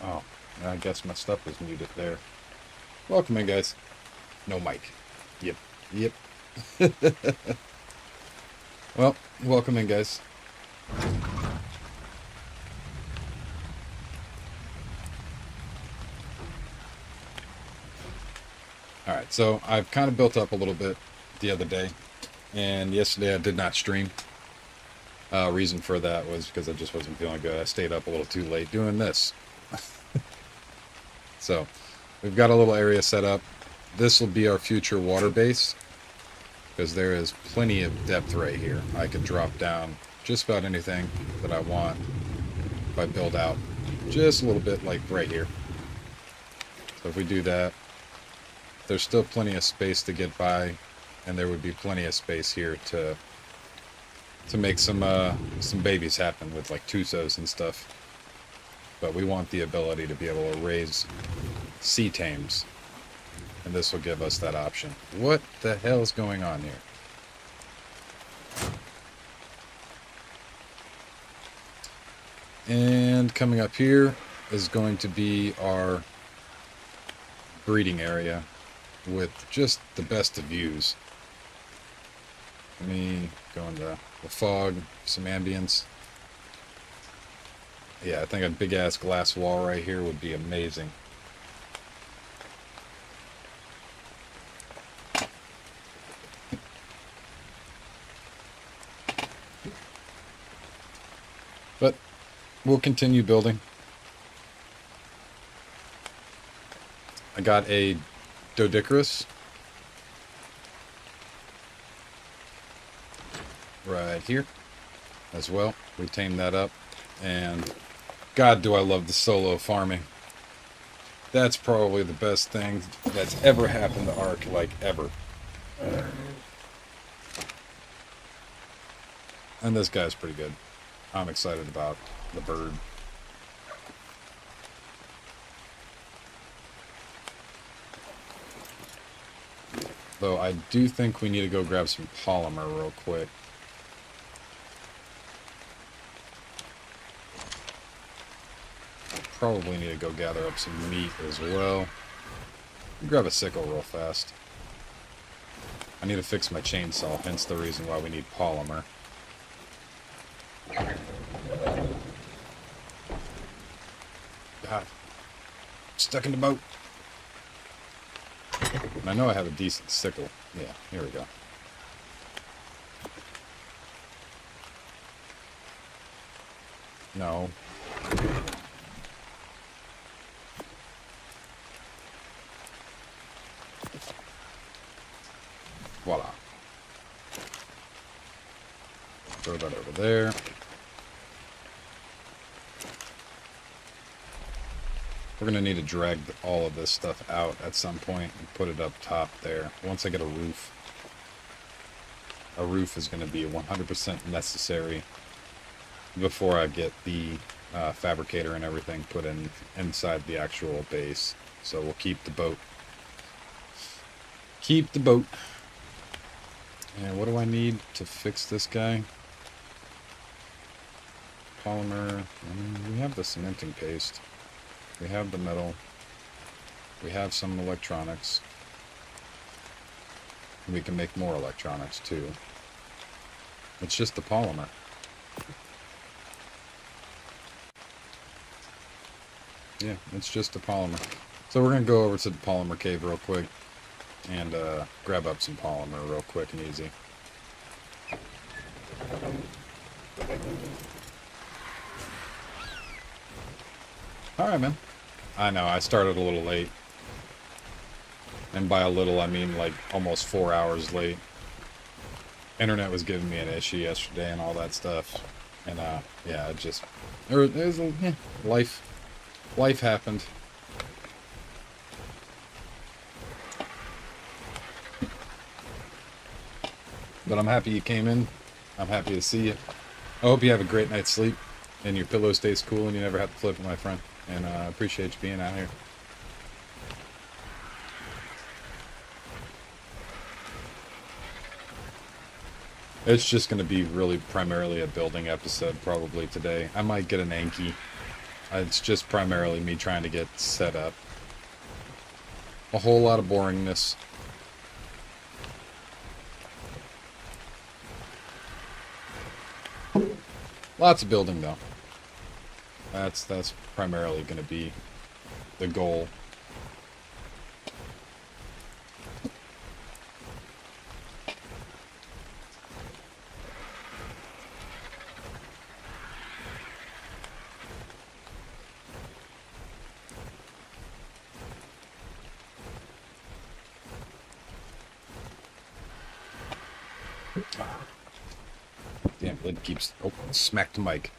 Oh, I guess my stuff was muted there. Welcome in, guys. No mic. Yep. Yep. Well, welcome in, guys. Alright, so I've kind of built up a little bit the other day, and yesterday I did not stream. Reason for that was because I just wasn't feeling good. I stayed up a little too late doing this. So, we've got a little area set up. This will be our future water base, because there is plenty of depth right here. I can drop down just about anything that I want if I build out just a little bit, like right here. So if we do that, there's still plenty of space to get by, and there would be plenty of space here to make some babies happen with like Tusos and stuff. But we want the ability to be able to raise sea tames, and this will give us that option. What the hell is going on here? And coming up here is going to be our breeding area with just the best of views. Let me go into the fog, some ambience. Yeah, I think a big ass glass wall right here would be amazing. But we'll continue building. I got a Doedicurus right here as well. We tamed that up, and God, do I love the solo farming. That's probably the best thing that's ever happened to Ark, like ever. And this guy's pretty good. I'm excited about the bird. Though I do think we need to go grab some polymer real quick. Probably need to go gather up some meat as well. Grab a sickle real fast. I need to fix my chainsaw, hence the reason why we need polymer. God. Stuck in the boat. And I know I have a decent sickle. Yeah, here we go. No. Voila. Throw that over there. We're going to need to drag all of this stuff out at some point and put it up top there. Once I get a roof is going to be 100% necessary before I get the fabricator and everything put in inside the actual base. So we'll keep the boat. Keep the boat. And what do I need to fix this guy? Polymer. We have the cementing paste. We have the metal. We have some electronics. We can make more electronics too. It's just the polymer. Yeah, it's just the polymer. So we're going to go over to the polymer cave real quick and grab up some polymer real quick and easy. Alright, man. I know, I started a little late. And by a little, I mean like almost 4 hours late. Internet was giving me an issue yesterday and all that stuff. And yeah, it just... Life happened. But I'm happy you came in. I'm happy to see you. I hope you have a great night's sleep and your pillow stays cool and you never have to flip it, my friend. And I appreciate you being out here. It's just going to be really primarily a building episode probably today. I might get an Anki It's just primarily me trying to get set up. A whole lot of boringness. Lots of building, though. That's primarily going to be the goal. Damn, lid keeps... Oh, smacked the mic.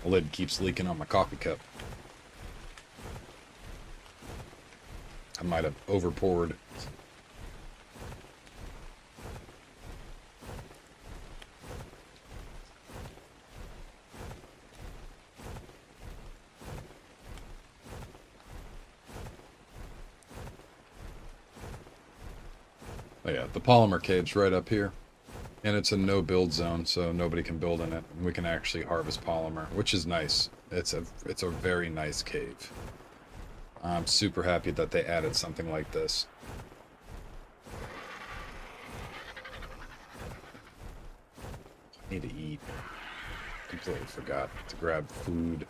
The lid keeps leaking on my coffee cup. I might have over-poured. Oh yeah, the polymer cave's right up here. And it's a no-build zone, so nobody can build in it. We can actually harvest polymer, which is nice. It's a very nice cave. I'm super happy that they added something like this. I need to eat. Completely forgot to grab food.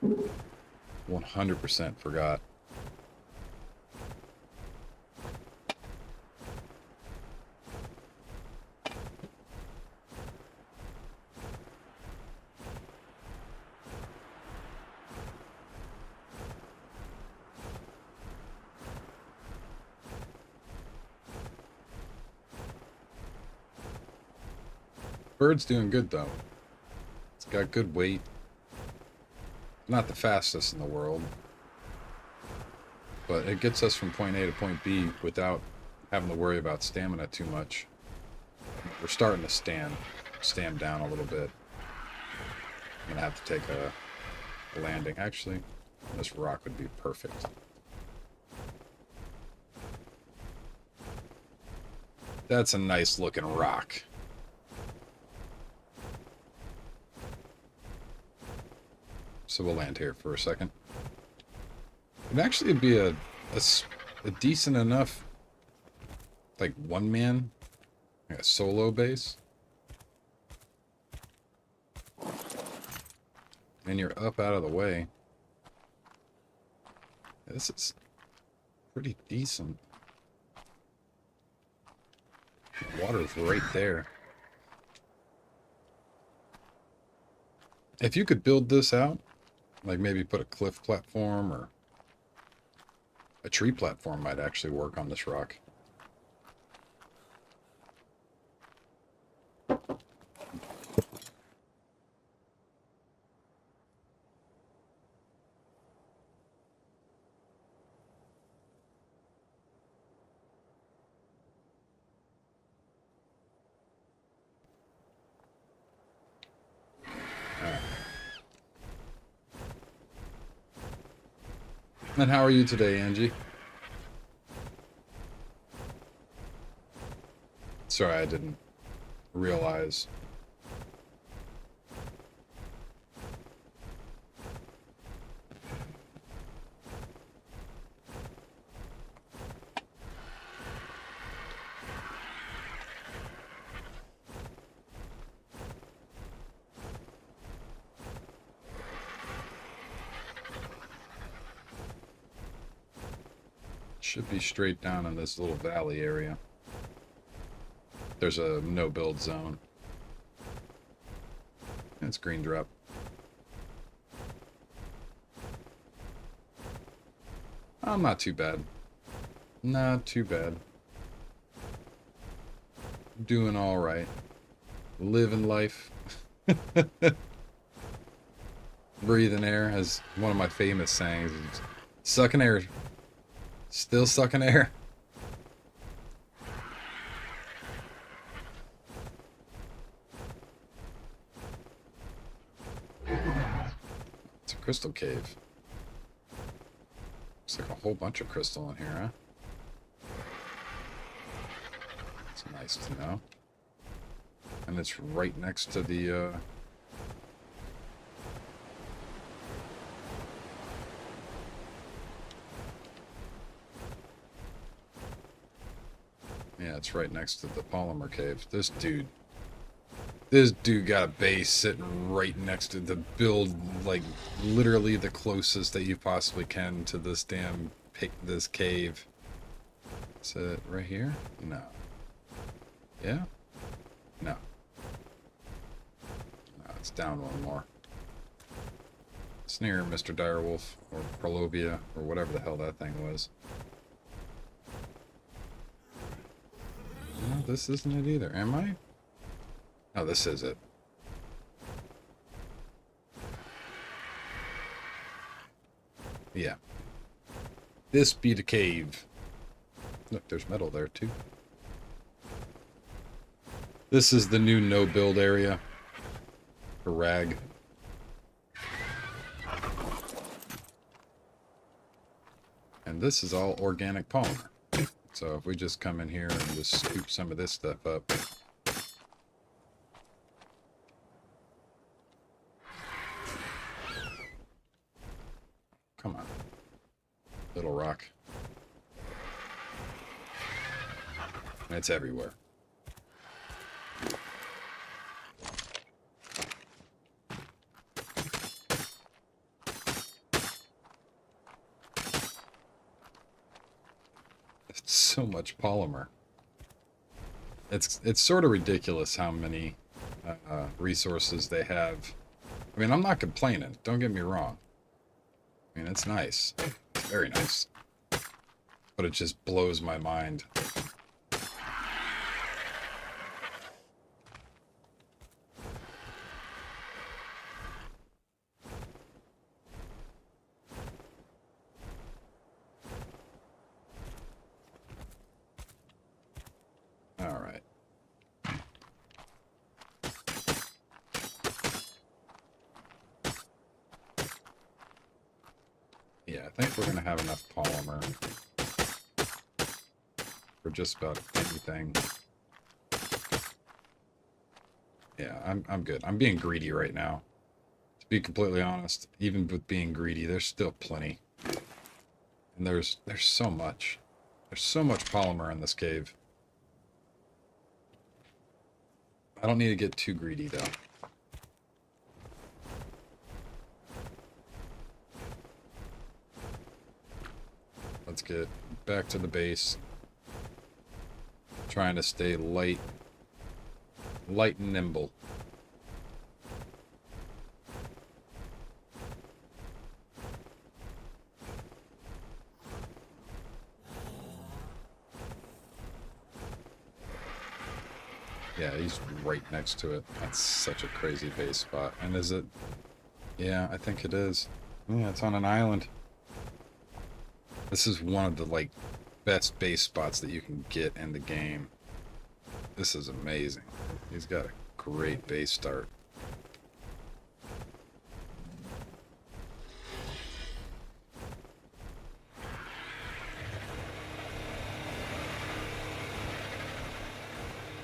– 100% forgot. Bird's doing good, though. It's got good weight. Not the fastest in the world. But it gets us from point A to point B without having to worry about stamina too much. We're starting to stand down a little bit. I'm gonna have to take a landing. Actually, this rock would be perfect. That's a nice looking rock. So we'll land here for a second. It'd actually be a decent enough, like, one-man, like a solo base. And you're up out of the way. This is pretty decent. The water's right there. If you could build this out, like maybe put a cliff platform or a tree platform might actually work on this rock. And how are you today, Angie? Sorry, I didn't realize. Should be straight down in this little valley area. There's a no-build zone. It's green drop. Oh, not too bad. Not too bad. Doing all right. Living life. Breathing air, as one of my famous sayings. Sucking air. Still sucking air. It's a crystal cave. Looks like a whole bunch of crystal in here, huh? It's nice to know. And it's right next to the, yeah, it's right next to the polymer cave. This dude got a base sitting right next to the build, like, literally the closest that you possibly can to this damn, this cave. Is it right here? No. Yeah? No. No, it's down one more. It's near Mr. Direwolf, or Prolovia, or whatever the hell that thing was. No, this isn't it either. Am I? Oh, this is it. Yeah. This be the cave. Look, there's metal there, too. This is the new no-build area for Rag. And this is all organic polymer. So if we just come in here and just scoop some of this stuff up. Come on. Little rock. And it's everywhere. It's so much polymer. It's sort of ridiculous how many resources they have. I mean, I'm not complaining. Don't get me wrong. I mean, it's nice. It's very nice. But it just blows my mind. All right. Yeah, I think we're going to have enough polymer for just about anything. Yeah, I'm good. I'm being greedy right now. To be completely honest, even with being greedy, there's still plenty. And there's so much. There's so much polymer in this cave. I don't need to get too greedy, though. Let's get back to the base. Trying to stay light and nimble. Yeah, he's right next to it. That's such a crazy base spot. And is it? Yeah, I think it is. Yeah, it's on an island. This is one of the, like, best base spots that you can get in the game. This is amazing. He's got a great base start.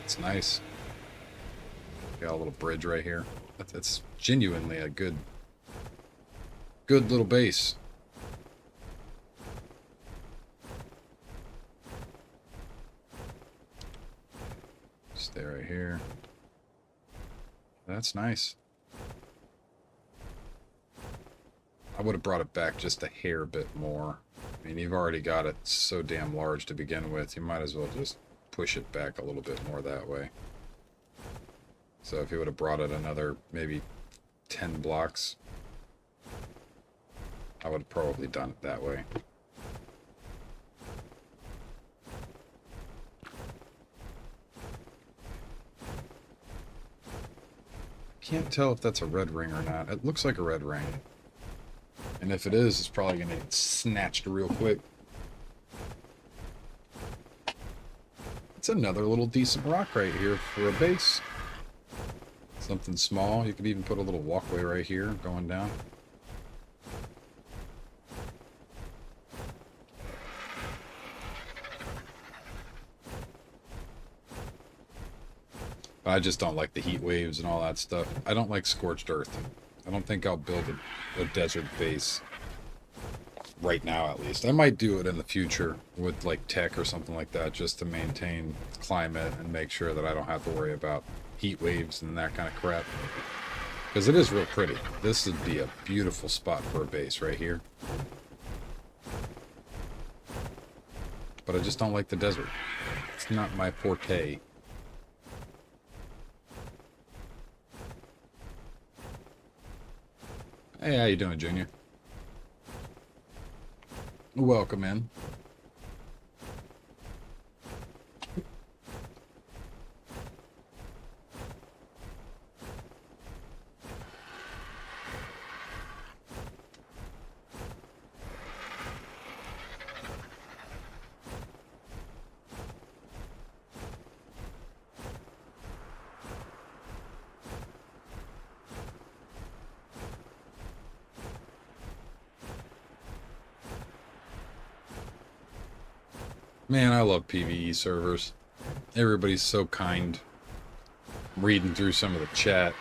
It's nice. Got a little bridge right here. That's genuinely a good little base. Stay right here. That's nice. I would have brought it back just a hair bit more. I mean, you've already got it so damn large to begin with. You might as well just push it back a little bit more that way. So if you would have brought it another maybe 10 blocks, I would have probably done it that way. Can't tell if that's a red ring or not. It looks like a red ring. And if it is, it's probably going to get snatched real quick. It's another little decent rock right here for a base. Something small. You could even put a little walkway right here going down. But I just don't like the heat waves and all that stuff. I don't like scorched earth. I don't think I'll build a desert base right now, at least. I might do it in the future with like tech or something like that, just to maintain climate and make sure that I don't have to worry about heat waves and that kind of crap. Because it is real pretty. This would be a beautiful spot for a base right here. But I just don't like the desert. It's not my forte. Hey, how you doing, Junior? Welcome in. Man, I love PvE servers. Everybody's so kind. I'm reading through some of the chat.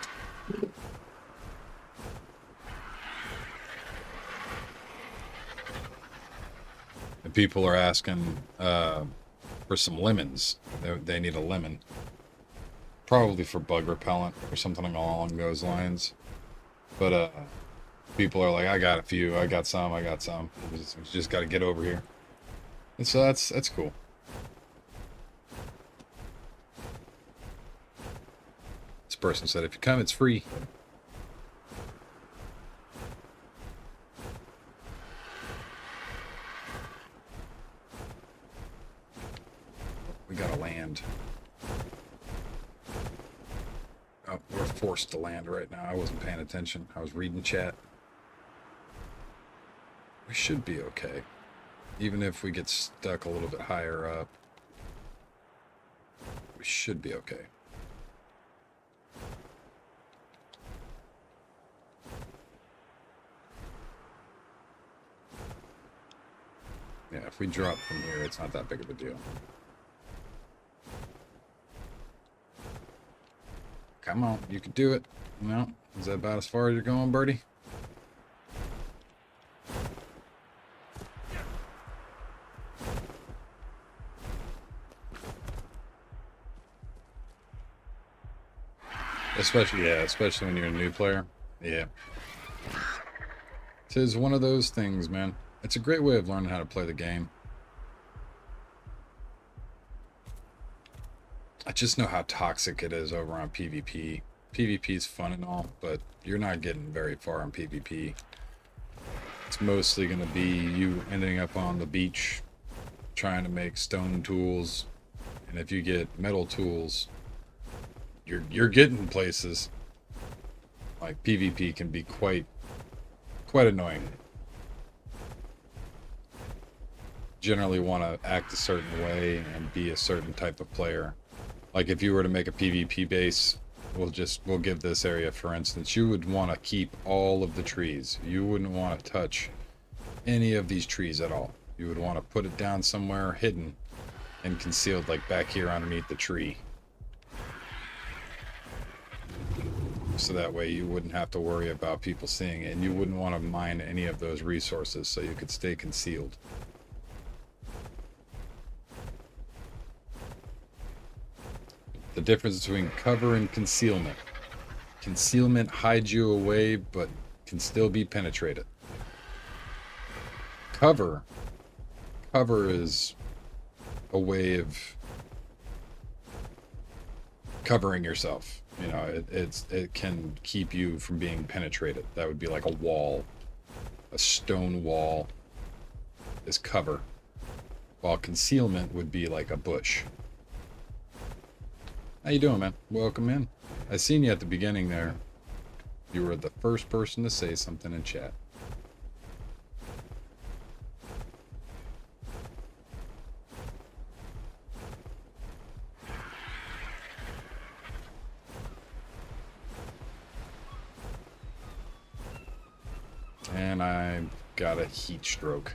And people are asking for some lemons. They need a lemon. Probably for bug repellent or something along those lines. But people are like, I got a few. I got some. Just got to get over here. And so that's cool. This person said, if you come, it's free. We gotta land. Oh, we're forced to land right now. I wasn't paying attention. I was reading chat. We should be okay. Even if we get stuck a little bit higher up, we should be okay. Yeah, if we drop from here, it's not that big of a deal. Come on, you can do it. No, is that about as far as you're going, birdie? Especially when you're a new player. Yeah. Tis one of those things, man. It's a great way of learning how to play the game. I just know how toxic it is over on PvP. PvP is fun and all, but you're not getting very far on PvP. It's mostly going to be you ending up on the beach trying to make stone tools, and if you get metal tools, you're getting places. Like PvP can be quite annoying. Generally want to act a certain way and be a certain type of player. Like if you were to make a PvP base, we'll give this area for instance, you would want to keep all of the trees. You wouldn't want to touch any of these trees at all. You would want to put it down somewhere hidden and concealed, like back here underneath the tree. So that way you wouldn't have to worry about people seeing it, and you wouldn't want to mine any of those resources, so you could stay concealed. The difference between cover and concealment. Concealment hides you away, but can still be penetrated. Cover is a way of covering yourself. You know, it can keep you from being penetrated. That would be like a wall. A stone wall is cover, while concealment would be like a bush. How you doing, man? Welcome in. I seen you at the beginning there. You were the first person to say something in chat. And I got a heat stroke.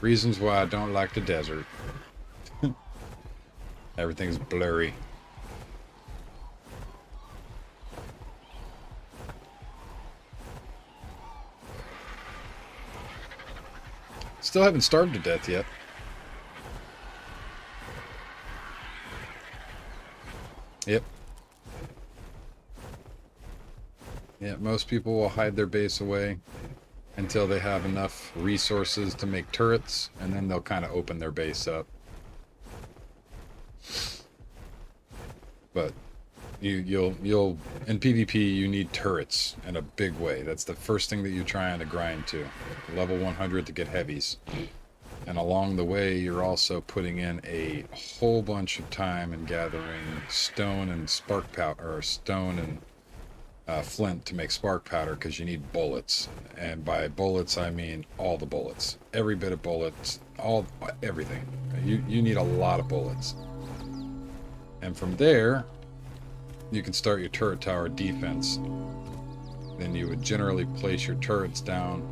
Reasons why I don't like the desert. Everything's blurry. Still haven't starved to death yet. Yep. Yeah, most people will hide their base away until they have enough resources to make turrets, and then they'll kind of open their base up. But you'll in PvP you need turrets in a big way. That's the first thing that you're trying to grind to. Level 100 to get heavies. And along the way you're also putting in a whole bunch of time in gathering stone and spark powder, or stone and flint to make spark powder, because you need bullets. And by bullets I mean all the bullets. Every bit of bullets, everything. You need a lot of bullets. And from there, you can start your turret tower defense. Then you would generally place your turrets down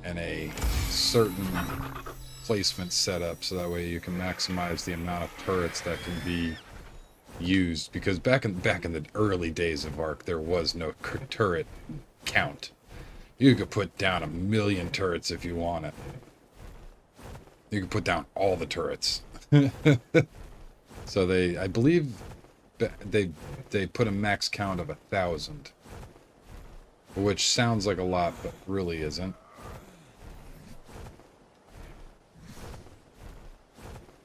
in a certain placement setup, so that way you can maximize the amount of turrets that can be used. Because back in the early days of Ark, there was no turret count. You could put down 1,000,000 turrets if you wanted. You could put down all the turrets. So I believe they put a max count of 1,000, which sounds like a lot, but really isn't.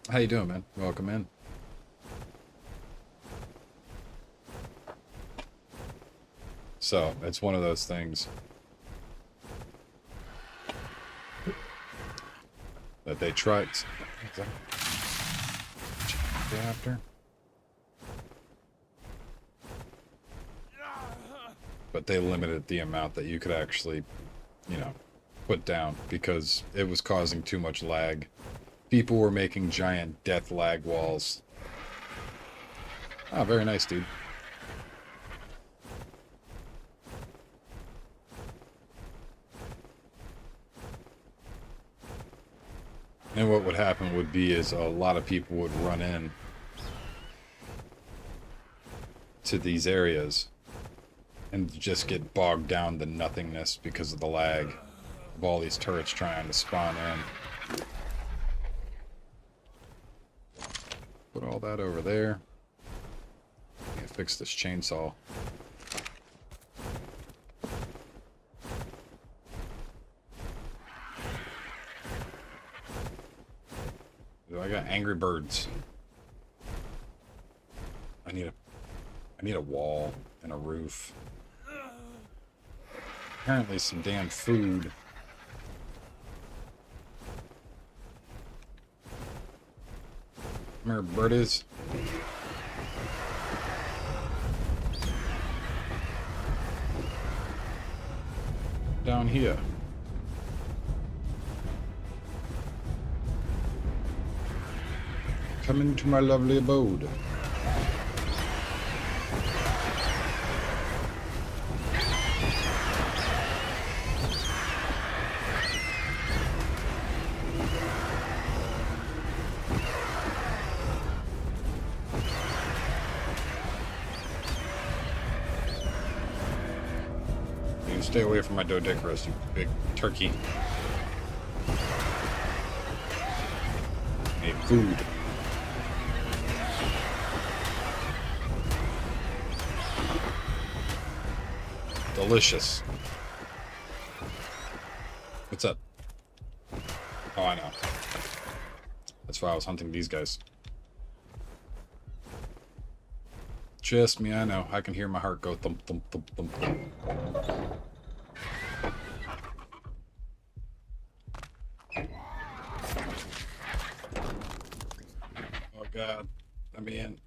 How you doing, man? Welcome in. So it's one of those things that they tried. After, but they limited the amount that you could actually, put down, because it was causing too much lag. People were making giant death lag walls. Ah, very nice, dude. And what would happen would be is a lot of people would run in to these areas and just get bogged down to nothingness because of the lag of all these turrets trying to spawn in. Put all that over there. Can't fix this chainsaw. I got angry birds. I need a wall and a roof. Apparently some damn food. Come here, birdies. Down here. Come into my lovely abode. You stay away from my dodecaros, you big turkey. Need food. Delicious. What's up? Oh, I know. That's why I was hunting these guys. Just me, I know. I can hear my heart go thump, thump, thump, thump, thump. Oh, God. Let me in.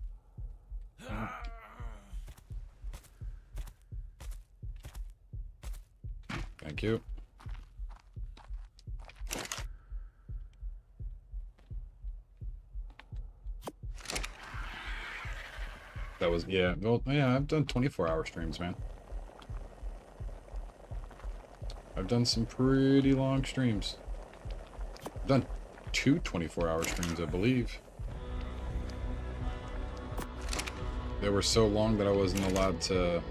Thank you. That was, yeah. Well, yeah, I've done 24-hour streams, man. I've done some pretty long streams. I've done 2 24-hour streams, I believe. They were so long that I wasn't allowed to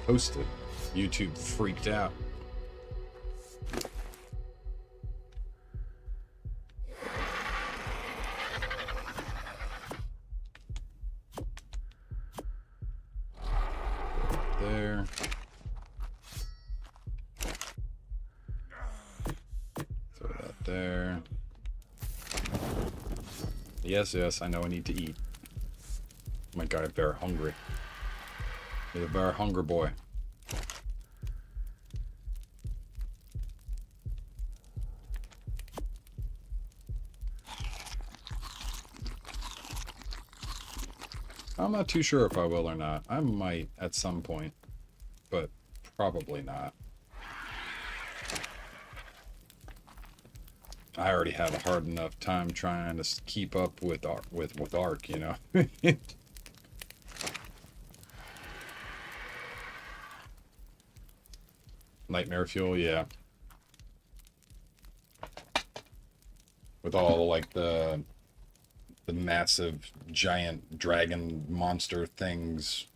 post it. YouTube freaked out. Yes, yes, I know I need to eat. Oh my god, I'm very hungry. He's a very hungry boy. I'm not too sure if I will or not. I might at some point, but probably not. I already have a hard enough time trying to keep up with Ark, you know. Nightmare fuel, yeah. With all like the massive giant dragon monster things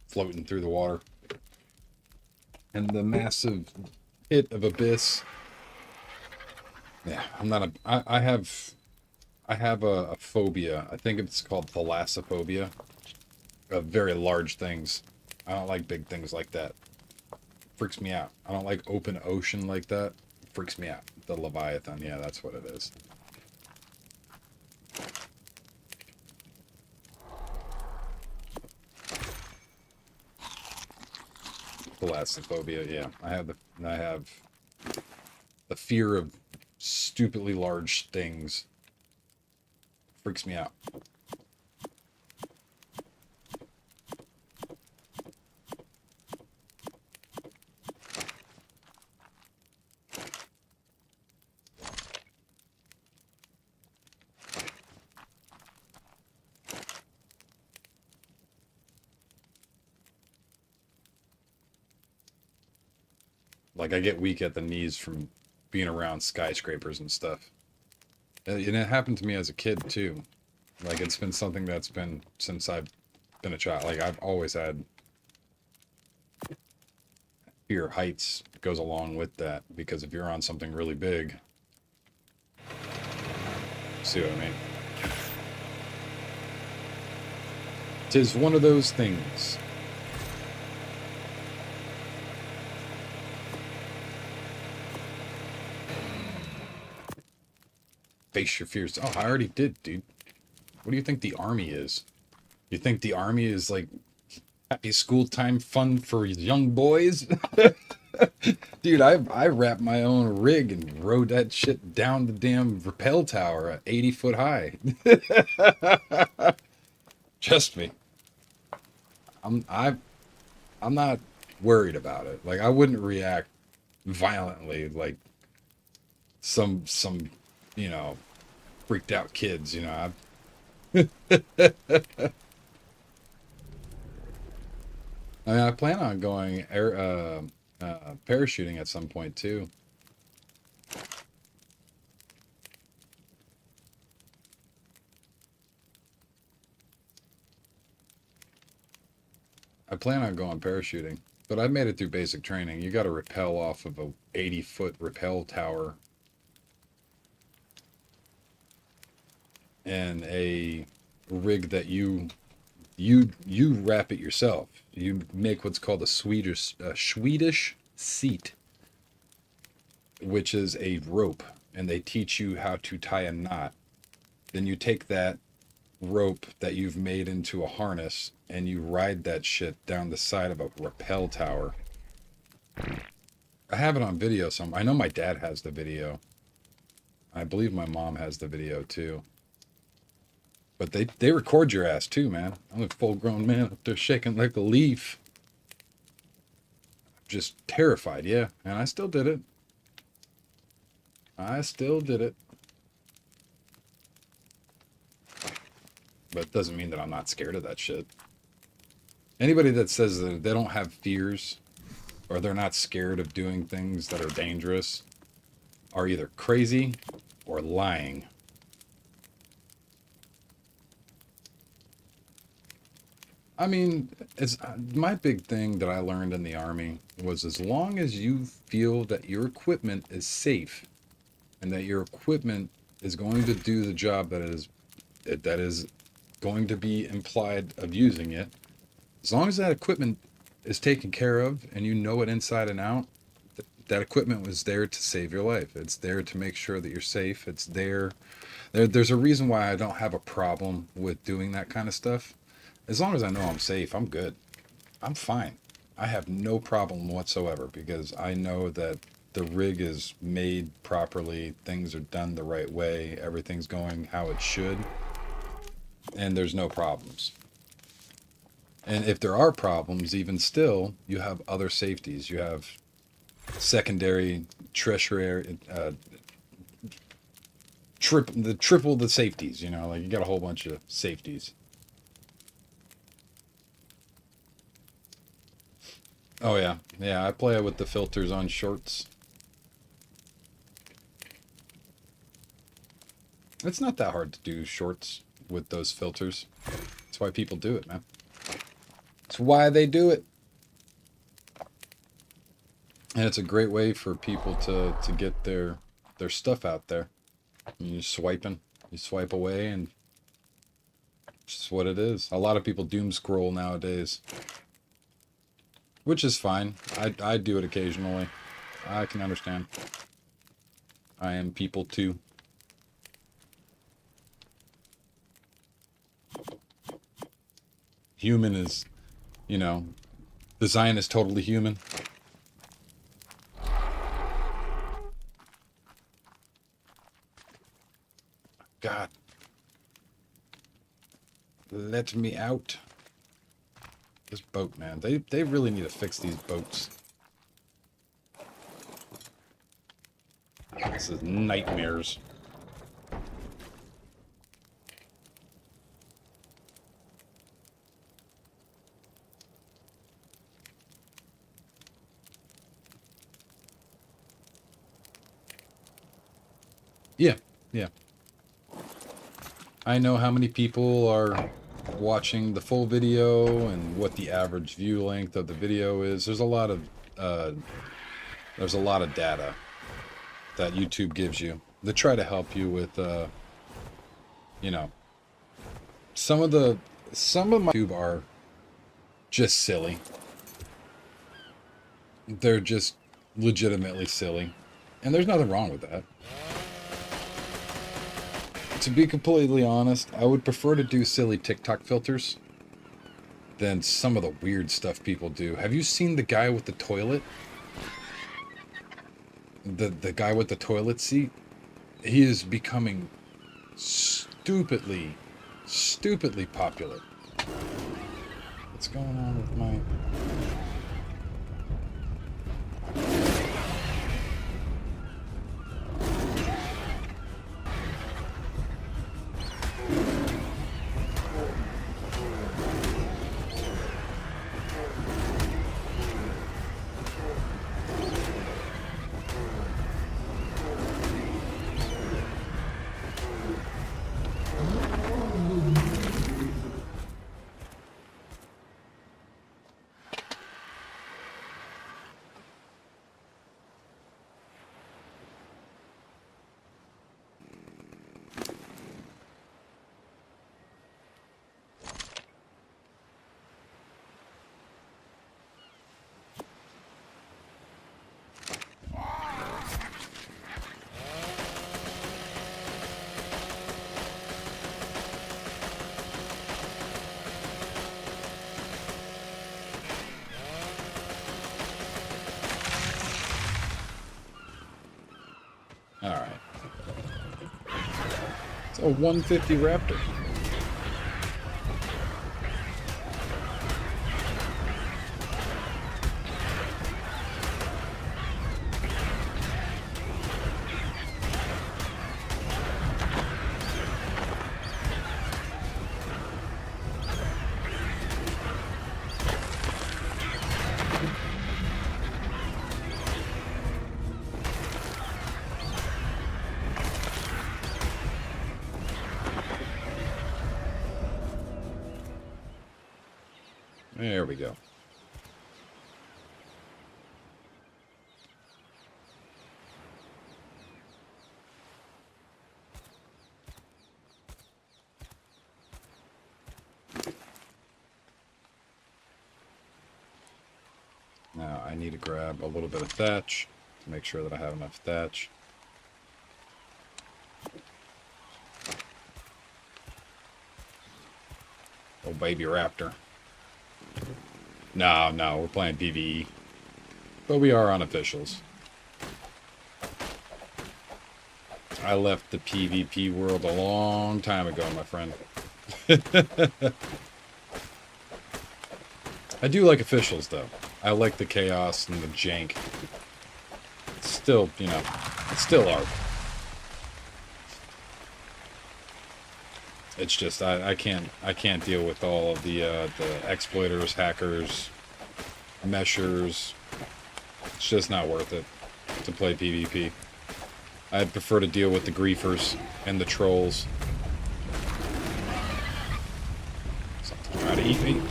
floating through the water, and the massive pit of abyss. Yeah, I'm not a. I have a phobia. I think it's called thalassophobia. Of very large things. I don't like big things like that. Freaks me out. I don't like open ocean like that. Freaks me out. The Leviathan, yeah, that's what it is. Thalassophobia, yeah. I have the fear of stupidly large things. Freaks me out. Like I get weak at the knees from being around skyscrapers and stuff. And it happened to me as a kid too. Like it's been something that's been since I've been a child. Like I've always had fear of heights goes along with that because if you're on something really big, see what I mean? Tis one of those things. Face your fears. Oh, I already did, dude. What do you think the army is? You think the army is like happy school time fun for young boys? Dude, I wrapped my own rig and rode that shit down the damn rappel tower at 80 foot high. Trust me. I'm I I'm not worried about it. Like I wouldn't react violently like some you know freaked out kids. You know, I plan on going air parachuting at some point too. I plan on going parachuting, but I've made it through basic training. You got to rappel off of a 80-foot rappel tower and a rig that you wrap it yourself. You make what's called a Swedish seat, which is a rope, and they teach you how to tie a knot. Then you take that rope that you've made into a harness and you ride that shit down the side of a rappel tower. I have it on video some. I know my dad has the video. I believe my mom has the video too. But they record your ass too, man. I'm a full grown man up there shaking like a leaf. Just terrified, yeah. And I still did it. I still did it. But it doesn't mean that I'm not scared of that shit. Anybody that says that they don't have fears or they're not scared of doing things that are dangerous are either crazy or lying. I mean, it's my big thing that I learned in the army was as long as you feel that your equipment is safe and that your equipment is going to do the job that is going to be implied of using it, as long as that equipment is taken care of and you know it inside and out, that equipment was there to save your life. It's there to make sure that you're safe. It's there's a reason why I don't have a problem with doing that kind of stuff. As long as I know I'm safe, I'm good. I'm fine. I have no problem whatsoever because I know that the rig is made properly, things are done the right way, everything's going how it should, and there's no problems. And if there are problems, even still, you have other safeties. You have secondary, tertiary, triple the safeties. You know, like you got a whole bunch of safeties. Oh yeah, yeah. I play with the filters on shorts. It's not that hard to do shorts with those filters. That's why people do it, man. It's why they do it. And it's a great way for people to get their stuff out there. You're swiping, you swipe away, and it's just what it is. A lot of people doom scroll nowadays, which is fine. I do it occasionally. I can understand. I am people too. Human is, you know, design is totally human. God. Let me out. This boat, man. They really need to fix these boats. This is nightmares. Yeah, yeah. I know how many people are watching the full video and what the average view length of the video is. There's a lot of data that YouTube gives you. They try to help you with you know, some of my YouTube are just silly. They're just legitimately silly. And there's nothing wrong with that. To be completely honest, I would prefer to do silly TikTok filters than some of the weird stuff people do. Have you seen the guy with the toilet? The guy with the toilet seat? He is becoming stupidly popular. What's going on with my... Alright. It's a 150 Raptor. There we go. Now I need to grab a little bit of thatch. to make sure that I have enough thatch. Oh, baby raptor. No, we're playing PvE. But we are unofficials. I left the PvP world a long time ago, my friend. I do like officials, though. I like the chaos and the jank. It's still, you know, it's still art. It's just I can't deal with all of the exploiters, hackers, meshers. It's just not worth it to play PvP. I'd prefer to deal with the griefers and the trolls. Something's trying to eat me.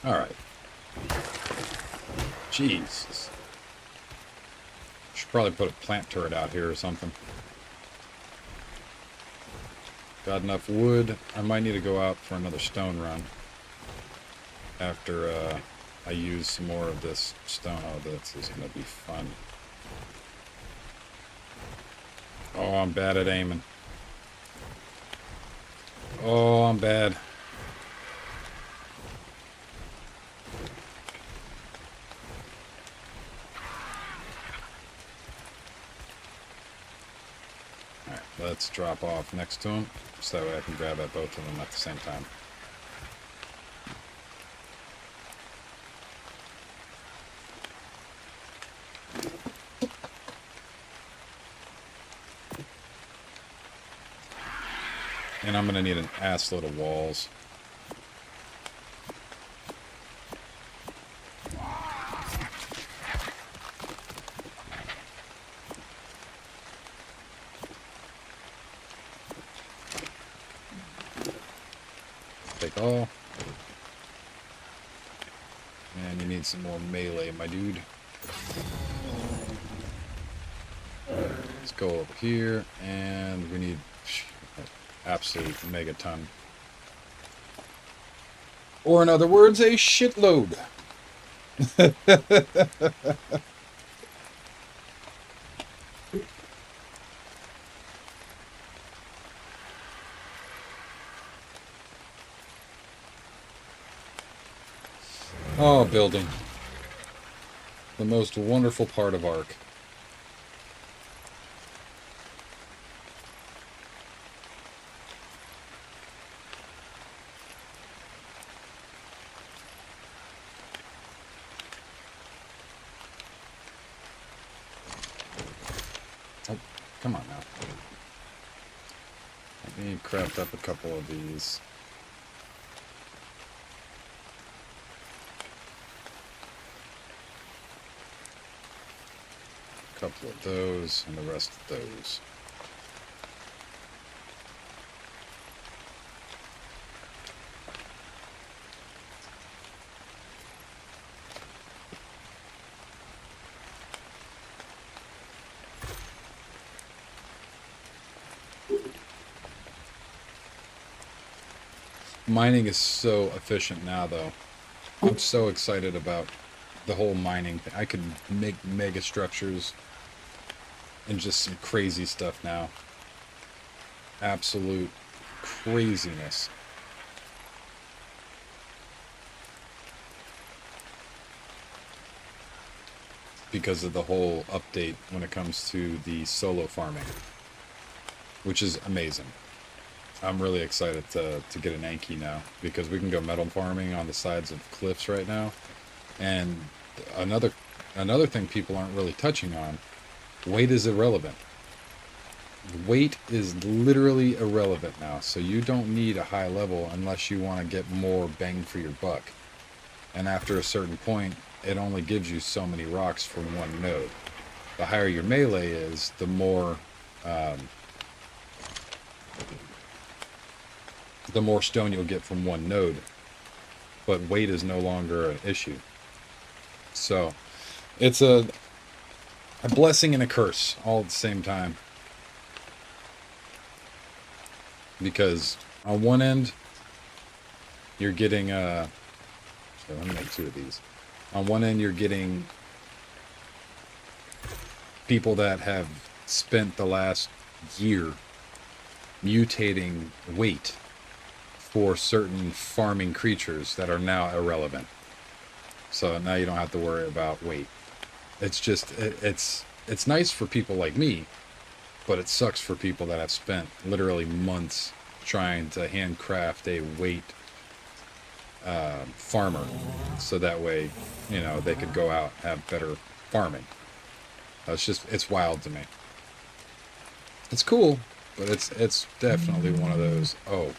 Alright. Jesus. Should probably put a plant turret out here or something. Got enough wood. I might need to go out for another stone run. After I use some more of this stone. Oh, this is going to be fun. Oh, I'm bad at aiming. Oh, I'm bad. Alright, let's drop off next to him, so that way I can grab at both of them at the same time. And I'm going to need an ass load of walls. Take all. And you need some more melee, my dude. Let's go over here, and we need absolute megaton. Or in other words, a shitload. Oh, building. The most wonderful part of Ark. Oh, come on now. Let me craft up a couple of these. Couple of those, and the rest of those. Mining is so efficient now, though. I'm so excited about the whole mining thing. I could make mega structures and just some crazy stuff now. Absolute craziness. Because of the whole update when it comes to the solo farming, which is amazing. I'm really excited to get an Anki now, because we can go metal farming on the sides of cliffs right now. And another thing people aren't really touching on, weight is irrelevant. Weight is literally irrelevant now, so you don't need a high level unless you want to get more bang for your buck. And after a certain point, it only gives you so many rocks from one node. The higher your melee is, the more the more stone you'll get from one node. But weight is no longer an issue. So it's a blessing and a curse all at the same time. Because on one end, you're getting so let me make 2 of these. On one end, you're getting people that have spent the last year mutating weight for certain farming creatures that are now irrelevant. So now you don't have to worry about weight. It's just it's nice for people like me, but it sucks for people that have spent literally months trying to handcraft a weight farmer, so that way, you know, they could go out and have better farming. It's wild to me. It's cool, but it's definitely one of those, oh,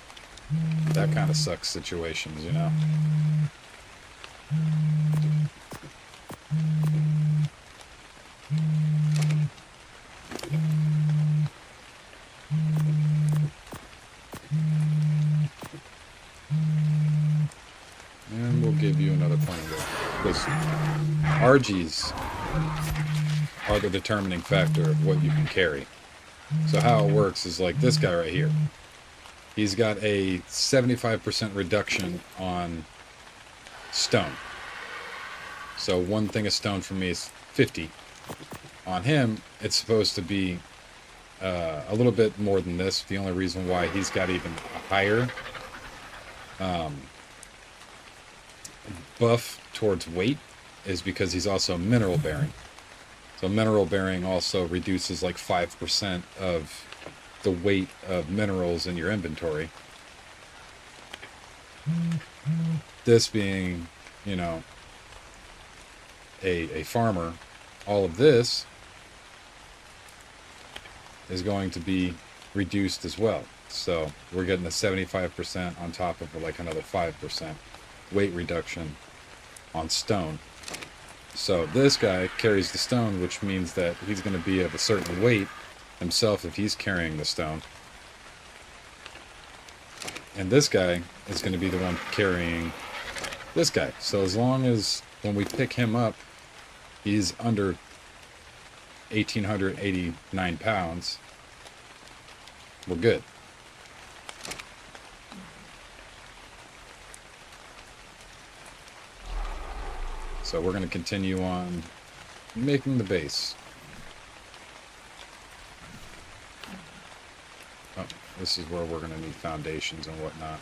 that kind of sucks situations, you know. And we'll give you another point of this. RGs are the determining factor of what you can carry. So how it works is like this guy right here. He's got a 75% reduction on stone. So one thing of stone for me is 50. On him, it's supposed to be a little bit more than this. The only reason why he's got even a higher buff towards weight is because he's also mineral bearing. So mineral bearing also reduces like 5% of the weight of minerals in your inventory. This being, you know, a farmer, all of this is going to be reduced as well. So we're getting a 75% on top of like another 5% weight reduction on stone. So this guy carries the stone, which means that he's going to be of a certain weight himself if he's carrying the stone. And this guy is going to be the one carrying this guy. So as long as when we pick him up, he's under 1,889 pounds, we're good. So we're going to continue on making the base. Oh, this is where we're going to need foundations and whatnot.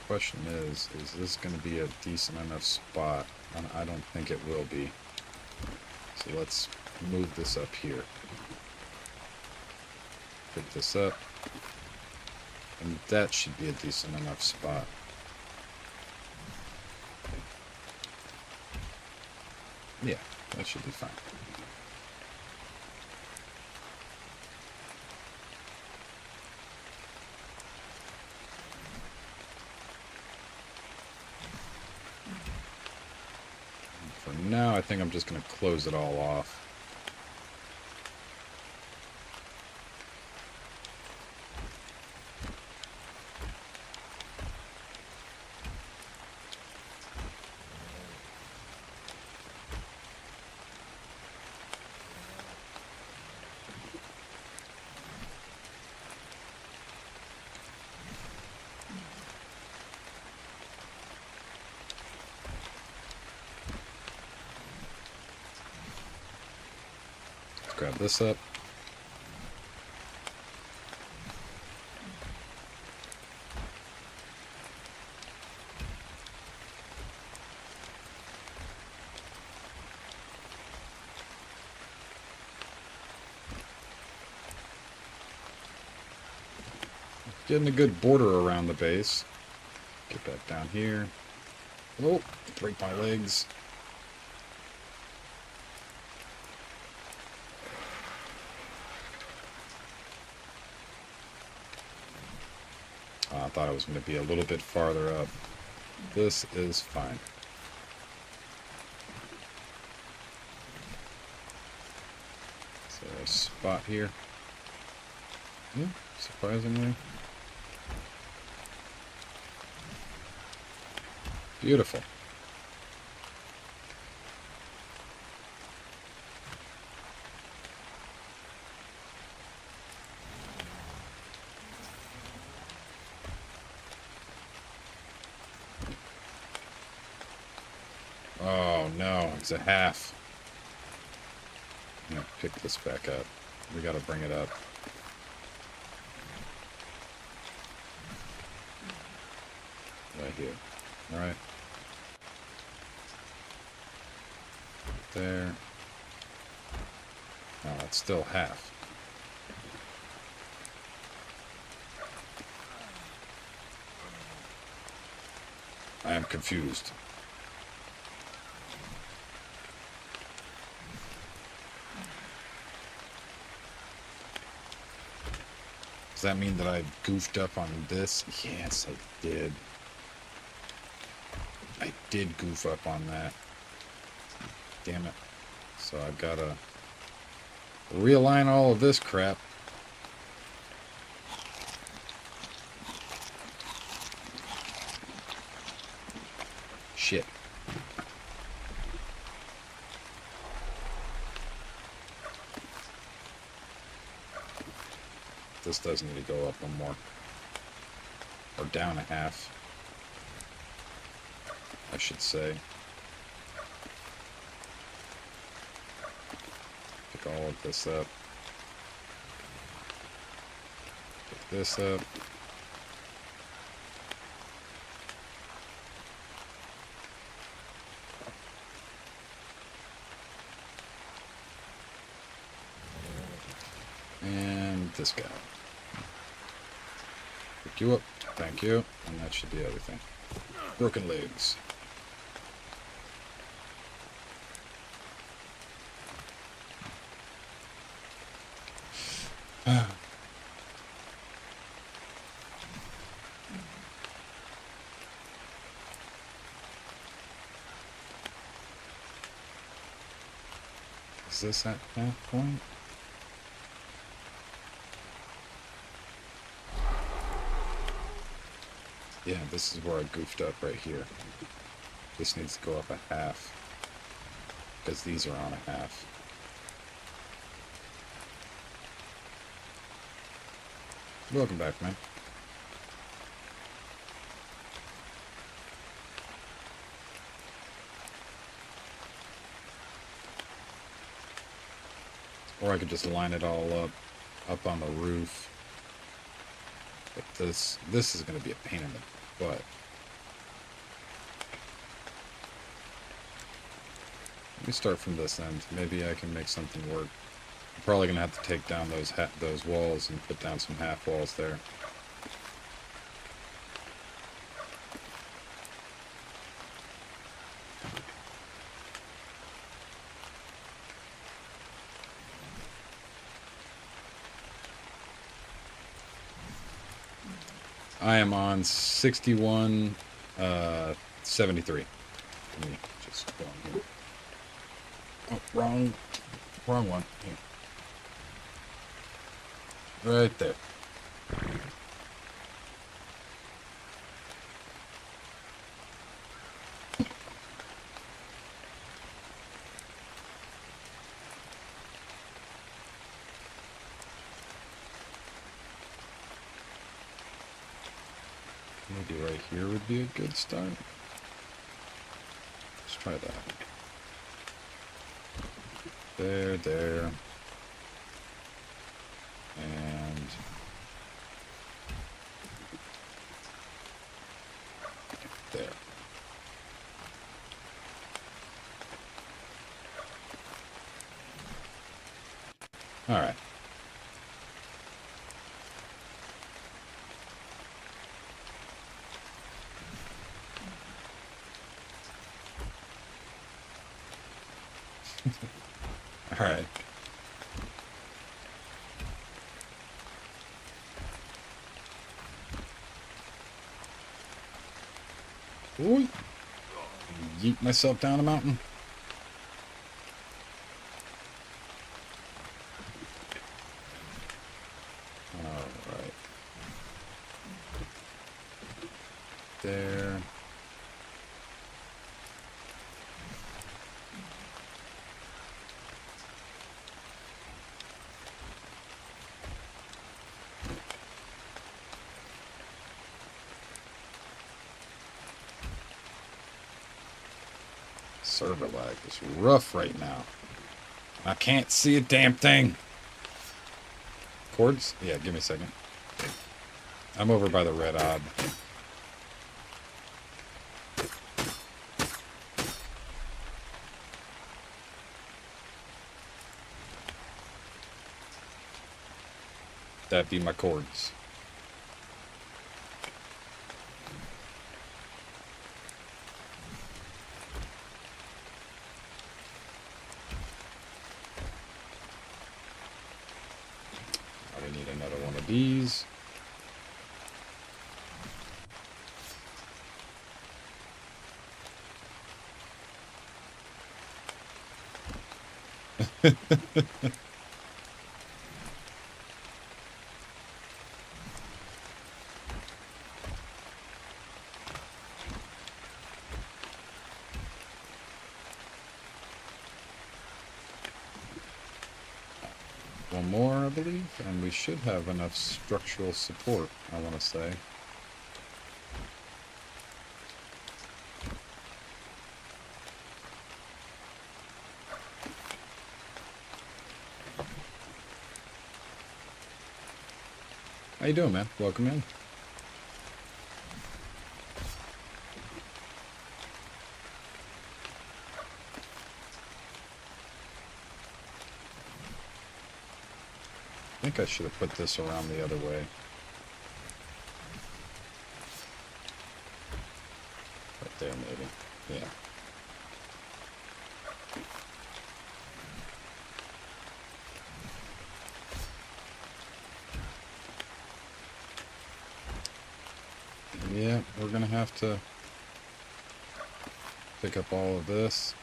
Question is this going to be a decent enough spot? I don't think it will be. So let's move this up here. Pick this up. And that should be a decent enough spot. Yeah, that should be fine. For now, I think I'm just going to close it all off. Grab this up. Getting a good border around the base. Get back down here. Oh, break my legs. I thought it was going to be a little bit farther up. This is fine. nice spot here. Yeah, surprisingly. Beautiful. Oh no, it's a half. I'm gonna pick this back up. We gotta bring it up. Right here. Alright. There. Oh, it's still half. I am confused. Does that mean that I goofed up on this? Yes, I did. I did goof up on that. Damn it. So I've got to realign all of this crap. Shit. This does need to go up one more. Or down a half, I should say. Pick all of this up. Pick this up. And this guy. Pick you up. Thank you. And that should be everything. Broken legs. Is this at that point? Yeah, this is where I goofed up right here. This needs to go up a half. Because these are on a half. Welcome back, man. Or I could just line it all up on the roof. But this is going to be a pain in the butt. Let me start from this end. Maybe I can make something work. I'm probably going to have to take down those walls and put down some half walls there. I am on 61, 73. Let me just go on here. Oh, wrong one. Here. Right there. Maybe right here would be a good start. Let's try that. There. And there. All right. All right. Ooh. Yeet myself down a mountain. there. Server lag is rough right now. I can't see a damn thing. Cords? Yeah, give me a second. I'm over by the red odd. That'd be my cords. I need another one of these. One more, I believe, and we should have enough structural support, I want to say. How you doing, man? Welcome in. I think I should have put this around the other way. Right there, maybe. Yeah. Yeah, we're gonna have to pick up all of this.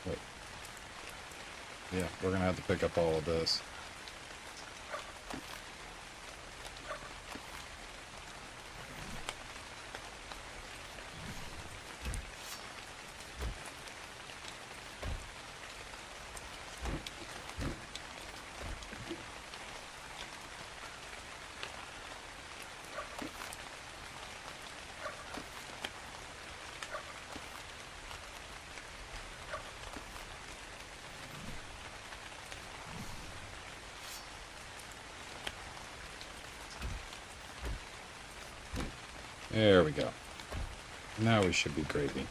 Wait. Yeah, we're gonna have to pick up all of this. There we go. Now we should be gravy.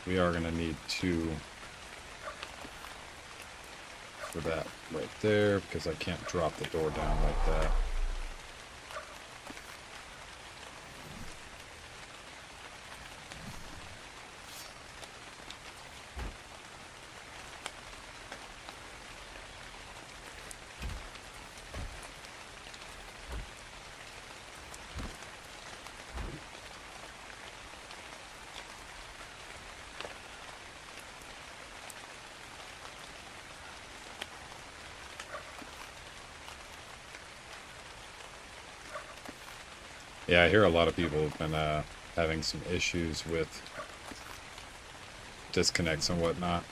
We are going to need 2 for that right there, because I can't drop the door down like that. Yeah, I hear a lot of people have been having some issues with disconnects and whatnot.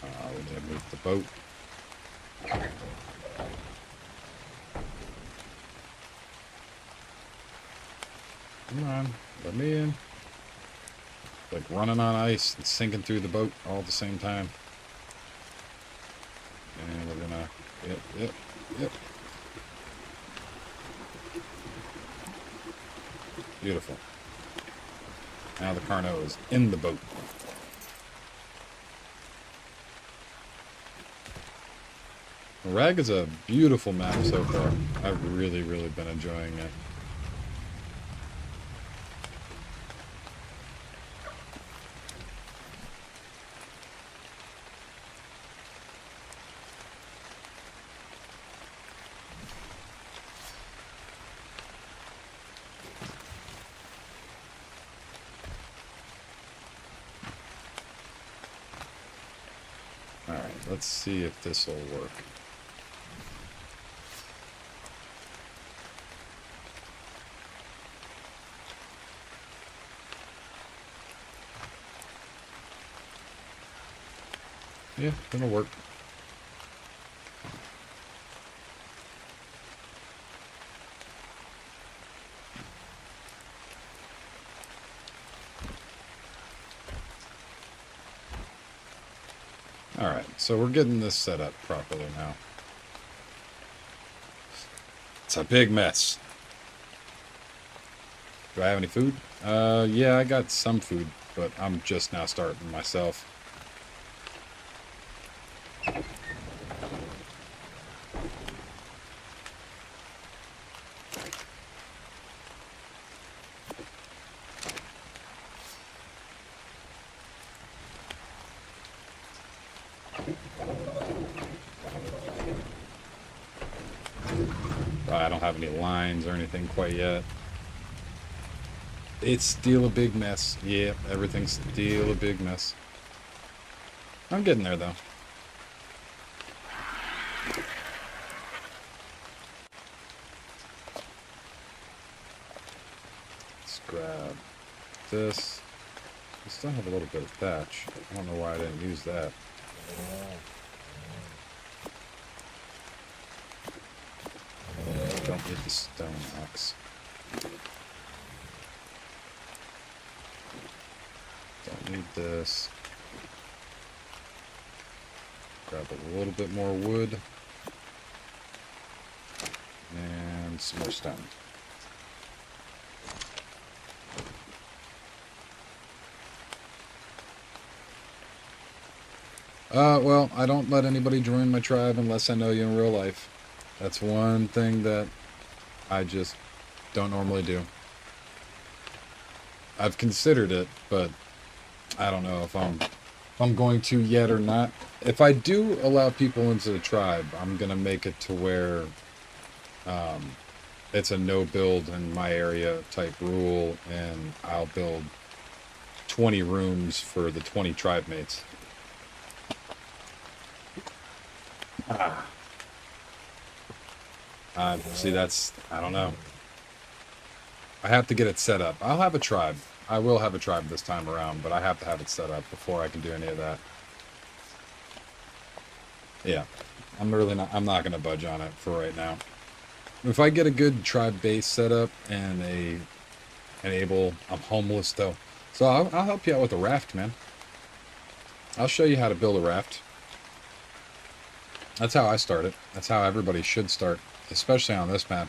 We need to move the boat. Come on, let me in. Like running on ice and sinking through the boat all at the same time. And we're gonna, yep. Beautiful. Now the Carno is in the boat. Rag is a beautiful map so far. I've really been enjoying it. let's see if this will work. Yeah, it'll work. Alright, so we're getting this set up properly now. It's a big mess. Do I have any food? Yeah, I got some food, but I'm just now starting myself. I don't have any lines or anything quite yet. It's still a big mess. Yeah, everything's still a big mess. I'm getting there, though. Let's grab this. We still have a little bit of thatch. I don't know why I didn't use that. Don't need the stone axe. Don't need this. Grab a little bit more wood. And some more stone. Well, I don't let anybody join my tribe unless I know you in real life. That's one thing that I just don't normally do. I've considered it, but I don't know if I'm going to yet or not. If I do allow people into the tribe, I'm gonna make it to where it's a no build in my area type rule, and I'll build 20 rooms for the 20 tribe mates. See, that's, I don't know. I have to get it set up. I'll have a tribe. I will have a tribe this time around, but I have to have it set up before I can do any of that. Yeah, I'm not going to budge on it for right now. If I get a good tribe base set up and I'm homeless though. So I'll help you out with a raft, man. I'll show you how to build a raft. That's how I started. That's how everybody should start, especially on this map.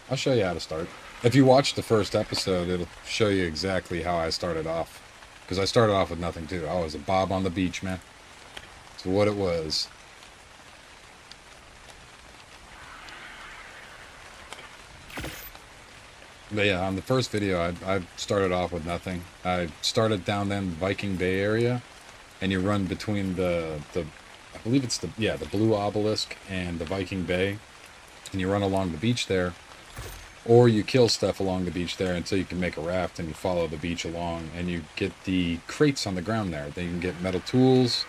I'll show you how to start. If you watch the first episode, it'll show you exactly how I started off. Because I started off with nothing, too. I was a bob on the beach, man. That's what it was. But yeah, on the first video, I started off with nothing. I started down then Viking Bay area, and you run between I believe it's the Blue Obelisk and the Viking Bay, and you run along the beach there, or you kill stuff along the beach there until you can make a raft, and you follow the beach along, and you get the crates on the ground there. Then you can get metal tools,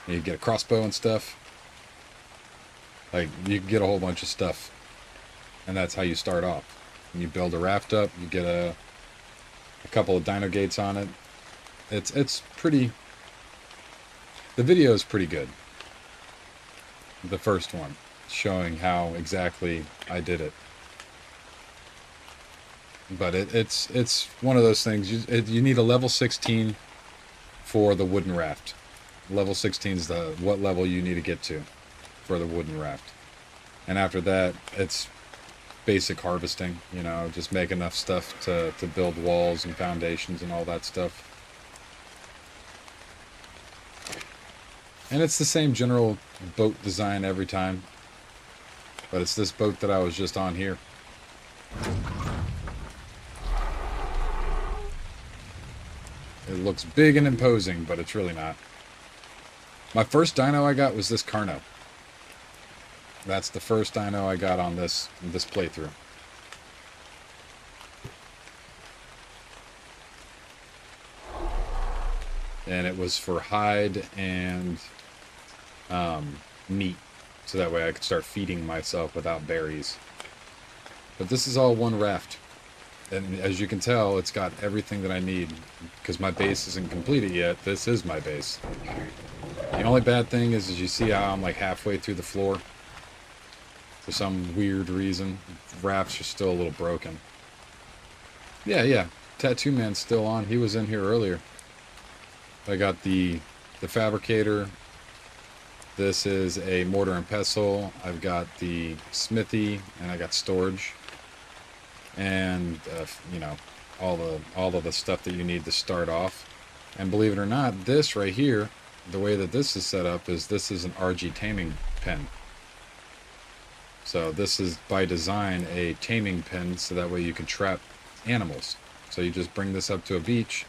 and you get a crossbow and stuff. Like, you can get a whole bunch of stuff, and that's how you start off. And you build a raft up, you get a couple of dino gates on it. It's pretty... The video is pretty good. The first one, showing how exactly I did it. But it's one of those things, you need a level 16 for the wooden raft. Level 16 is what level you need to get to for the wooden raft. And after that, it's basic harvesting, you know, just make enough stuff to build walls and foundations and all that stuff. And it's the same general boat design every time. But it's this boat that I was just on here. It looks big and imposing, but it's really not. My first dino I got was this Carno. That's the first dino I got on this playthrough. And it was for hide and meat, so that way I could start feeding myself without berries. But this is all one raft, and as you can tell, it's got everything that I need, because my base isn't completed yet. This is my base. The only bad thing is you see how I'm like halfway through the floor? For some weird reason, rafts are still a little broken. Yeah. Tattoo Man's still on. He was in here earlier. I got the fabricator. This is a mortar and pestle. I've got the smithy, and I got storage, and you know, all of the stuff that you need to start off. And believe it or not, this right here, the way that this is set up is this is an RG taming pen. So this is by design a taming pen, so that way you can trap animals. So you just bring this up to a beach,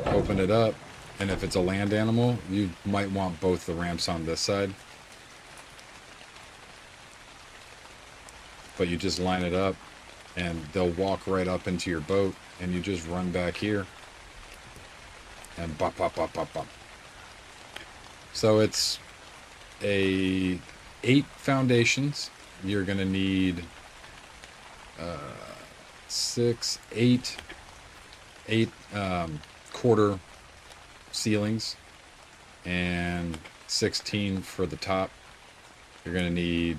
open it up, and if it's a land animal, you might want both the ramps on this side. But you just line it up, and they'll walk right up into your boat, and you just run back here, and bop, bop, bop, bop, bop. So it's a 8 foundations. You're gonna need 8 quarter ceilings, and 16 for the top. You're gonna need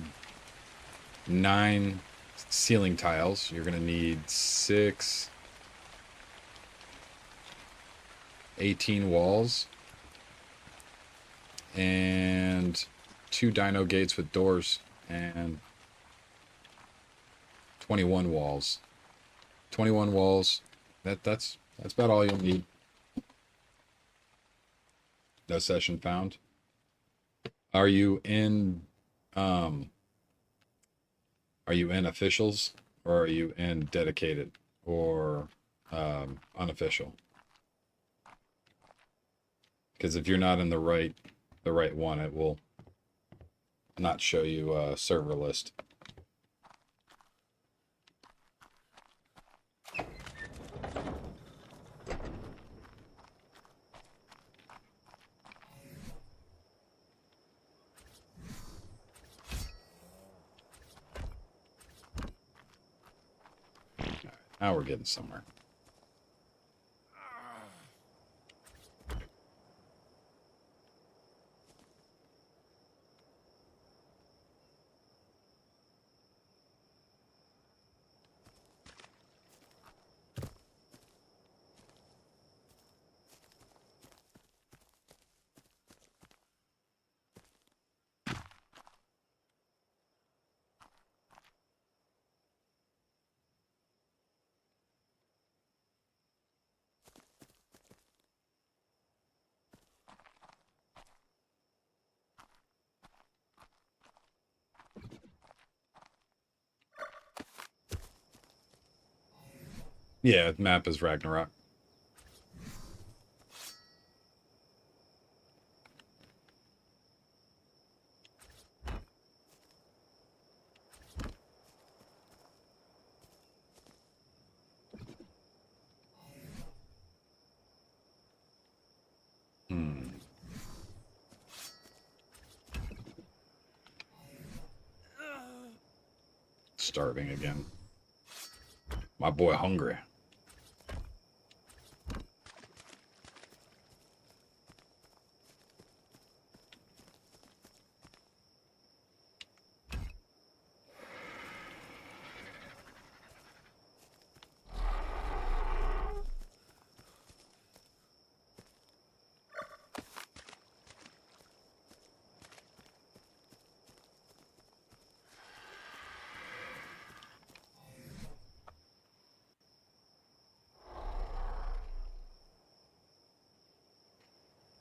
9 ceiling tiles. You're gonna need 18 walls, and 2 dino gates with doors, and 21 walls. 21 walls. That's about all you'll need. No session found. Are you in officials, or are you in dedicated, or unofficial? Because if you're not in the right one, it will not show you a server list. Now we're getting somewhere. Yeah, the map is Ragnarok. Starving again. My boy hungry.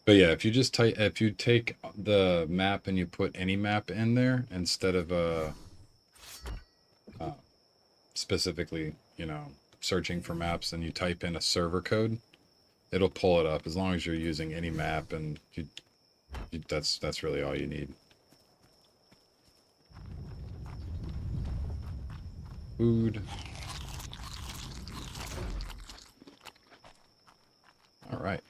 But yeah, if you just if you take the map and you put any map in there instead of specifically, you know, searching for maps, and you type in a server code, it'll pull it up as long as you're using any map, and that's really all you need. Food. All right.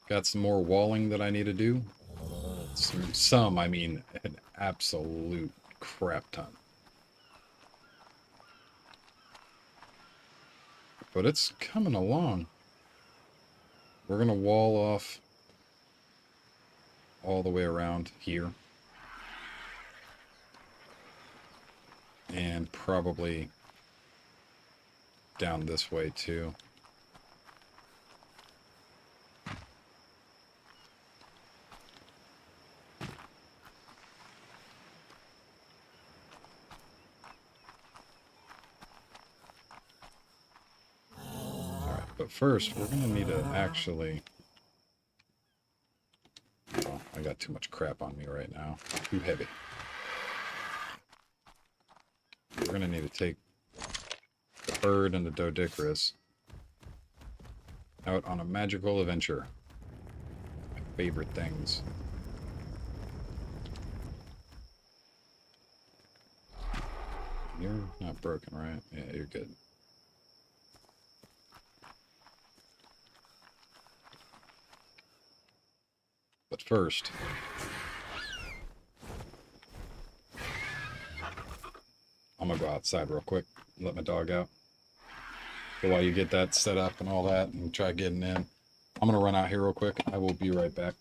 Got some more walling that I need to do. Some, I mean an absolute crap ton. But it's coming along. We're going to wall off all the way around here. And probably down this way too. Alright, but first we're going to need to actually... Oh, I got too much crap on me right now. Too heavy. We're going to need to take the bird and the Dodicarus out on a magical adventure. My favorite things. You're not broken, right? Yeah, you're good. But first, I'm gonna go outside real quick, let my dog out. So while you get that set up and all that and try getting in, I'm gonna run out here real quick. I will be right back.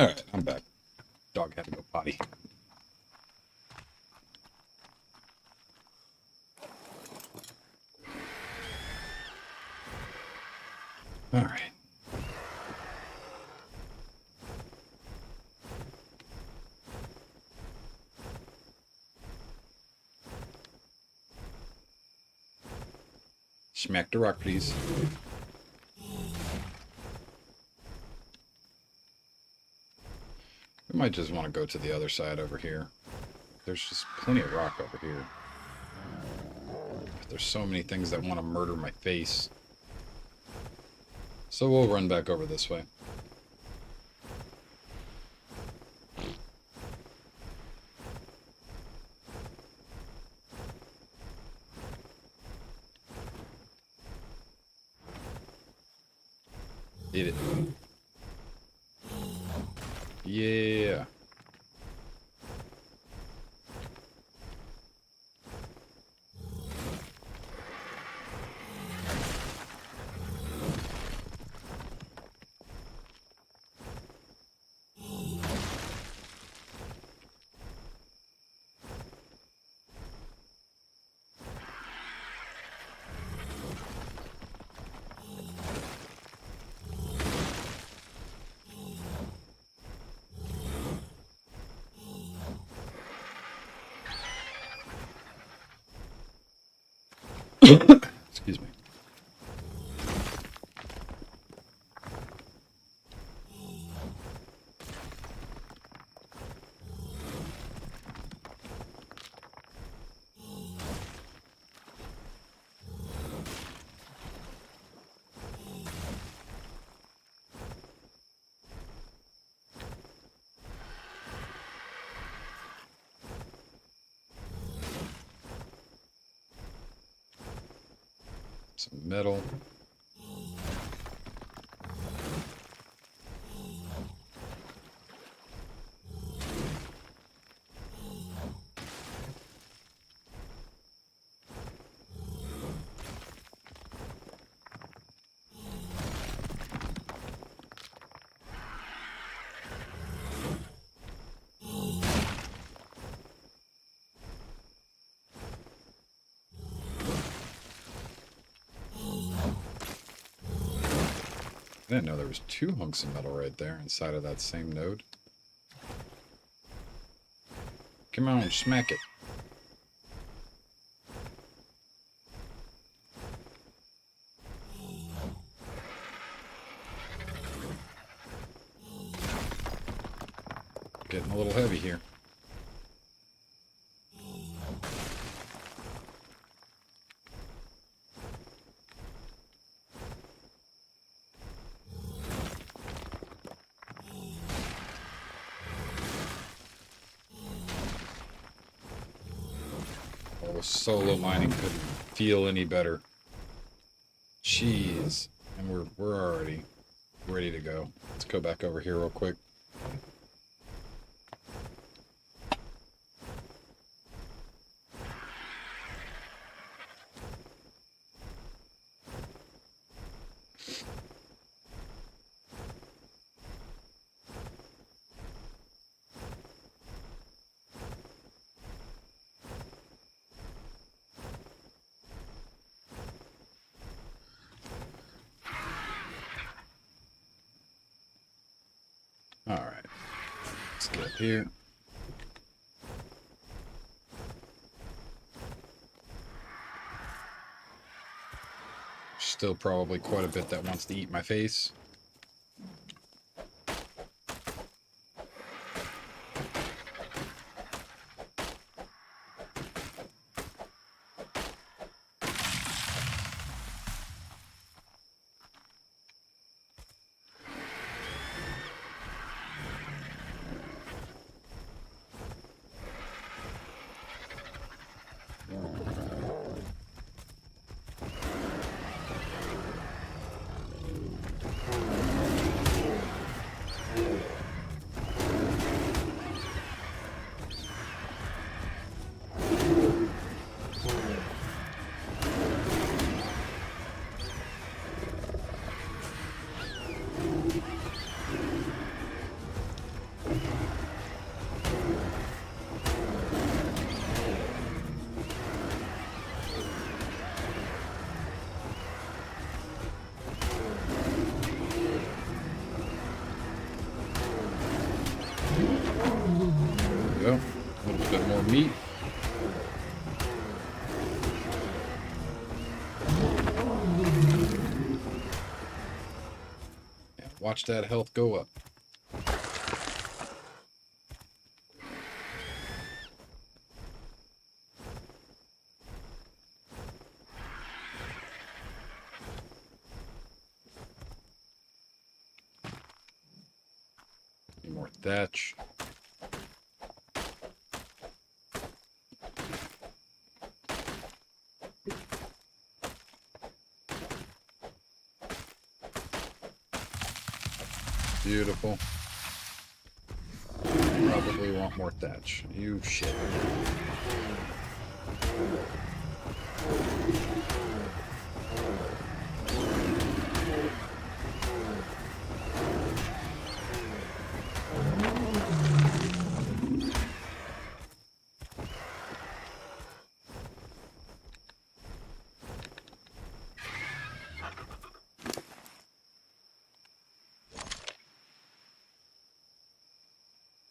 Alright, I'm back. Dog had to go potty. Alright. Smack the rock, please. We might just want to go to the other side over here. There's just plenty of rock over here. There's so many things that want to murder my face. So we'll run back over this way. Eat it. Yeah. Excuse me. Some metal. I didn't know there was 2 hunks of metal right there inside of that same node. Come on, smack it. Getting a little heavy here. Solo mining couldn't feel any better. Jeez. And we're already ready to go. Let's go back over here real quick. Alright, let's get up here. Still probably quite a bit that wants to eat my face. we go. A little bit more meat. Yeah, watch that health go up. Need more thatch. Beautiful. Probably want more thatch. You shit.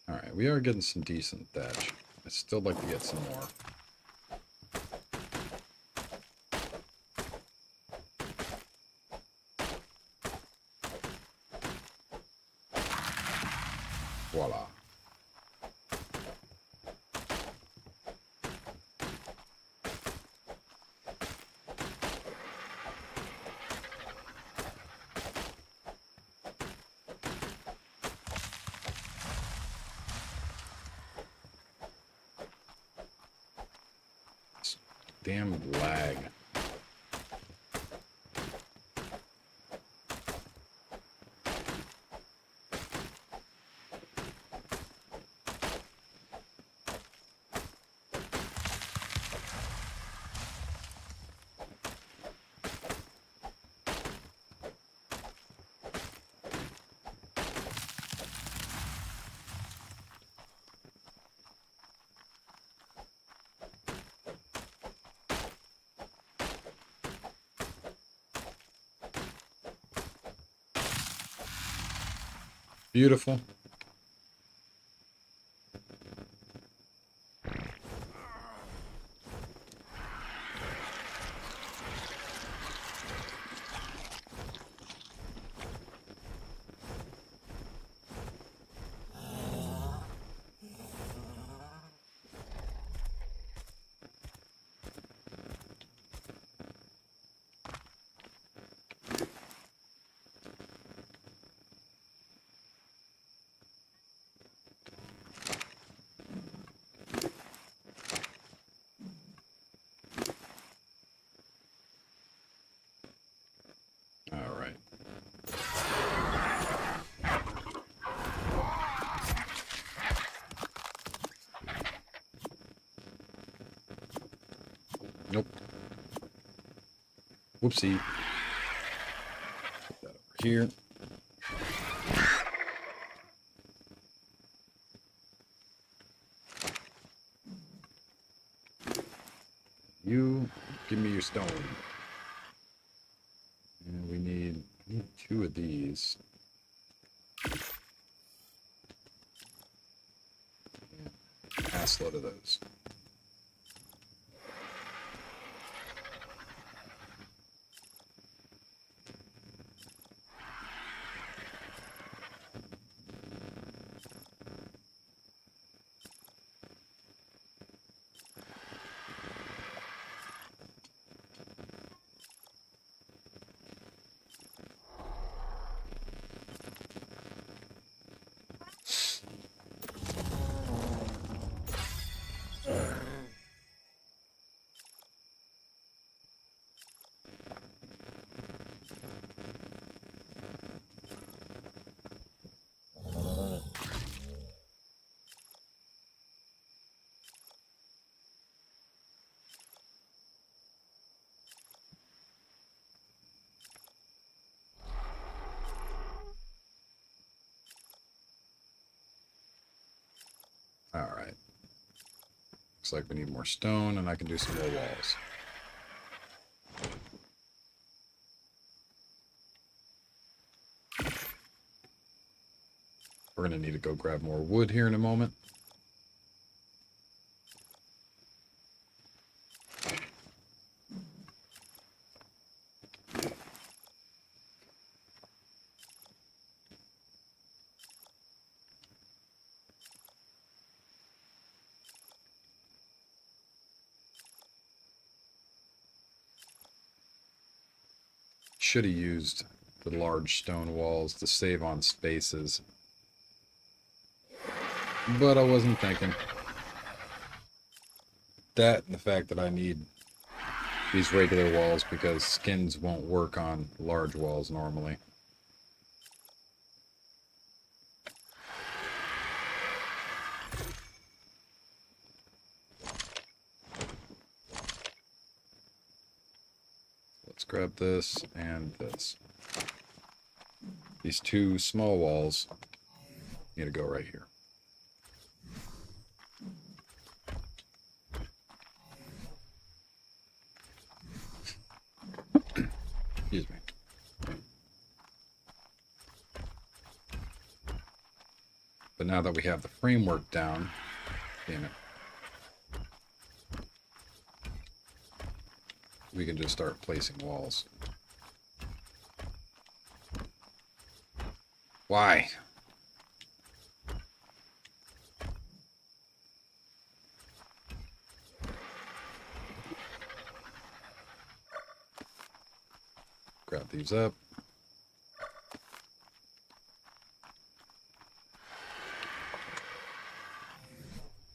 Alright, we are getting some decent thatch. I'd still like to get some more. Voila. Damn lag. Beautiful. All right. Nope. Whoopsie. Put that over here. You give me your stone. And we need 2 of these. And a ass load of those. All right. Looks like we need more stone, and I can do some more walls. We're going to need to go grab more wood here in a moment. should have used the large stone walls to save on spaces. But I wasn't thinking. That and the fact that I need these regular walls because skins won't work on large walls normally. Let's grab this and this. These two small walls need to go right here. Excuse me. But now that we have the framework down, damn it, we can just start placing walls. Why? Grab these up.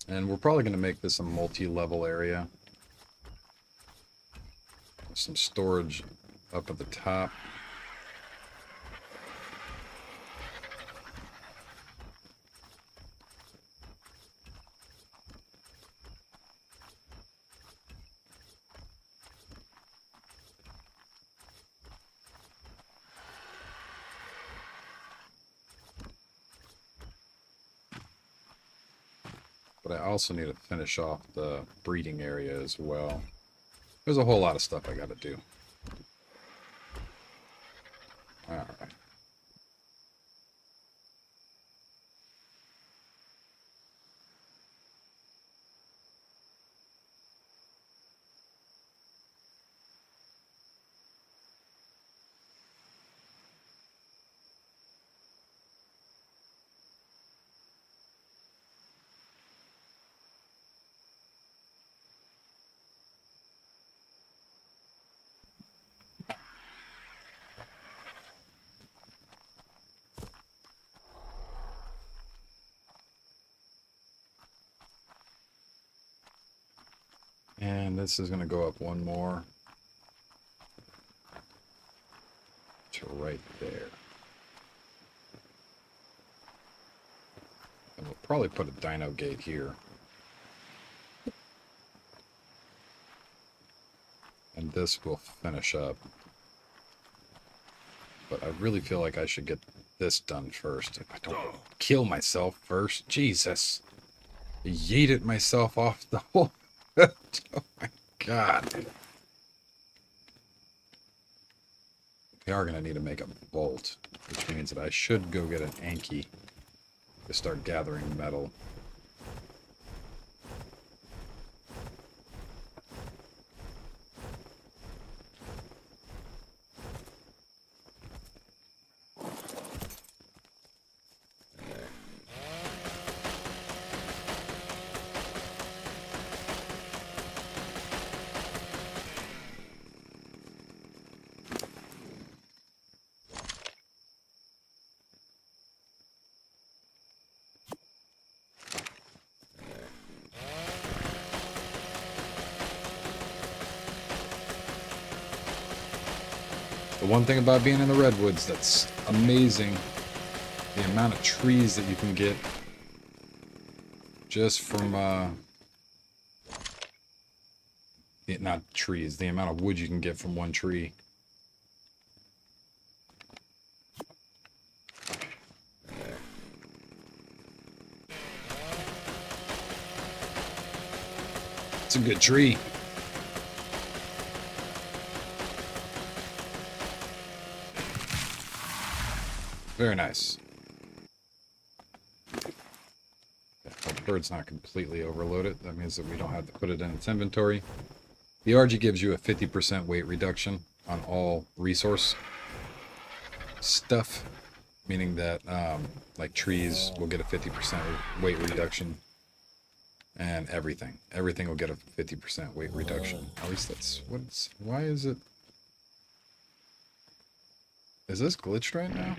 And we're probably going to make this a multi-level area. Some storage up at the top. But I also need to finish off the breeding area as well. There's a whole lot of stuff I got to do. All right. And this is going to go up one more to right there. And we'll probably put a dino gate here. And this will finish up. But I really feel like I should get this done first. If I don't kill myself first. Jesus. I yeeted myself off the whole... Oh my god. We are going to need to make a bolt, which means that I should go get an Anki to start gathering metal. The one thing about being in the redwoods that's amazing, the amount of trees that you can get just from, not trees, the amount of wood you can get from one tree. It's a good tree. Very nice. Yeah, the bird's not completely overloaded. That means that we don't have to put it in its inventory. The RG gives you a 50% weight reduction on all resource stuff, meaning that like trees will get a 50% weight reduction, and everything will get a 50% weight reduction. At least that's what it's. Why is it? Is this glitched right now?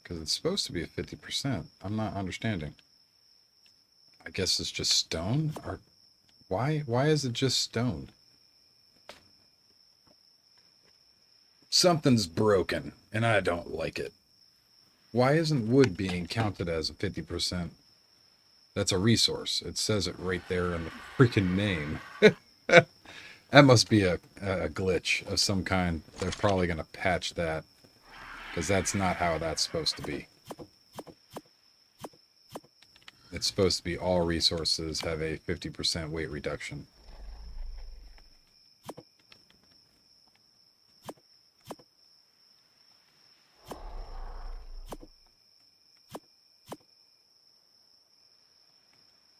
Because it's supposed to be at 50%. I'm not understanding. I guess it's just stone? Or why is it just stone? Something's broken, and I don't like it. Why isn't wood being counted as a 50%? That's a resource. It says it right there in the freaking name. That must be a glitch of some kind. They're probably going to patch that, because that's not how that's supposed to be. It's supposed to be all resources have a 50% weight reduction.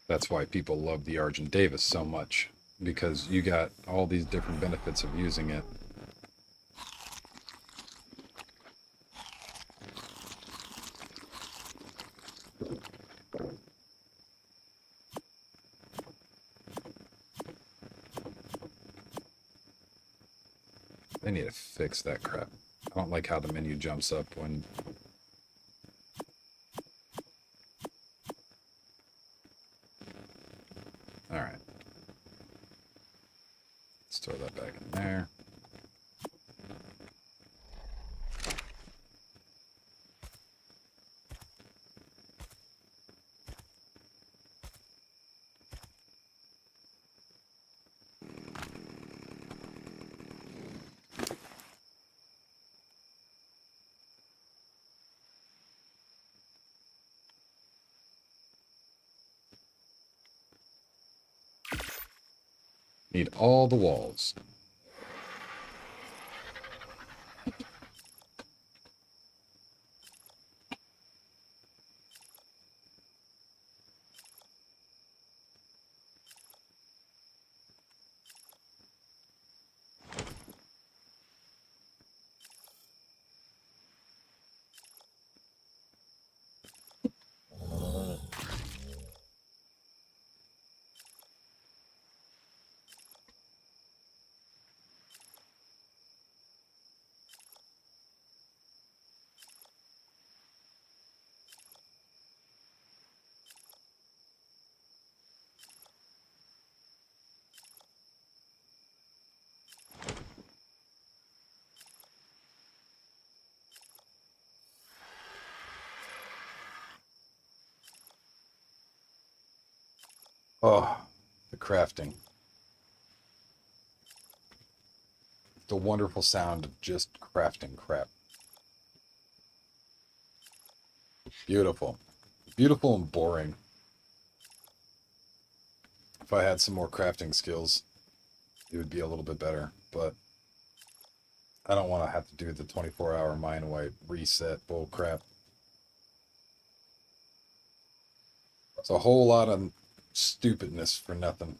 That's why people love the Argent Davis so much, because you got all these different benefits of using it. They need to fix that crap. I don't like how the menu jumps up when... Alright. Let's throw that back in there. Need all the walls. Oh, the crafting. The wonderful sound of just crafting crap. Beautiful. Beautiful and boring. If I had some more crafting skills, it would be a little bit better, but I don't want to have to do the 24-hour mind wipe reset bull crap. It's a whole lot of stupidness for nothing.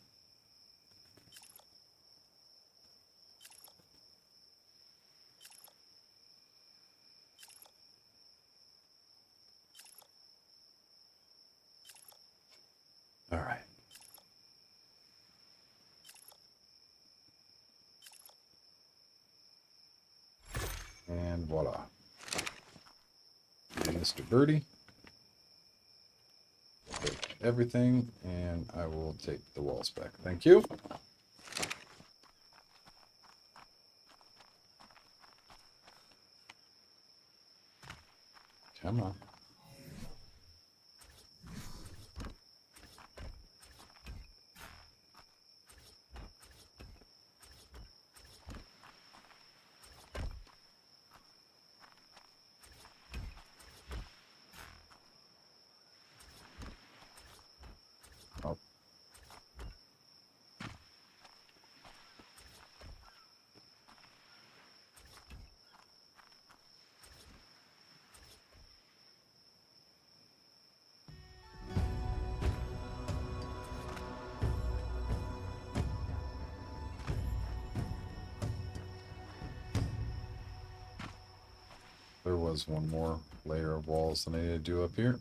All right. And voila. Mr. Birdie. Take everything, and I will take the walls back. Thank you. Come on. Oh. There was one more layer of walls than I need to do up here.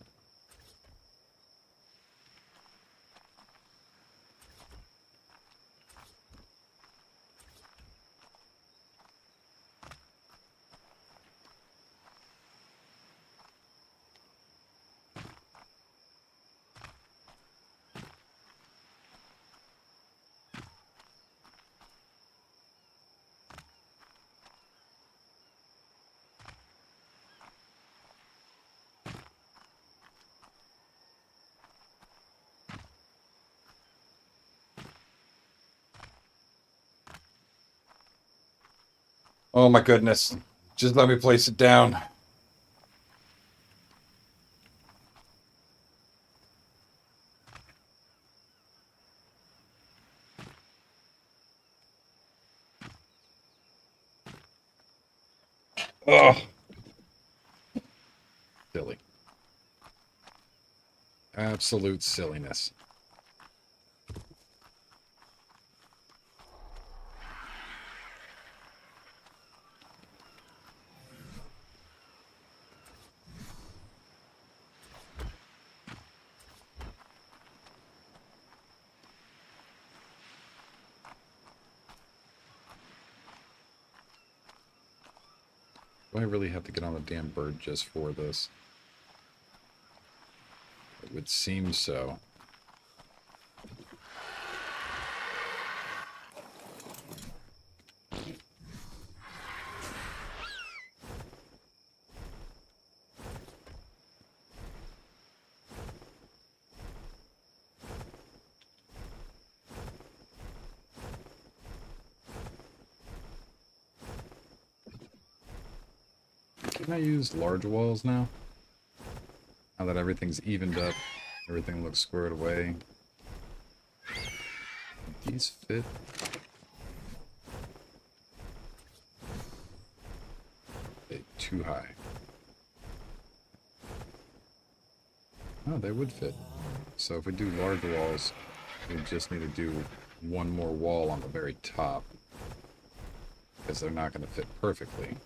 Oh my goodness. Just let me place it down. Oh, silly. Absolute silliness. Do I really have to get on the damn bird just for this? It would seem so. Can I use large walls now? Now that everything's evened up, everything looks squared away. These fit? They're too high. Oh, they would fit. So if we do large walls, we just need to do one more wall on the very top, because they're not going to fit perfectly.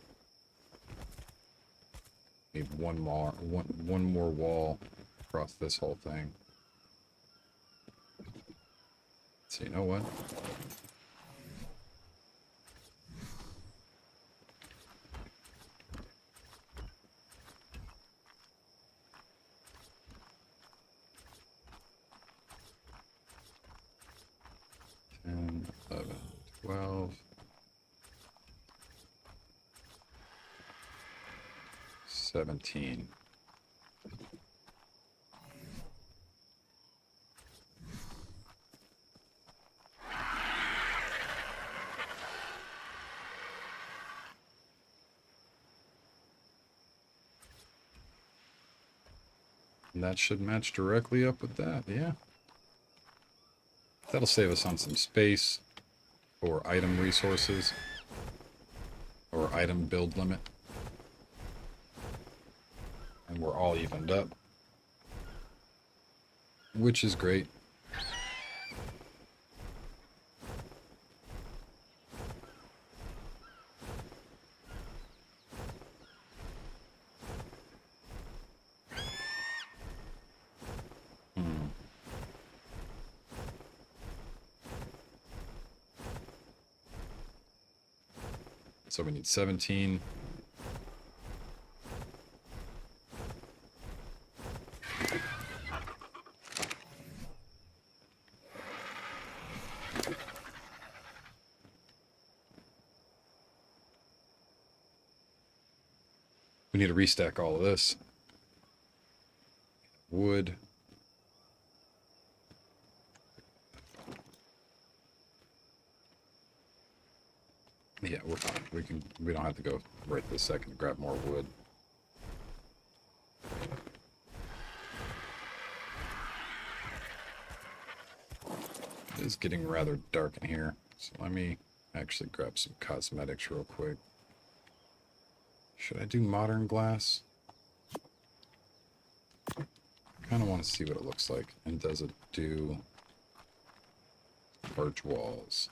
Need one more wall across this whole thing. So you know what? Ten, 11, 12, 17. And that should match directly up with that, yeah. That'll save us on some space or item resources or item build limit. And we're all evened up, which is great. So we need 17. We need to restack all of this. Wood. Yeah, we're fine. We don't have to go right this second to grab more wood. It is getting rather dark in here, so let me actually grab some cosmetics real quick. Should I do modern glass? Kind of want to see what it looks like. And does it do large walls?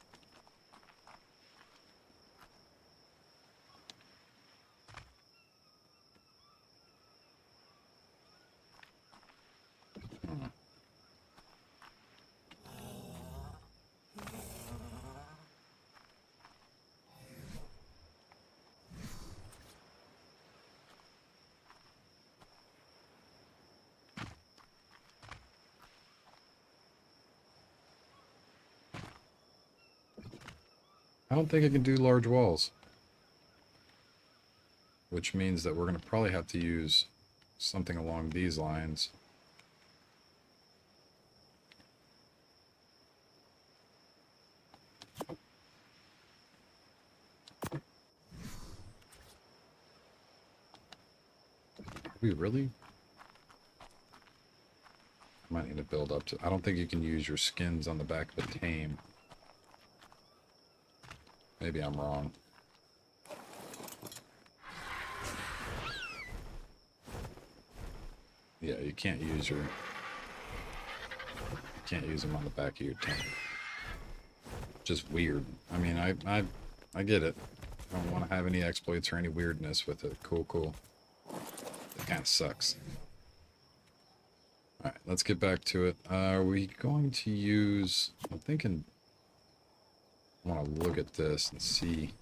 I don't think I can do large walls. Which means that we're going to probably have to use something along these lines. We really? I might need to build up to... I don't think you can use your skins on the back of a tame. Maybe I'm wrong. Yeah, you can't use your... You can't use them on the back of your tame. Just weird. I mean, I get it. I don't want to have any exploits or any weirdness with it. Cool, cool. It kind of sucks. Alright, let's get back to it. Are we going to use... I'm thinking... I want to look at this and see...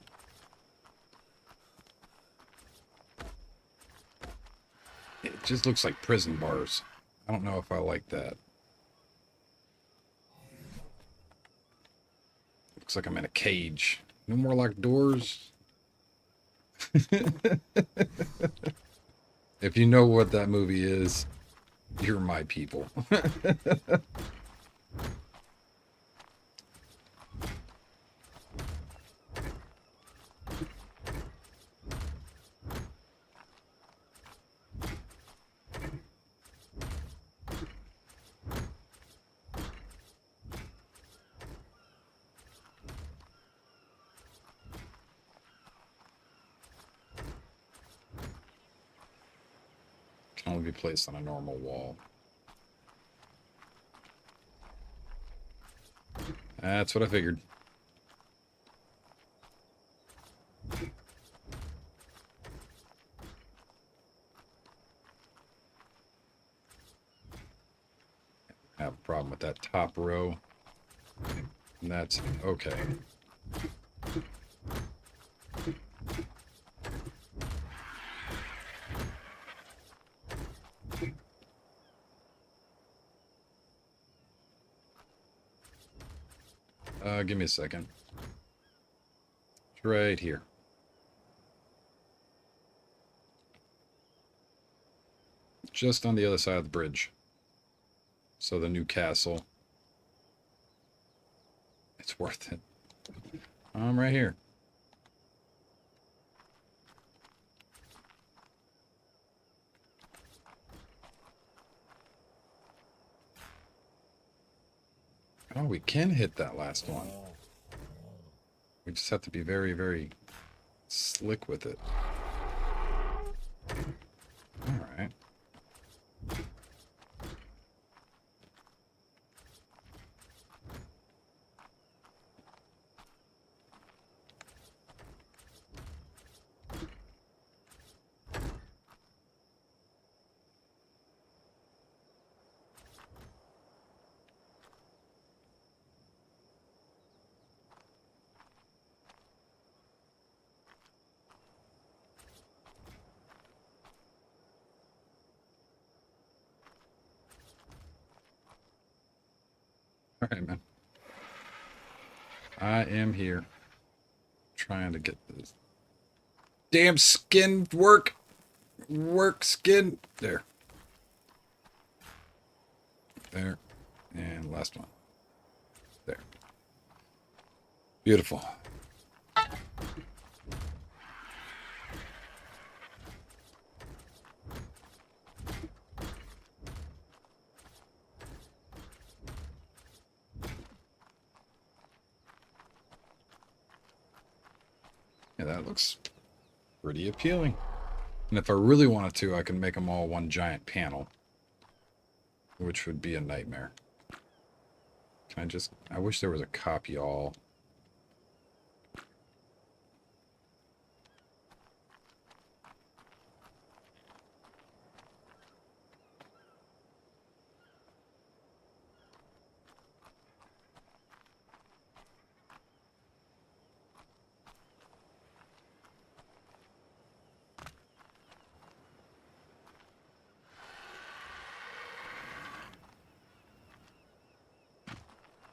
It just looks like prison bars. I don't know if I like that. Looks like I'm in a cage. No more locked doors. If you know what that movie is, you're my people. Can only be placed on a normal wall. That's what I figured. I have a problem with that top row. And that's okay. Give me a second. It's right here. Just on the other side of the bridge. So the new castle. It's worth it. I'm right here. Oh, we can hit that last one. We just have to be very, very slick with it. Alright. Alright, man. I am here. Trying to get this damn skin work. Work skin. There. There. And last one. There. Beautiful. Yeah, that looks pretty appealing. And if I really wanted to, I can make them all one giant panel. Which would be a nightmare. Can I just... I wish there was a copy all.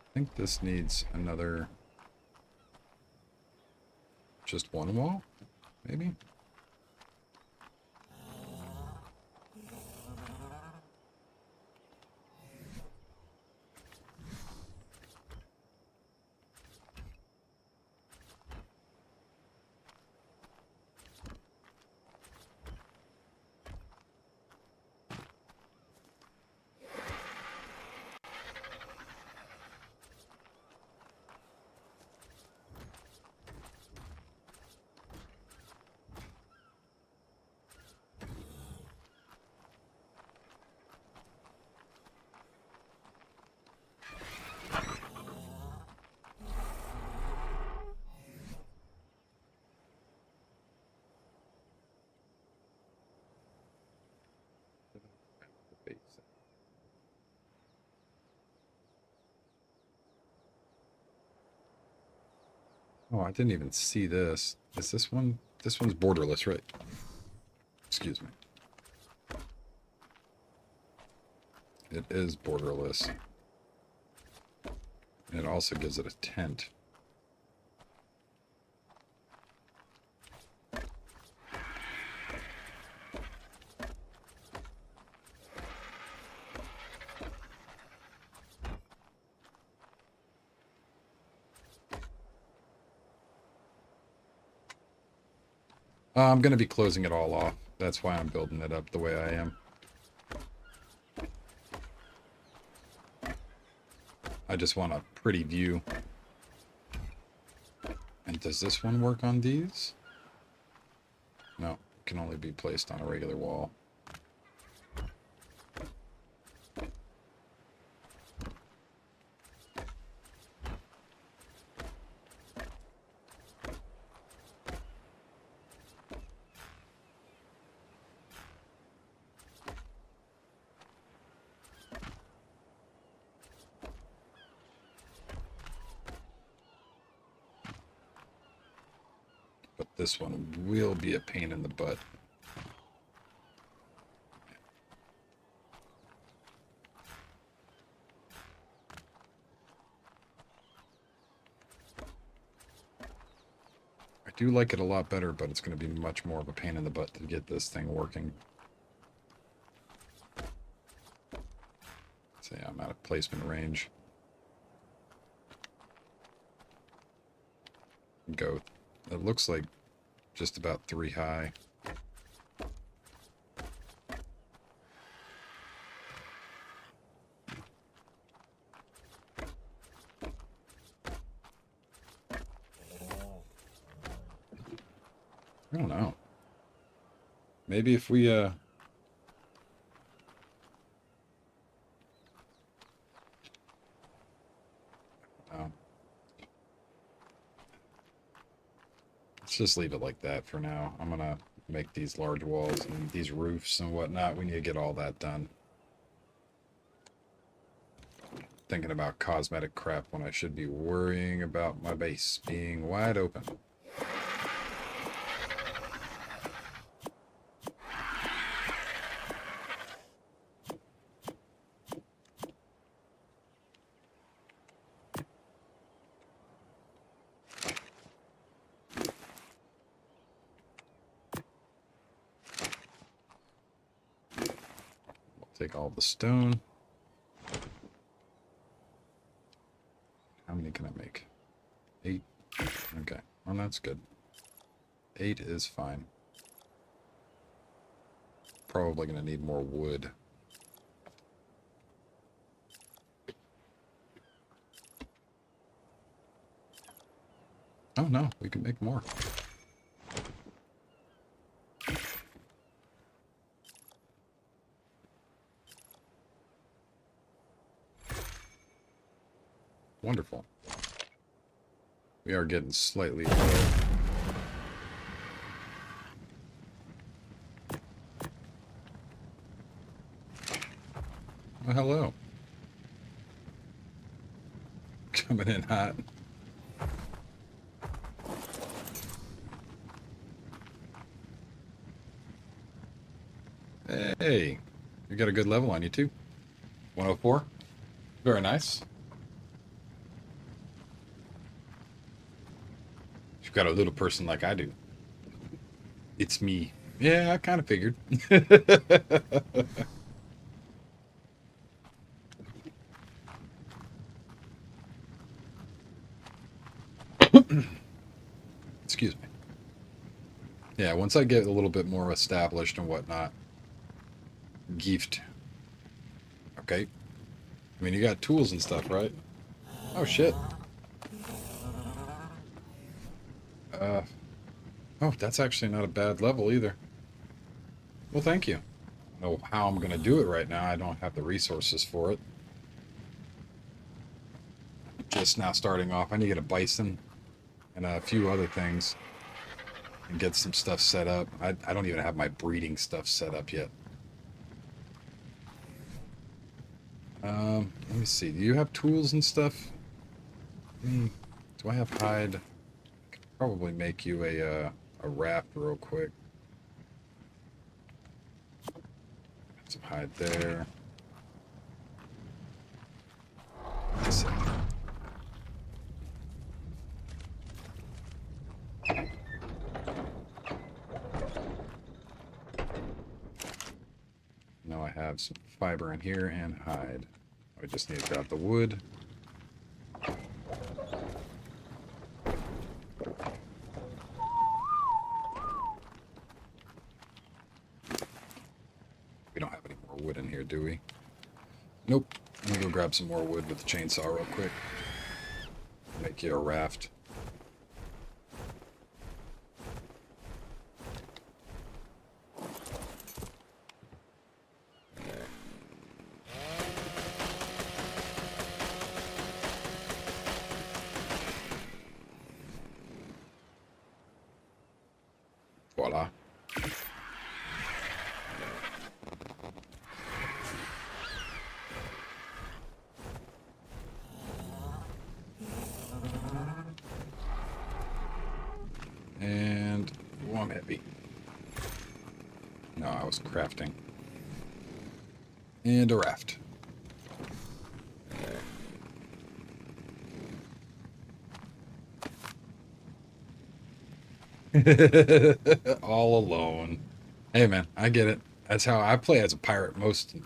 I think this needs another... just one wall? Maybe? Oh, I didn't even see this. Is this one? This one's borderless, right? Excuse me. It is borderless. And it also gives it a tent. I'm going to be closing it all off. That's why I'm building it up the way I am. I just want a pretty view. And does this one work on these? No, it can only be placed on a regular wall. But this one will be a pain in the butt. I do like it a lot better, but it's going to be much more of a pain in the butt to get this thing working. So yeah, I'm out of placement range. Go. It looks like just about 3 high. I don't know. Maybe if we, let's just leave it like that for now. I'm gonna make these large walls and these roofs and whatnot. We need to get all that done. Thinking about cosmetic crap when I should be worrying about my base being wide open. Take all the stone. How many can I make? 8. Okay, well that's good. 8 is fine. Probably going to need more wood. Oh no, we can make more. Wonderful. We are getting slightly low. Oh, hello. Coming in hot. Hey, you got a good level on you too. 104. Very nice. You've got a little person like I do. It's me. Yeah, I kind of figured. Excuse me. Yeah, once I get a little bit more established and whatnot. Gift. Okay. I mean, you got tools and stuff, right? Oh, shit. Oh, that's actually not a bad level either. Well, thank you. I don't know how I'm going to do it right now. I don't have the resources for it. Just now starting off. I need to get a bison and a few other things and get some stuff set up. I don't even have my breeding stuff set up yet. Let me see. Do you have tools and stuff? Do I have hide? probably make you a raft real quick. Some hide there. That's it. Now I have some fiber in here and hide. I just need to grab the wood. We don't have any more wood in here, do we? Nope. Let me go grab some more wood with the chainsaw real quick. Make you a raft. Voila. And oh, I'm heavy. No, I was crafting. And a raft. All alone. Hey man, I get it. That's how I play as a pirate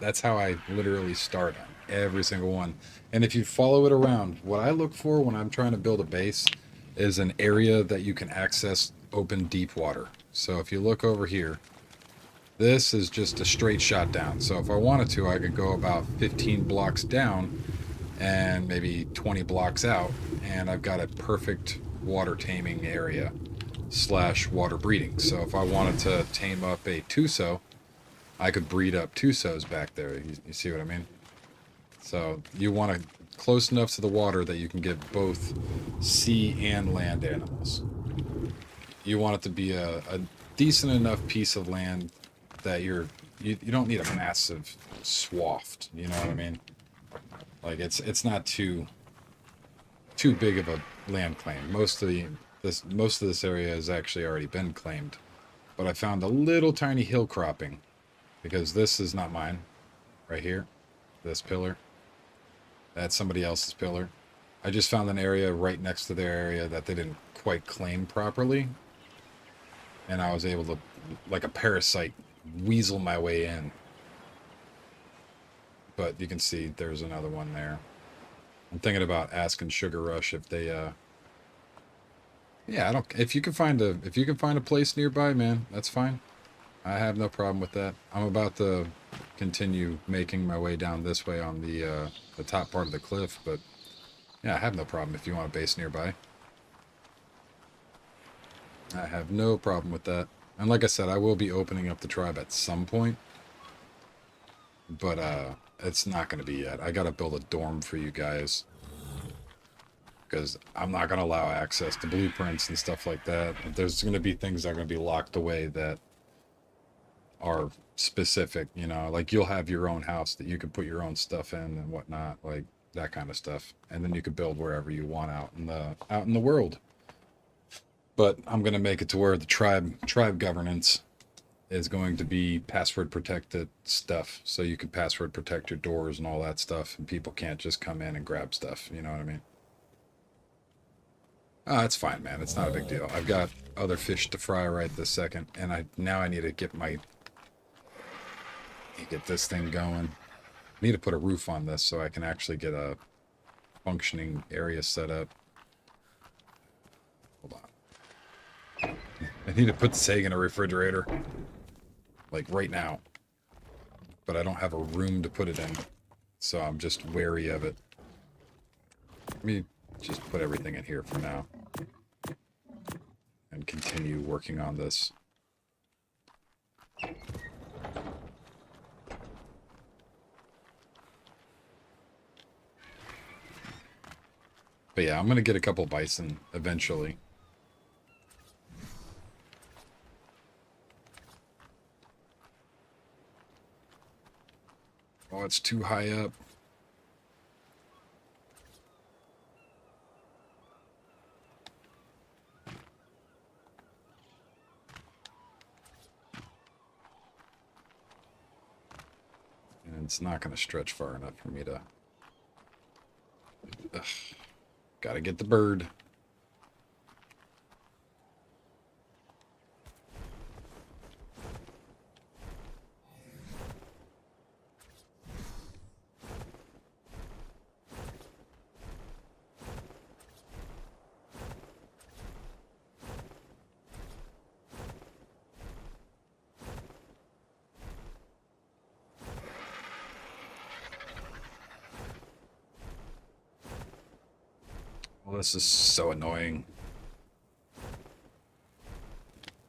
that's how I literally start on every single one. And if you follow it around, what I look for when I'm trying to build a base is an area that you can access open deep water. So if you look over here, this is just a straight shot down. So if I wanted to, I could go about 15 blocks down and maybe 20 blocks out, and I've got a perfect water taming area / water breeding. So if I wanted to tame up a Tuso, I could breed up Tusos back there. You see what I mean? So you want to close enough to the water that you can get both sea and land animals. You want it to be a decent enough piece of land that you don't need a massive swath. You know what I mean? Like it's not too big of a land claim. Most of this area has actually already been claimed, but I found a little tiny hill cropping because this is not mine. Right here, this pillar, that's somebody else's pillar. I just found an area right next to their area that they didn't quite claim properly, and I was able to, like a parasite, weasel my way in. But you can see there's another one there. I'm thinking about asking Sugar Rush if they yeah, I don't if you can find a place nearby, man, that's fine. I have no problem with that. I'm about to continue making my way down this way on the top part of the cliff, but yeah, I have no problem if you want a base nearby. I have no problem with that. And like I said, I will be opening up the tribe at some point. But it's not going to be yet. I got to build a dorm for you guys. Because I'm not going to allow access to blueprints and stuff like that. There's going to be things that are going to be locked away that are specific, you know. Like you'll have your own house that you can put your own stuff in and whatnot. Like that kind of stuff. And then you can build wherever you want out in the world. But I'm going to make it to where the tribe governance is going to be password protected stuff. So you can password protect your doors and all that stuff. And people can't just come in and grab stuff. You know what I mean? Ah, it's fine, man. It's not a big deal. I've got other fish to fry right this second. And now I need to get this thing going. I need to put a roof on this so I can actually get a functioning area set up. Hold on. I need to put this egg in a refrigerator. Like right now. But I don't have a room to put it in. So I'm just wary of it. Let me just put everything in here for now. And continue working on this. But yeah, I'm going to get a couple bison eventually. Oh, it's too high up. It's not going to stretch far enough for me to... Ugh. Gotta get the bird. Well, this is so annoying.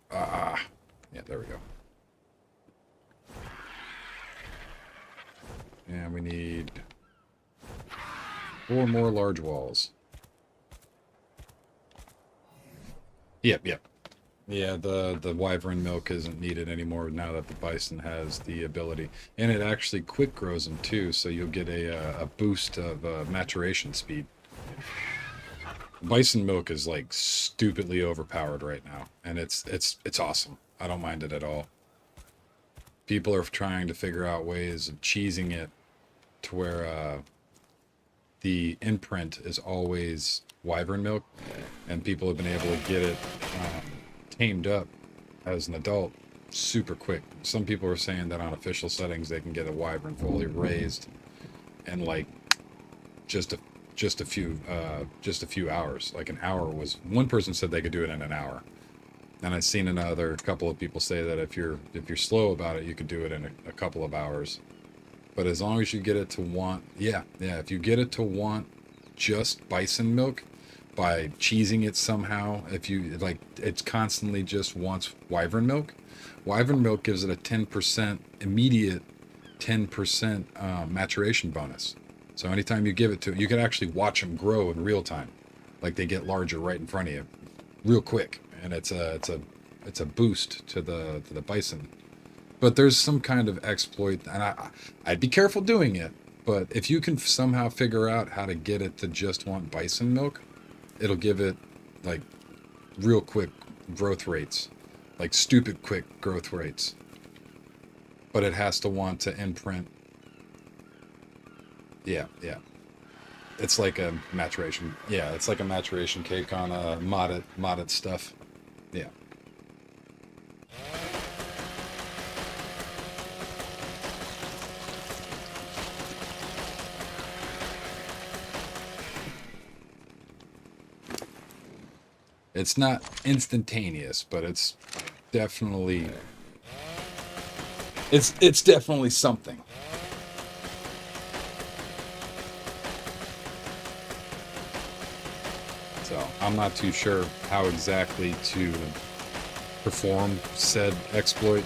Ah, yeah, there we go. And we need 4 more large walls. Yep, yep. Yeah, the wyvern milk isn't needed anymore now that the bison has the ability. And it actually quick grows them too, so you'll get a boost of maturation speed. Bison milk is like stupidly overpowered right now, and it's awesome. I don't mind it at all. People are trying to figure out ways of cheesing it to where the imprint is always wyvern milk, and people have been able to get it tamed up as an adult super quick. Some people are saying that on official settings they can get a wyvern fully raised in like just a few hours. Like an hour was, one person said they could do it in an hour, and I've seen another couple of people say that if you're slow about it, you could do it in a couple of hours. But as long as you get it to want, yeah, if you get it to want just bison milk by cheesing it somehow, if you like, it constantly just wants wyvern milk. Wyvern milk gives it a 10% immediate 10% maturation bonus. So anytime you give it to it, you can actually watch them grow in real time, like they get larger right in front of you, real quick, and it's a boost to the bison. But there's some kind of exploit, and I'd be careful doing it. But if you can somehow figure out how to get it to just want bison milk, it'll give it like real quick growth rates, like stupid quick growth rates. But it has to want to imprint. Yeah. It's like a maturation. Yeah, it's like a maturation cake on modded stuff. Yeah. It's not instantaneous, but it's definitely it's definitely something. So I'm not too sure how exactly to perform said exploit,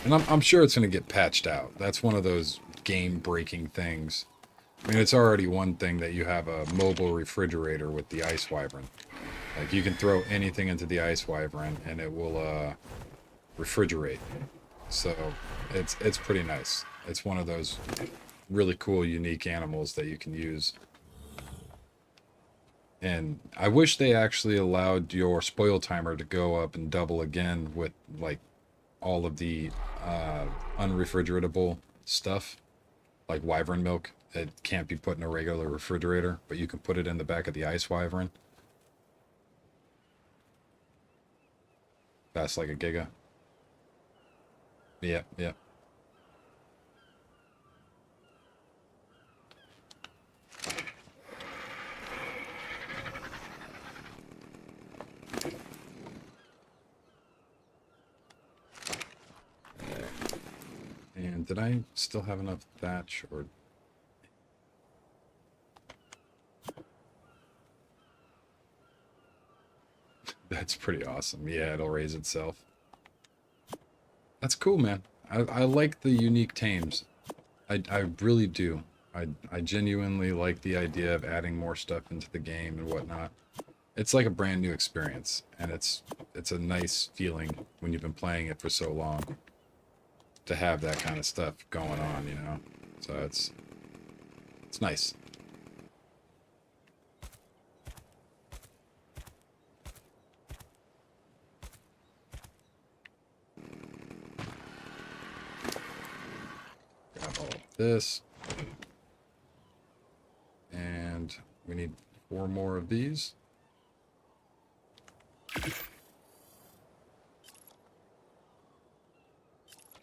and I'm sure it's going to get patched out. That's one of those game-breaking things. I mean, it's already one thing that you have a mobile refrigerator with the ice wyvern. Like, you can throw anything into the ice wyvern and it will refrigerate. So it's pretty nice. It's one of those really cool, unique animals that you can use. And I wish they actually allowed your spoil timer to go up and double again with like all of the unrefrigeratable stuff, like wyvern milk. It can't be put in a regular refrigerator, but you can put it in the back of the ice wyvern. Fast like a giga. Yeah. And did I still have enough thatch, or... That's pretty awesome. Yeah, it'll raise itself. That's cool, man. I like the unique tames. I really do. I genuinely like the idea of adding more stuff into the game and whatnot. It's like a brand new experience, and it's a nice feeling when you've been playing it for so long to have that kind of stuff going on, you know? So it's nice. Grab all this. And we need 4 more of these.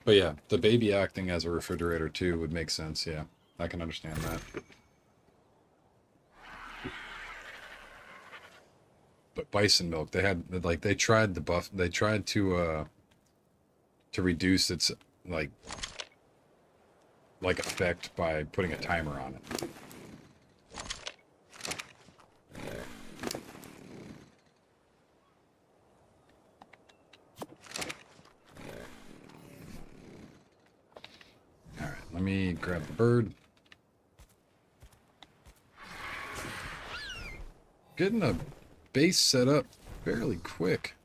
But yeah, the baby acting as a refrigerator too would make sense. Yeah, I can understand that. But bison milk, they had like they tried the buff. They tried to reduce its like effect by putting a timer on it. All right, let me grab the bird. Getting a base set up fairly quick.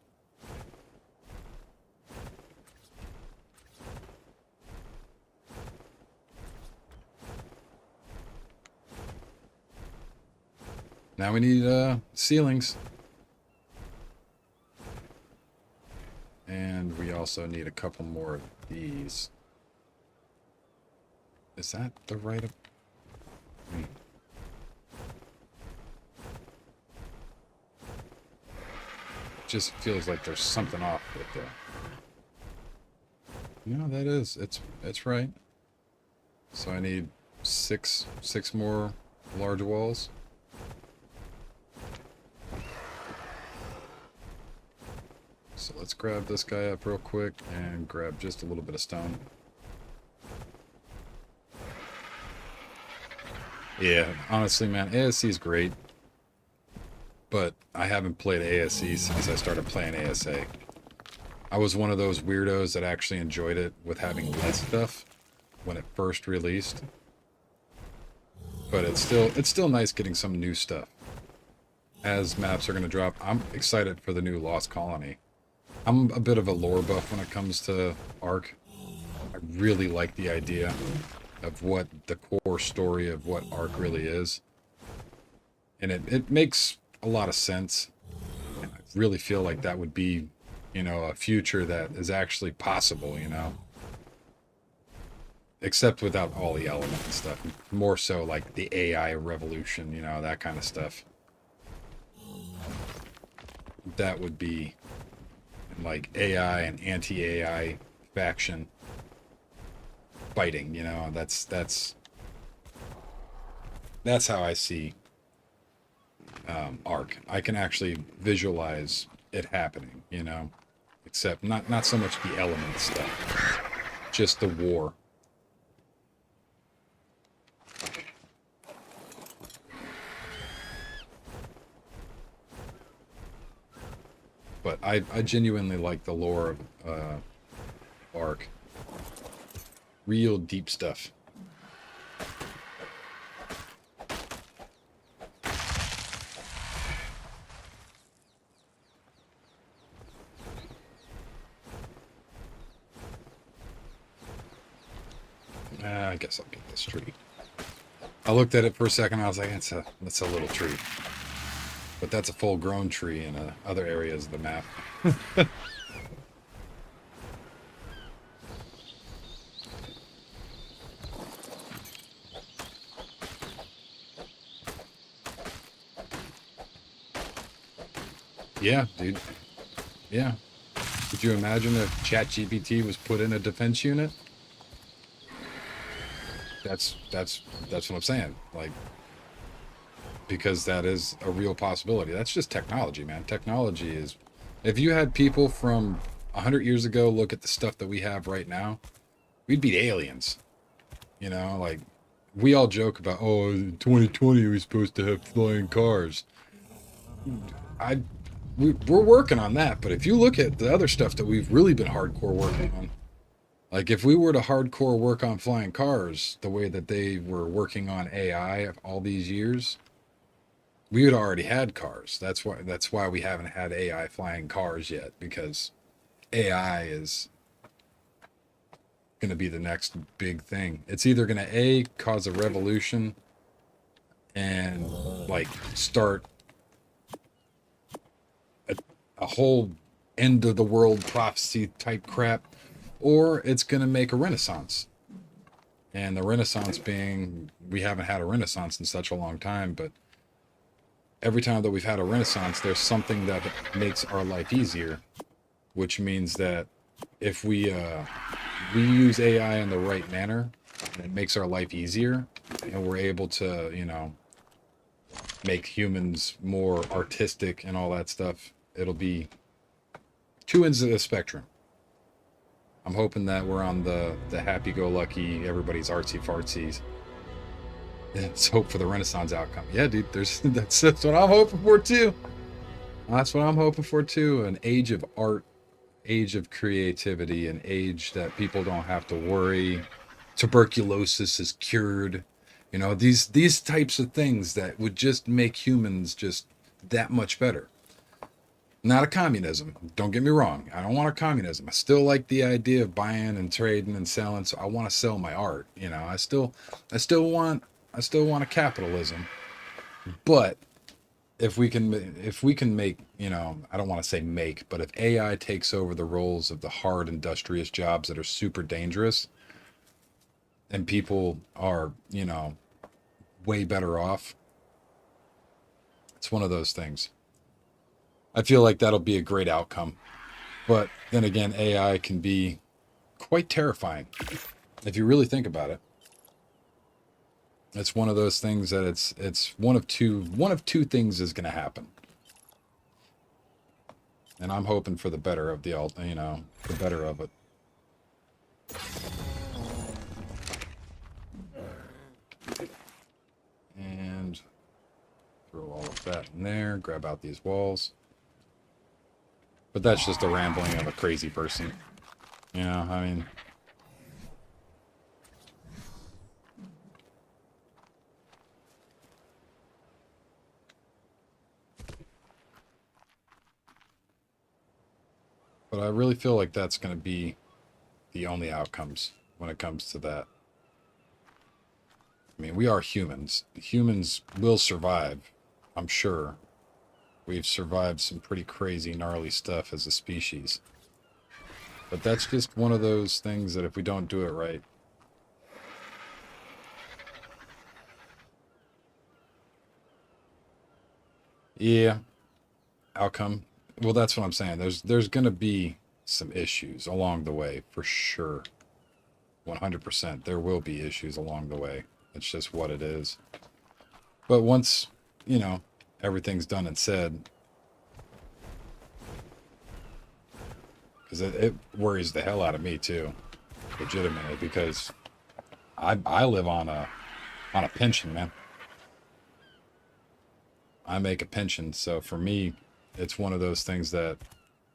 Now we need ceilings. And we also need a couple more of these. Is that the right of... Just feels like there's something off with there. No, that is. It's right. So I need six more large walls. So let's grab this guy up real quick and grab just a little bit of stone. Yeah, honestly, man, ASC is great. But I haven't played ASC since I started playing ASA. I was one of those weirdos that actually enjoyed it with having less stuff when it first released. But it's still nice getting some new stuff. As maps are going to drop, I'm excited for the new Lost Colony. I'm a bit of a lore buff when it comes to Ark. I really like the idea of what the core story of what Ark really is. And it makes a lot of sense. And I really feel like that would be, you know, a future that is actually possible, you know. Except without all the element and stuff. More so like the AI revolution, you know, that kind of stuff. That would be like AI and anti-AI faction fighting, you know. That's how I see Ark. I can actually visualize it happening, you know. Except not so much the element stuff, just the war. But I genuinely like the lore of Ark. Real deep stuff. I guess I'll get this tree. I looked at it for a second. I was like, that's a little tree. But that's a full-grown tree in other areas of the map. Yeah, dude. Yeah. Could you imagine if ChatGPT was put in a defense unit? That's what I'm saying. Like, because that is a real possibility. That's just technology, man. Technology is... If you had people from 100 years ago look at the stuff that we have right now, we'd be aliens. You know, like, we all joke about, oh, in 2020 we're supposed to have flying cars. We're working on that, but if you look at the other stuff that we've really been hardcore working on, like if we were to hardcore work on flying cars the way that they were working on AI all these years, we would already had cars. That's why we haven't had AI flying cars yet, because AI is going to be the next big thing. It's either going to A, cause a revolution and like start a whole end of the world prophecy type crap, or it's going to make a renaissance. And the Renaissance being, we haven't had a Renaissance in such a long time, but every time that we've had a Renaissance, there's something that makes our life easier, which means that if we use AI in the right manner, it makes our life easier, and we're able to, make humans more artistic and all that stuff. It'll be two ends of the spectrum. I'm hoping that we're on the happy-go-lucky, everybody's artsy-fartsies. Let's hope for the Renaissance outcome. Yeah, dude, that's what I'm hoping for too. That's what I'm hoping for too. An age of art, age of creativity, an age that people don't have to worry. Tuberculosis is cured. These types of things that would just make humans just that much better. Not a communism. Don't get me wrong. I don't want a communism. I still like the idea of buying and trading and selling. So I want to sell my art. I still want a capitalism. But if we can make, I don't want to say make, but if AI takes over the roles of the hard industrious jobs that are super dangerous, and people are, way better off, it's one of those things. I feel like that'll be a great outcome. But then again, AI can be quite terrifying if you really think about it. It's one of those things that it's one of two things is going to happen. And I'm hoping for the better of the better of it. And throw all of that in there, grab out these walls. But that's just a rambling of a crazy person. I mean... But I really feel like that's going to be the only outcomes when it comes to that. I mean, we are humans. Humans will survive, I'm sure. We've survived some pretty crazy, gnarly stuff as a species. But that's just one of those things that if we don't do it right... Yeah. Outcome. Well, that's what I'm saying. There's going to be some issues along the way, for sure. 100%. There will be issues along the way. It's just what it is. But once, everything's done and said, because it worries the hell out of me too, legitimately, because I live on a pension, man. I make a pension, so for me, it's one of those things that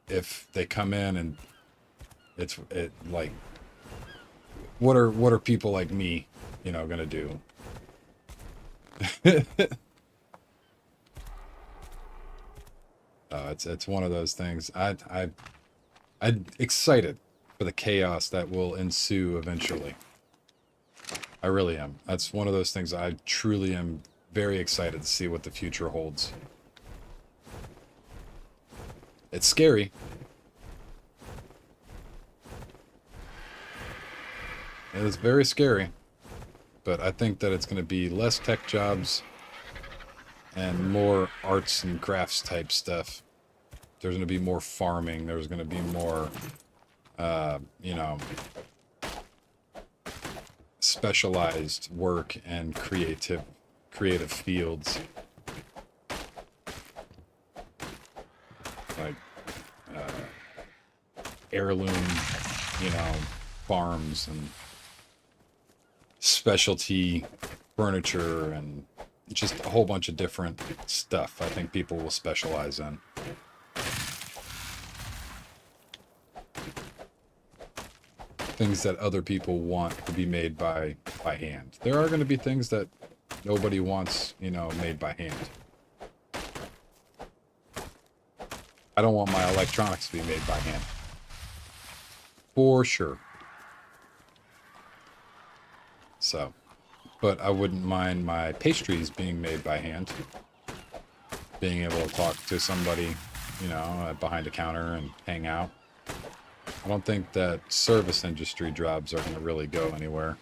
if they come in and like, what are people like me, gonna do? It's one of those things. I'm excited for the chaos that will ensue eventually. I really am. That's one of those things I truly am very excited to see what the future holds. It's scary. It is very scary. But I think that it's going to be less tech jobs and more arts and crafts type stuff. There's going to be more farming. There's going to be more, specialized work and creative fields. Like heirloom, farms and specialty furniture and just a whole bunch of different stuff I think people will specialize in. Things that other people want to be made by hand. There are going to be things that nobody wants, made by hand. I don't want my electronics to be made by hand. For sure. So, but I wouldn't mind my pastries being made by hand. Being able to talk to somebody, behind a counter and hang out. I don't think that service industry jobs are going to really go anywhere.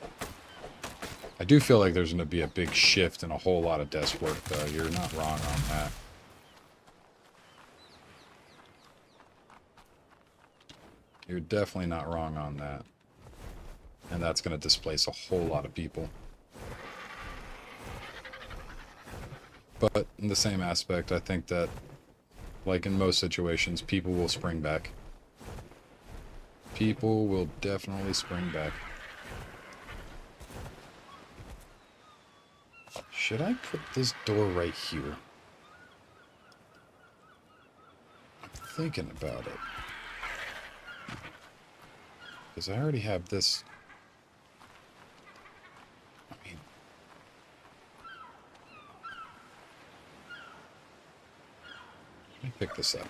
I do feel like there's going to be a big shift and a whole lot of desk work, though. You're not wrong on that. You're definitely not wrong on that. And that's going to displace a whole lot of people. But in the same aspect, I think that, like in most situations, people will spring back. People will definitely spring back. Should I put this door right here? I'm thinking about it. Because I already have this. I mean, let me pick this up.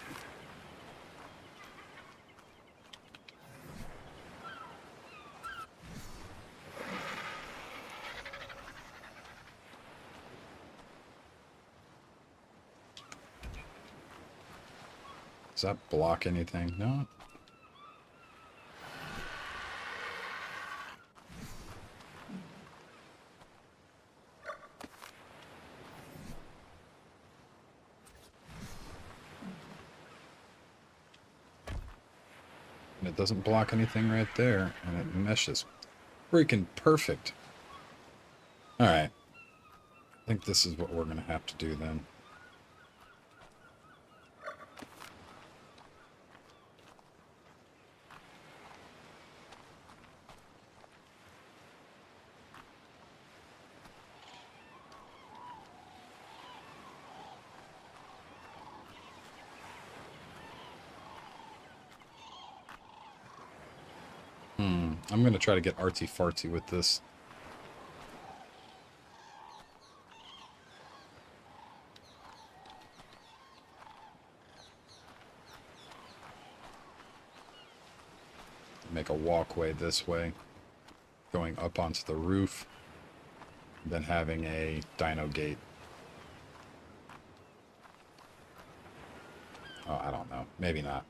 Does that block anything? No. And it doesn't block anything right there, and it meshes freaking perfect. Alright. I think this is what we're going to have to do then. I'm going to try to get artsy-fartsy with this. Make a walkway this way, going up onto the roof, then having a dino gate. Oh, I don't know. Maybe not.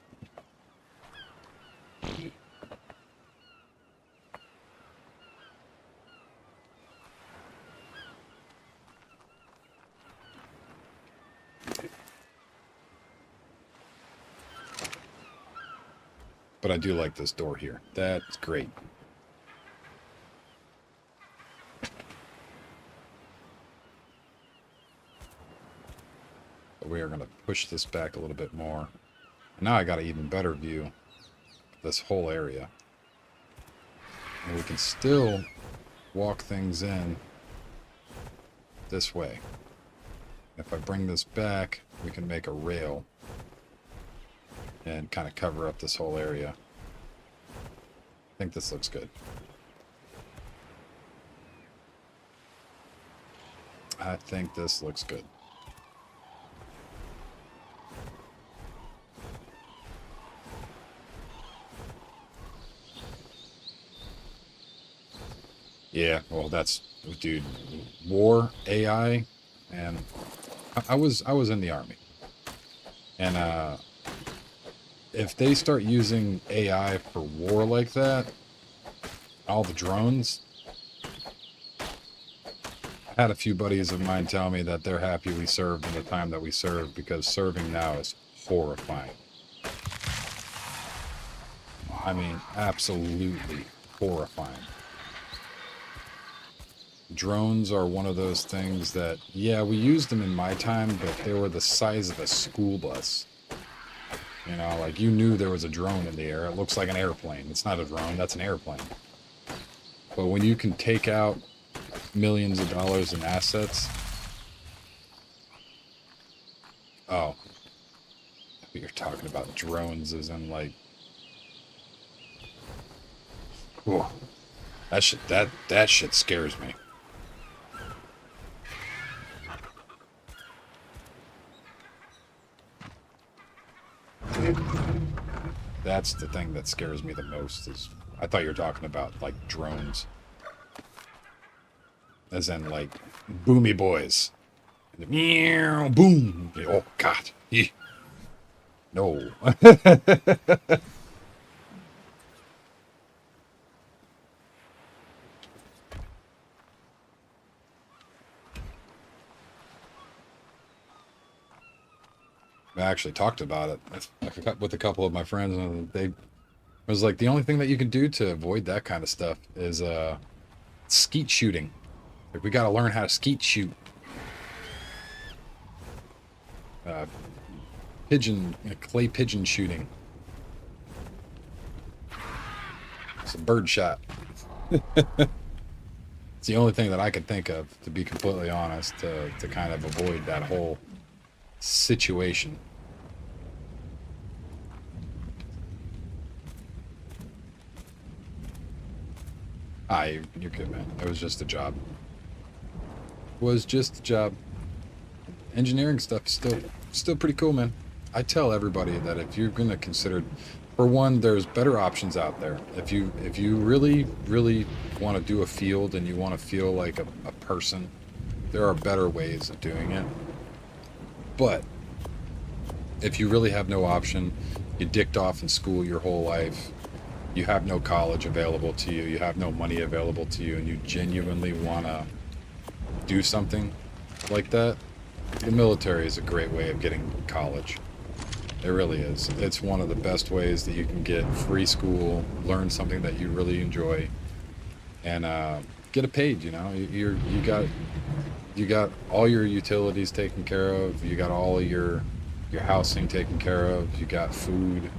But I do like this door here. That's great. But we are going to push this back a little bit more. And now I got an even better view of this whole area. And we can still walk things in this way. If I bring this back, we can make a rail and kind of cover up this whole area. I think this looks good. I think this looks good. Yeah, well, that's, dude, war, AI, and I was in the army. And if they start using AI for war like that, all the drones, I had a few buddies of mine tell me that they're happy we served in the time that we served, because serving now is horrifying. I mean, absolutely horrifying. Drones are one of those things that, yeah, we used them in my time, but they were the size of a school bus. You know, like, you knew there was a drone in the air. It looks like an airplane. It's not a drone, that's an airplane. But when you can take out millions of dollars in assets... Oh. You're talking about drones as in, like... Whoa. That shit scares me. That's the thing that scares me the most. Is I thought you were talking about, like, drones. As in, like, boomy boys. Meow, boom. Oh, God. No. I actually talked about it with a couple of my friends, and they was like, the only thing that you can do to avoid that kind of stuff is skeet shooting. Like, we got to learn how to skeet shoot. Uh, clay pigeon shooting. It's a bird shot. It's the only thing that I could think of, to be completely honest, to kind of avoid that whole situation. You're good, man. It was just a job. Was just a job. Engineering stuff is still pretty cool, man. I tell everybody that if you're gonna consider, for one, there's better options out there. If you really want to do a field and you want to feel like a person, there are better ways of doing it. But if you really have no option, you dicked off in school your whole life, you have no college available to you, you have no money available to you, and you genuinely want to do something like that, the military is a great way of getting college. It really is. It's one of the best ways that you can get free school, learn something that you really enjoy, and get it paid. You know, you got all your utilities taken care of. You got all of your housing taken care of. You got food.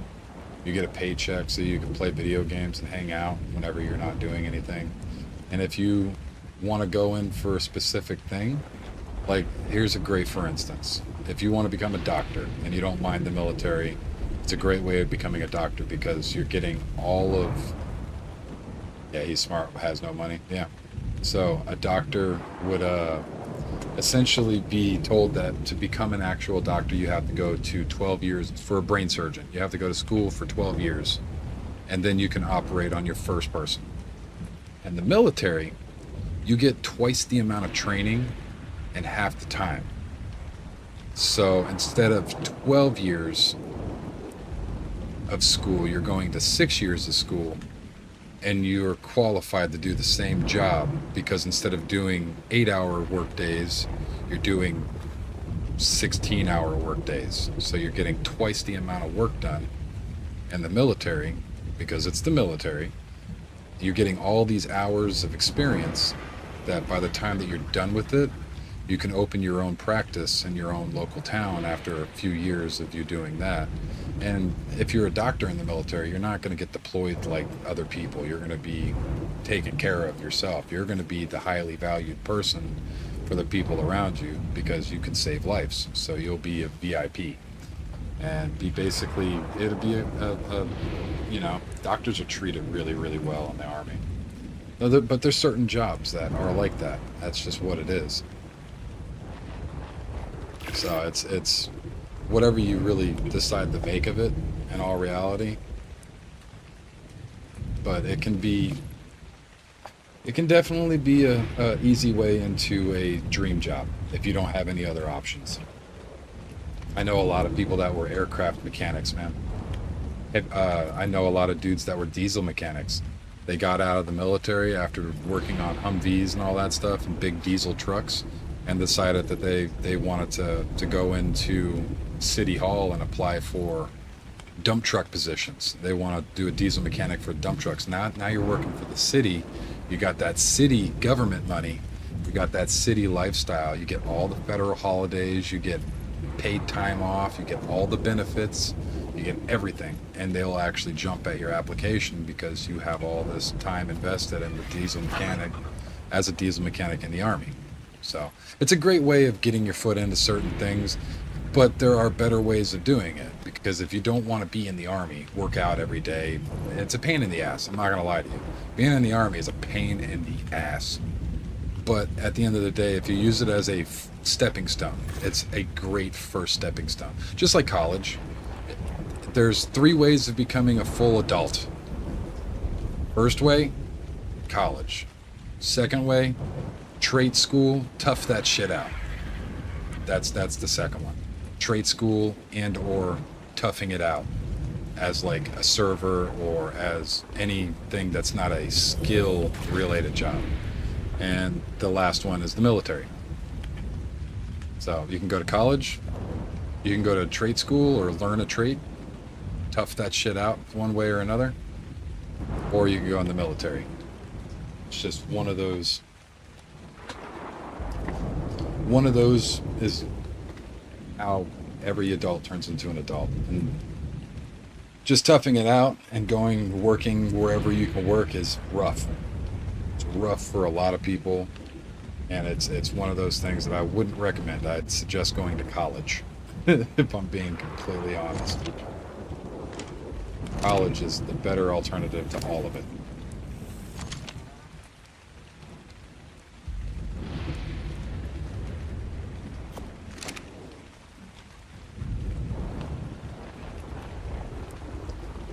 You get a paycheck so you can play video games and hang out whenever you're not doing anything. And if you want to go in for a specific thing, like, here's a great for instance. If you want to become a doctor and you don't mind the military, it's a great way of becoming a doctor because you're getting all of. Yeah, he's smart, has no money. Yeah. So a doctor would essentially be told that to become an actual doctor, you have to go to 12 years for a brain surgeon. You have to go to school for 12 years, and then you can operate on your first person. And the military, you get twice the amount of training in half the time. So instead of 12 years of school, you're going to 6 years of school, and you're qualified to do the same job because instead of doing 8-hour work days, you're doing 16-hour work days. So you're getting twice the amount of work done. And the military, because it's the military, you're getting all these hours of experience that by the time that you're done with it, you can open your own practice in your own local town after a few years of you doing that. And if you're a doctor in the military, you're not going to get deployed like other people. You're going to be taken care of yourself. You're going to be the highly valued person for the people around you because you can save lives. So you'll be a VIP. And be basically, it'll be doctors are treated really, really well in the Army. But there's certain jobs that are like that. That's just what it is. So it's whatever you really decide to make of it in all reality. But it can definitely be a easy way into a dream job if you don't have any other options. I know a lot of people that were aircraft mechanics, man. I know a lot of dudes that were diesel mechanics. They got out of the military after working on Humvees and all that stuff and big diesel trucks, and decided that they wanted to go into City Hall and apply for dump truck positions. They want to do a diesel mechanic for dump trucks. Now you're working for the city. You got that city government money. You got that city lifestyle. You get all the federal holidays. You get paid time off. You get all the benefits. You get everything. And they'll actually jump at your application because you have all this time invested in the diesel mechanic, as a diesel mechanic in the Army. So it's a great way of getting your foot into certain things, but there are better ways of doing it, because if you don't want to be in the Army, work out every day, it's a pain in the ass. I'm not going to lie to you. Being in the Army is a pain in the ass. But at the end of the day, if you use it as a stepping stone, it's a great first stepping stone. Just like college, there's 3 ways of becoming a full adult. First way, college. Second way, trade school, tough that shit out. That's the second one. Trade school and or toughing it out as like a server or as anything that's not a skill related job. And the last one is the military. So you can go to college, You can go to trade school or learn a trade, tough that shit out one way or another, or you can go in the military. It's just one of those. One of those is how every adult turns into an adult. And just toughing it out and going working wherever you can work is rough. It's rough for a lot of people, and it's one of those things that I wouldn't recommend. I'd suggest going to college, if I'm being completely honest. College is the better alternative to all of it.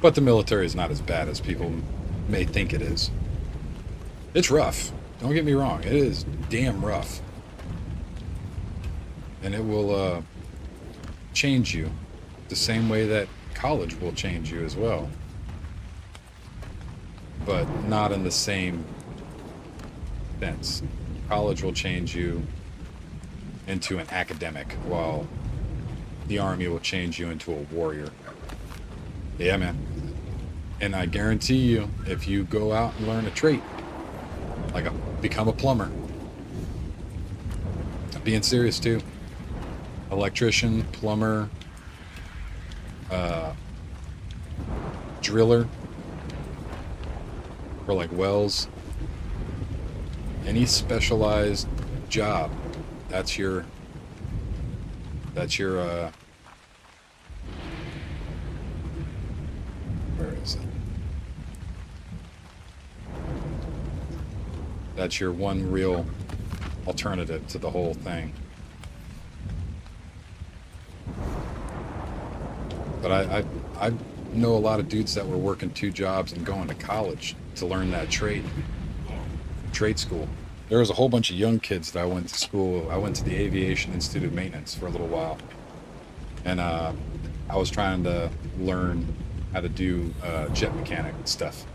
But the military is not as bad as people may think it is. It's rough. Don't get me wrong. It is damn rough. And it will change you the same way that college will change you as well. But not in the same sense. College will change you into an academic, while the army will change you into a warrior. Yeah, man. And I guarantee you, if you go out and learn a trait, like become a plumber. I'm being serious too. Electrician, plumber, driller, or like wells. Any specialized job. That's your where is it? That's your one real alternative to the whole thing. But I know a lot of dudes that were working 2 jobs and going to college to learn that trade school. There was a whole bunch of young kids that I went to school. I went to the Aviation Institute of Maintenance for a little while, and I was trying to learn how to do jet mechanic stuff.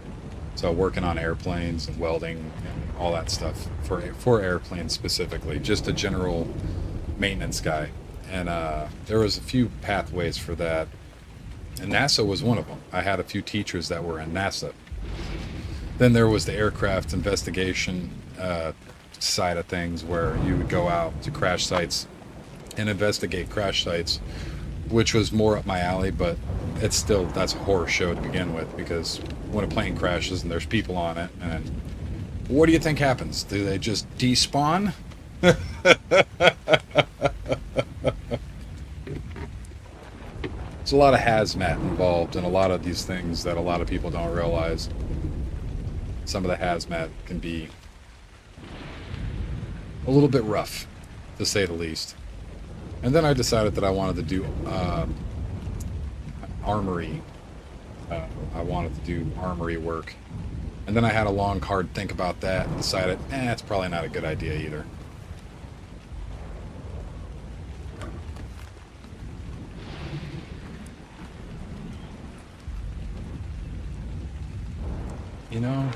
So working on airplanes and welding and all that stuff for airplanes specifically, just a general maintenance guy. And there was a few pathways for that, and NASA was one of them. I had a few teachers that were in NASA. Then there was the aircraft investigation side of things, where you would go out to crash sites and investigate crash sites, which was more up my alley, but that's a horror show to begin with, because when a plane crashes and there's people on it, and what do you think happens? Do they just despawn? There's a lot of hazmat involved in a lot of these things that a lot of people don't realize. Some of the hazmat can be a little bit rough, to say the least. And then I decided that I wanted to do armory. I wanted to do armory work. And then I had a long, hard think about that and decided, it's probably not a good idea either. You know,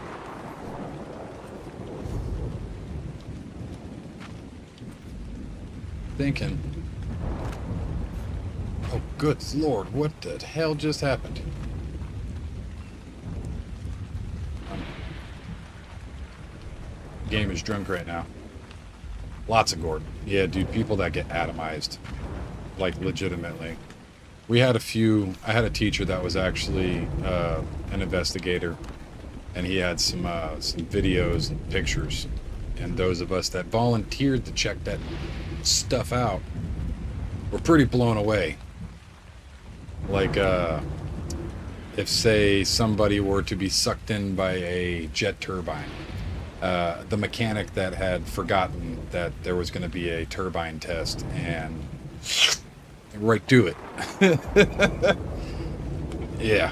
thinking, oh good lord, what the hell just happened? Game is drunk right now. Lots of gore. Yeah, dude, people that get atomized, like legitimately. I had a teacher that was actually an investigator, and he had some videos and pictures, and those of us that volunteered to check that stuff out were pretty blown away. Like if say somebody were to be sucked in by a jet turbine, the mechanic that had forgotten that there was going to be a turbine test and right to it. Yeah,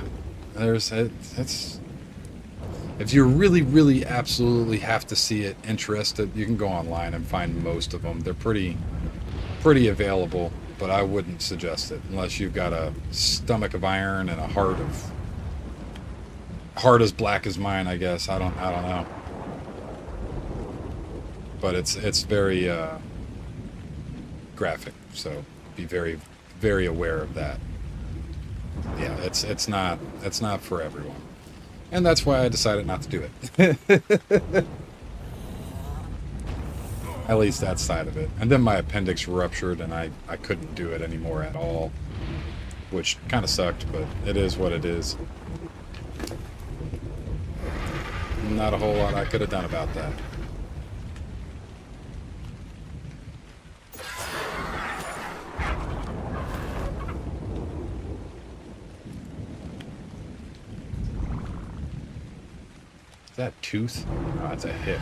it's if you really, really, absolutely have to see it, interested, you can go online and find most of them. They're pretty available, but I wouldn't suggest it unless you've got a stomach of iron and a heart as black as mine, I guess. I don't know. But it's very graphic, so be very, very aware of that. Yeah, it's not for everyone, and that's why I decided not to do it. At least that side of it. And then my appendix ruptured, and I couldn't do it anymore at all, which kind of sucked, but it is what it is. Not a whole lot I could have done about that. Is that tooth? Oh, that's a hip.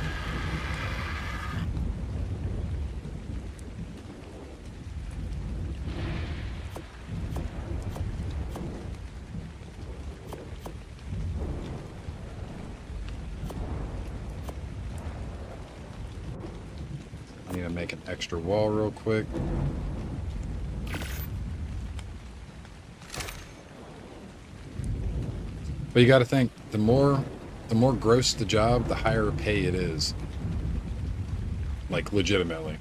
I need to make an extra wall real quick. But you got to think, the more gross the job, the higher pay it is. Like, legitimately.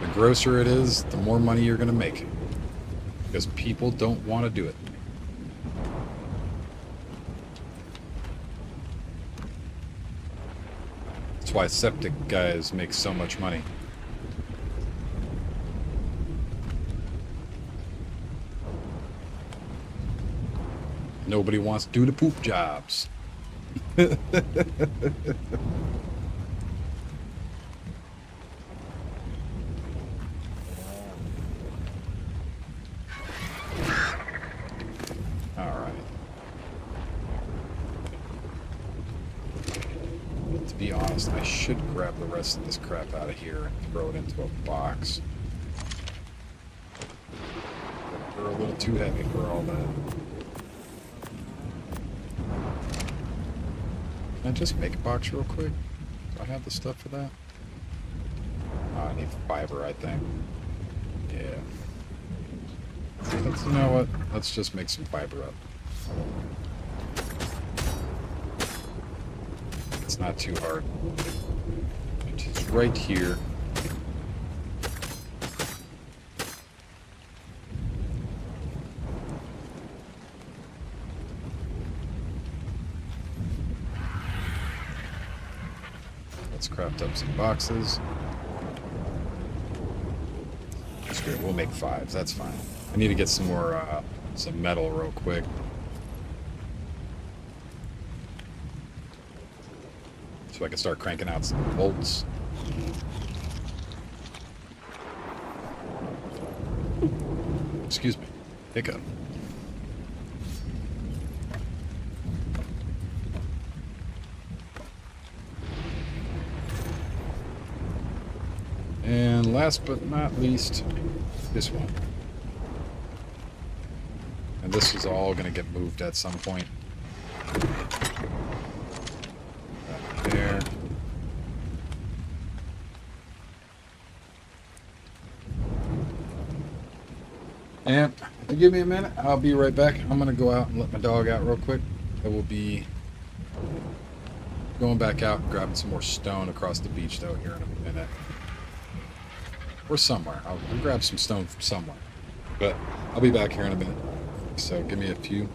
The grosser it is, the more money you're going to make. Because people don't want to do it. That's why septic guys make so much money. Nobody wants to do the poop jobs. Alright. To be honest, I should grab the rest of this crap out of here and throw it into a box. They're a little too heavy for all that. Can I just make a box real quick? Do I have the stuff for that? Oh, I need fiber, I think. Yeah. You know what? Let's just make some fiber up. It's not too hard. It's right here. Let's craft up some boxes. That's good. We'll make 5. That's fine. I need to get some more, some metal real quick. So I can start cranking out some bolts. Excuse me. Hiccup. And last but not least, this one. And this is all going to get moved at some point. Right there. And if you give me a minute, I'll be right back. I'm going to go out and let my dog out real quick. I will be going back out and grabbing some more stone across the beach, though, here in a minute. Or somewhere. I'll grab some stone from somewhere. But I'll be back here in a minute. So give me a few.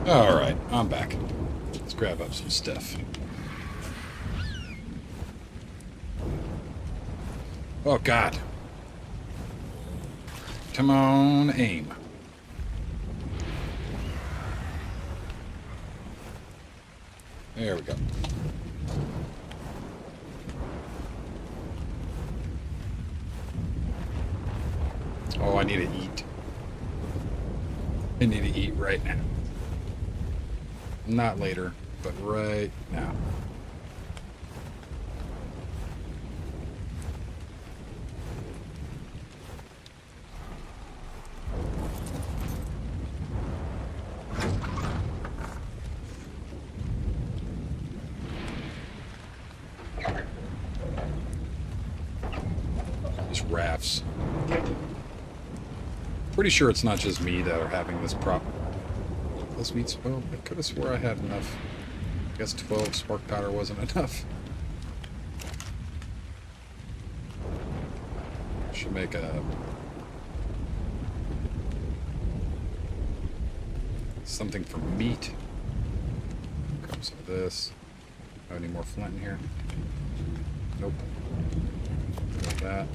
Alright, I'm back. Let's grab up some stuff. Oh, God. Come on, aim. There we go. Oh, I need to eat. I need to eat right now. Not later, but right now. These rafts. Pretty sure it's not just me that are having this problem. This meats. Oh, I could have swore I had enough. I guess 12 spark powder wasn't enough. Should make a something for meat. Grab some of this. Oh, any more flint in here? Nope. Got that.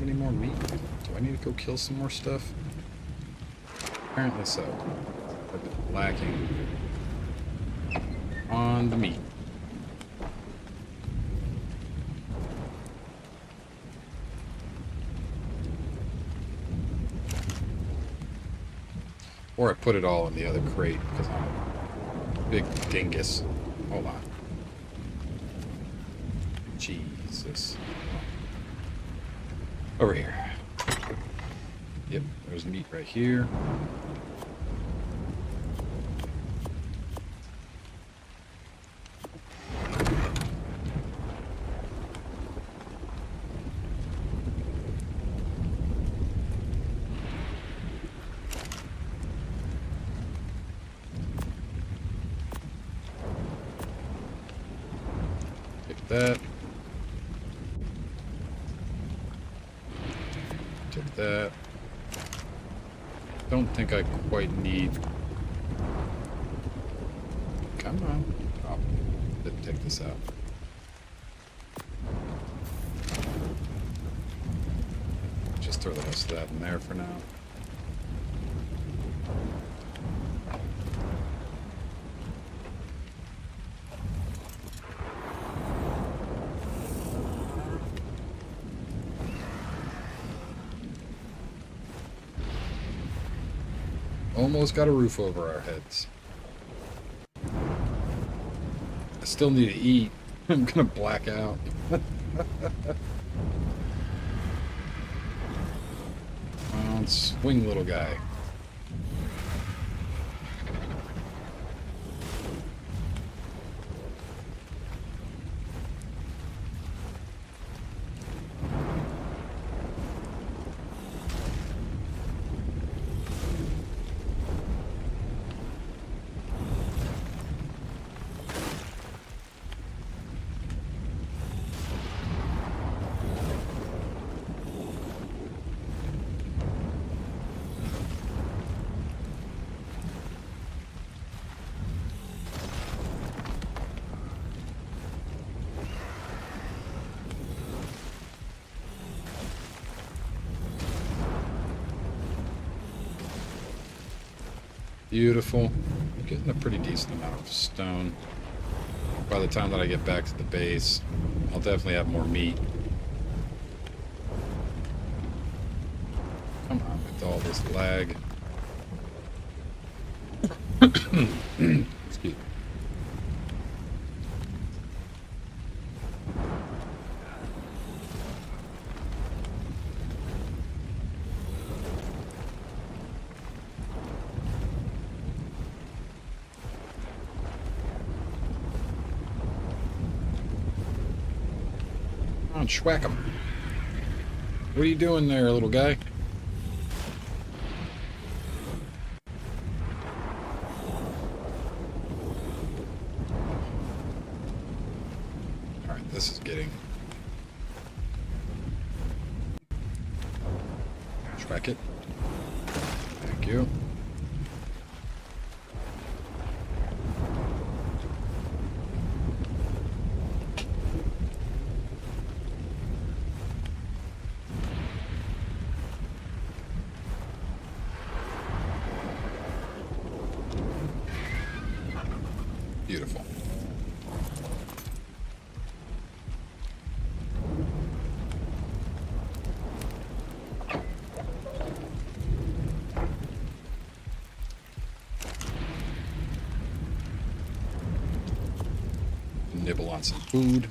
Any more meat? Do I need to go kill some more stuff? Apparently so. I've been lacking on the meat. Or I put it all in the other crate because I'm a big dingus. Hold on. Jesus. Over here. Yep, there's meat right here. Take that. Take that. Don't think I quite need... Come on. Oh, didn't take this out. Just throw the rest of that in there for now. Almost got a roof over our heads. I still need to eat. I'm gonna black out. Come on, swing, little guy. Beautiful. I'm getting a pretty decent amount of stone. By the time that I get back to the base, I'll definitely have more meat. Come on with all this lag. Excuse me. Come on, schwack him. What are you doing there, little guy? Alright, this is getting... Schwack it. Thank you. Beautiful. Nibble on some food.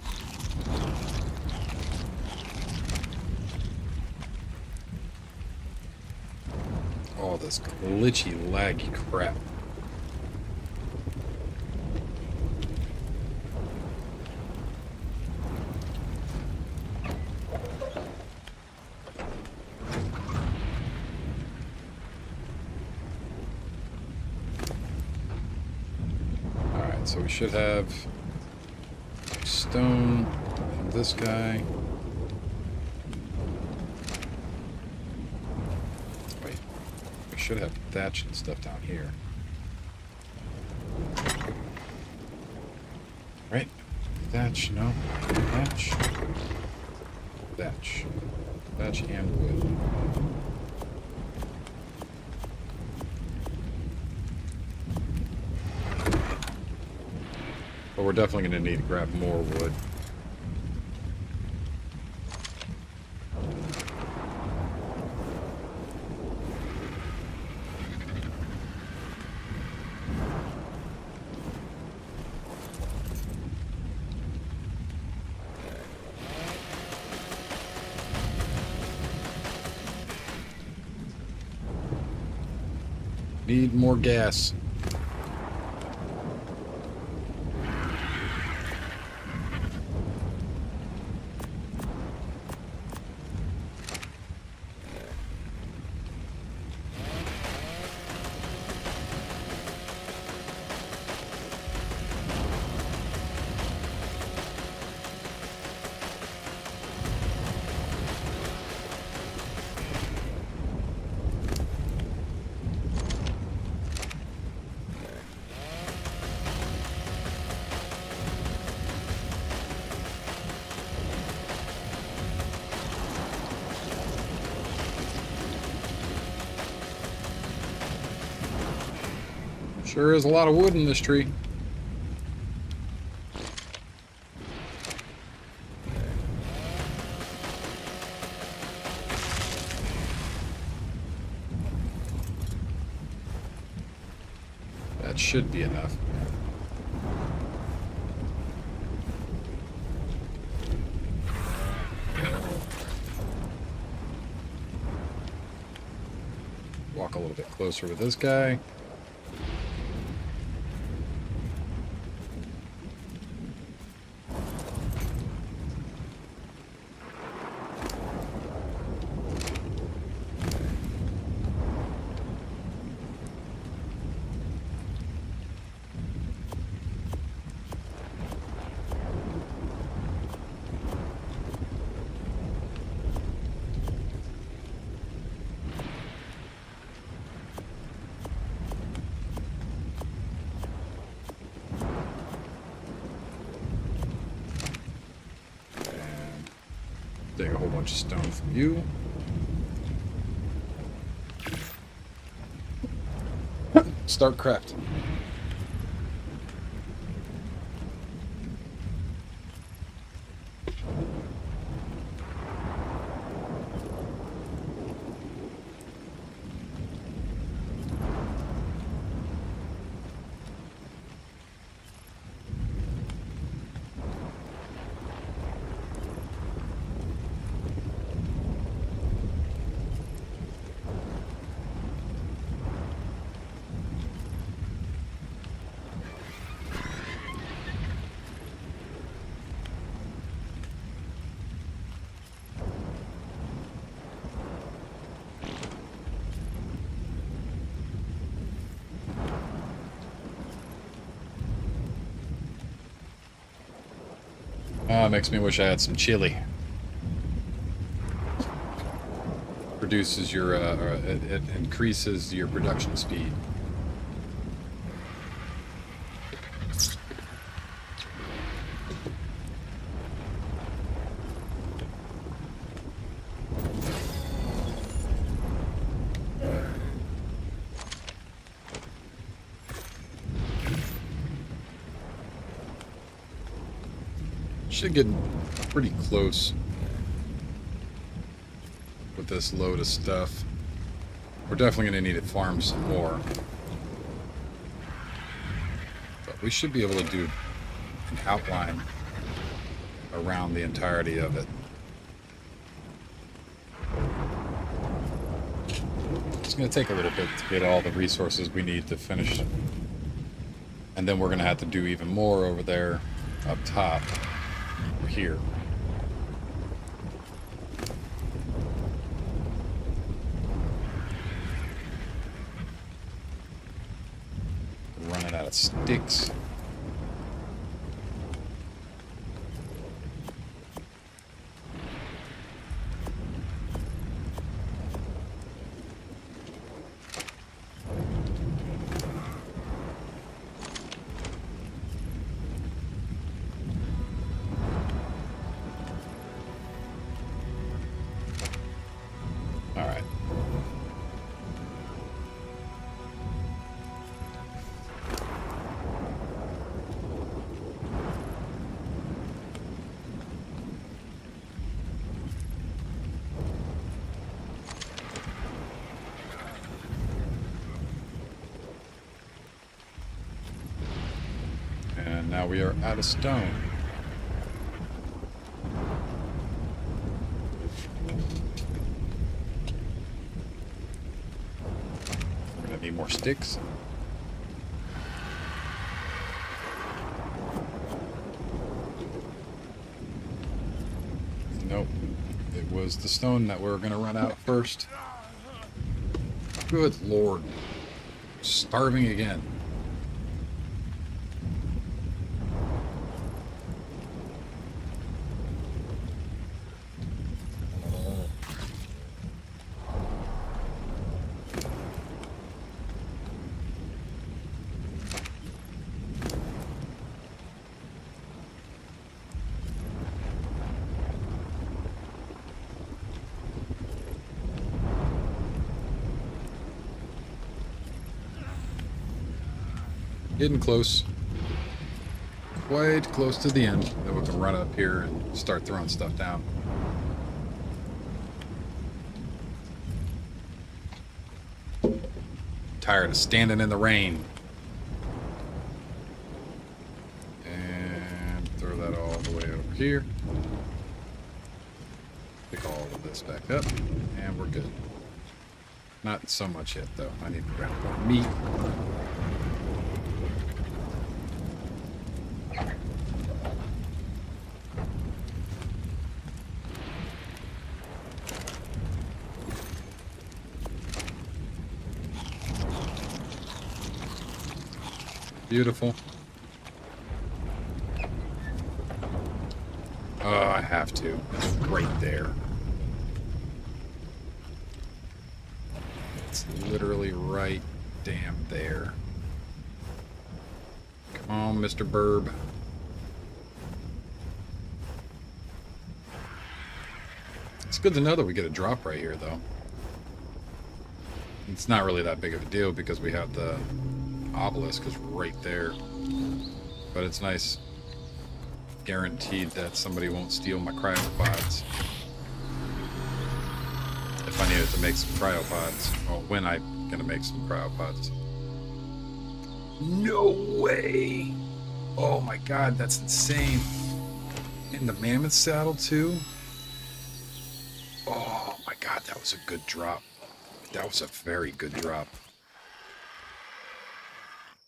Oh, this glitchy, laggy crap. Alright, so we should have stone and this guy. Wait, we should have thatch and stuff down here. Right? Thatch, no. Thatch. Thatch. Thatch and wood. But we're definitely going to need to grab more wood. Need more gas. Sure is a lot of wood in this tree. That should be enough. Walk a little bit closer with this guy. Take a whole bunch of stone from you. Start craft. Oh, it makes me wish I had some chili. Produces your, it increases your production speed. Should get pretty close with this load of stuff. We're definitely going to need to farm some more. But we should be able to do an outline around the entirety of it. It's going to take a little bit to get all the resources we need to finish. And then we're going to have to do even more over there up top. Here. Running out of sticks. Now we are out of stone. We're gonna need more sticks. Nope. It was the stone that we're gonna run out first. Good Lord. Starving again. Getting close. Quite close to the end. Then we can run up here and start throwing stuff down. Tired of standing in the rain. And throw that all the way over here. Pick all of this back up. And we're good. Not so much yet, though. I need to grab more meat. Beautiful. Oh, I have to. It's right there. It's literally right damn there. Come on, Mr. Burb. It's good to know that we get a drop right here, though. It's not really that big of a deal because we have the obelisk is right there, but it's nice, guaranteed that somebody won't steal my cryopods if I needed to make some cryopods. Well, when I'm gonna make some cryopods. No way! Oh my god, that's insane. In the mammoth saddle too? Oh my god, that was a good drop. That was a very good drop.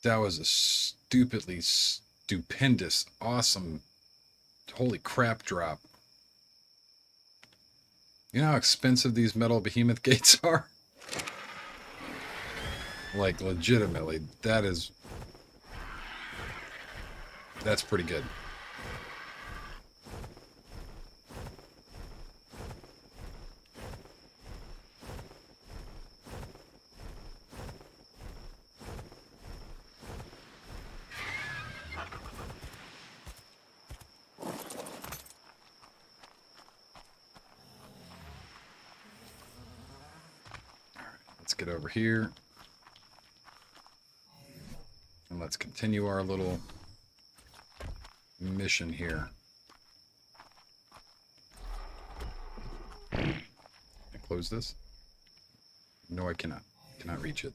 That was a stupidly stupendous, awesome, holy crap drop. You know how expensive these metal behemoth gates are? Like, legitimately, that's pretty good. get over here. And let's continue our little mission here. Can I close this? No, I cannot. Cannot reach it.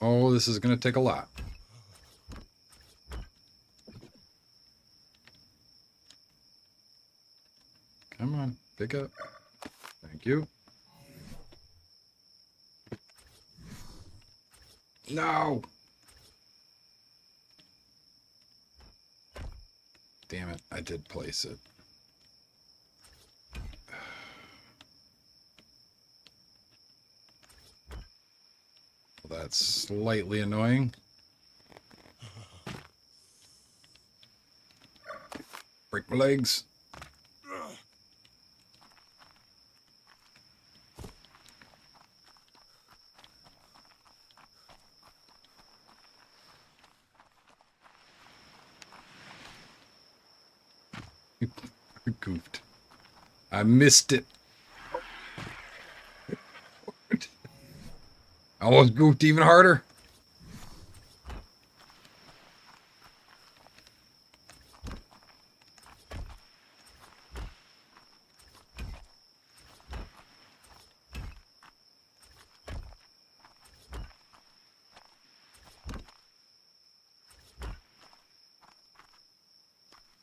Oh, this is going to take a lot. Come on, pick up. Thank you. No! Damn it, I did place it. Well, that's slightly annoying. Break my legs. Goofed. I missed it. I almost goofed even harder.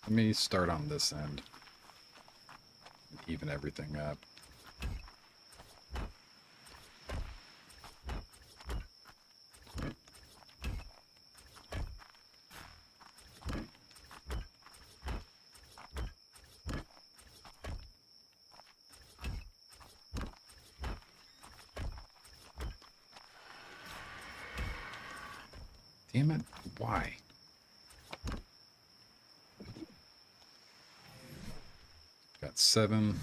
Let me start on this end. Even everything up. Damn it, why? Got 7.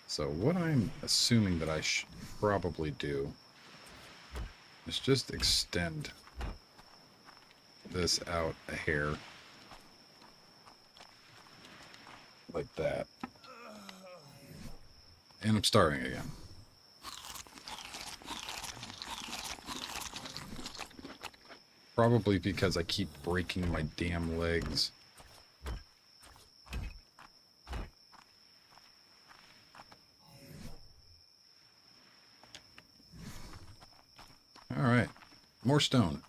So what I'm assuming that I should probably do is just extend this out a hair. Like that. And I'm starving again. Probably because I keep breaking my damn legs. Alright. More stone.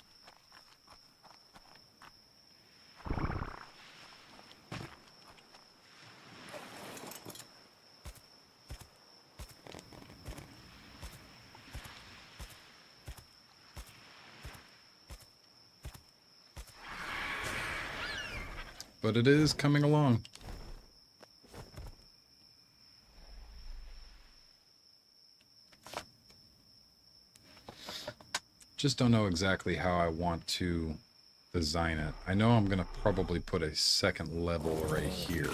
But it is coming along. Just don't know exactly how I want to design it. I know I'm going to probably put a second level right here.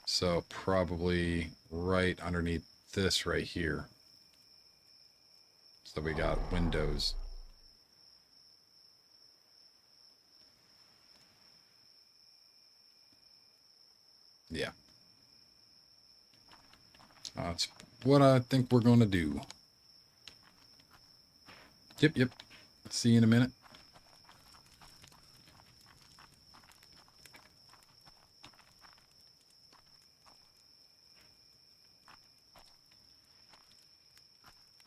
So probably right underneath this right here. So we got windows. Yeah. That's what I think we're going to do. Yep. See you in a minute.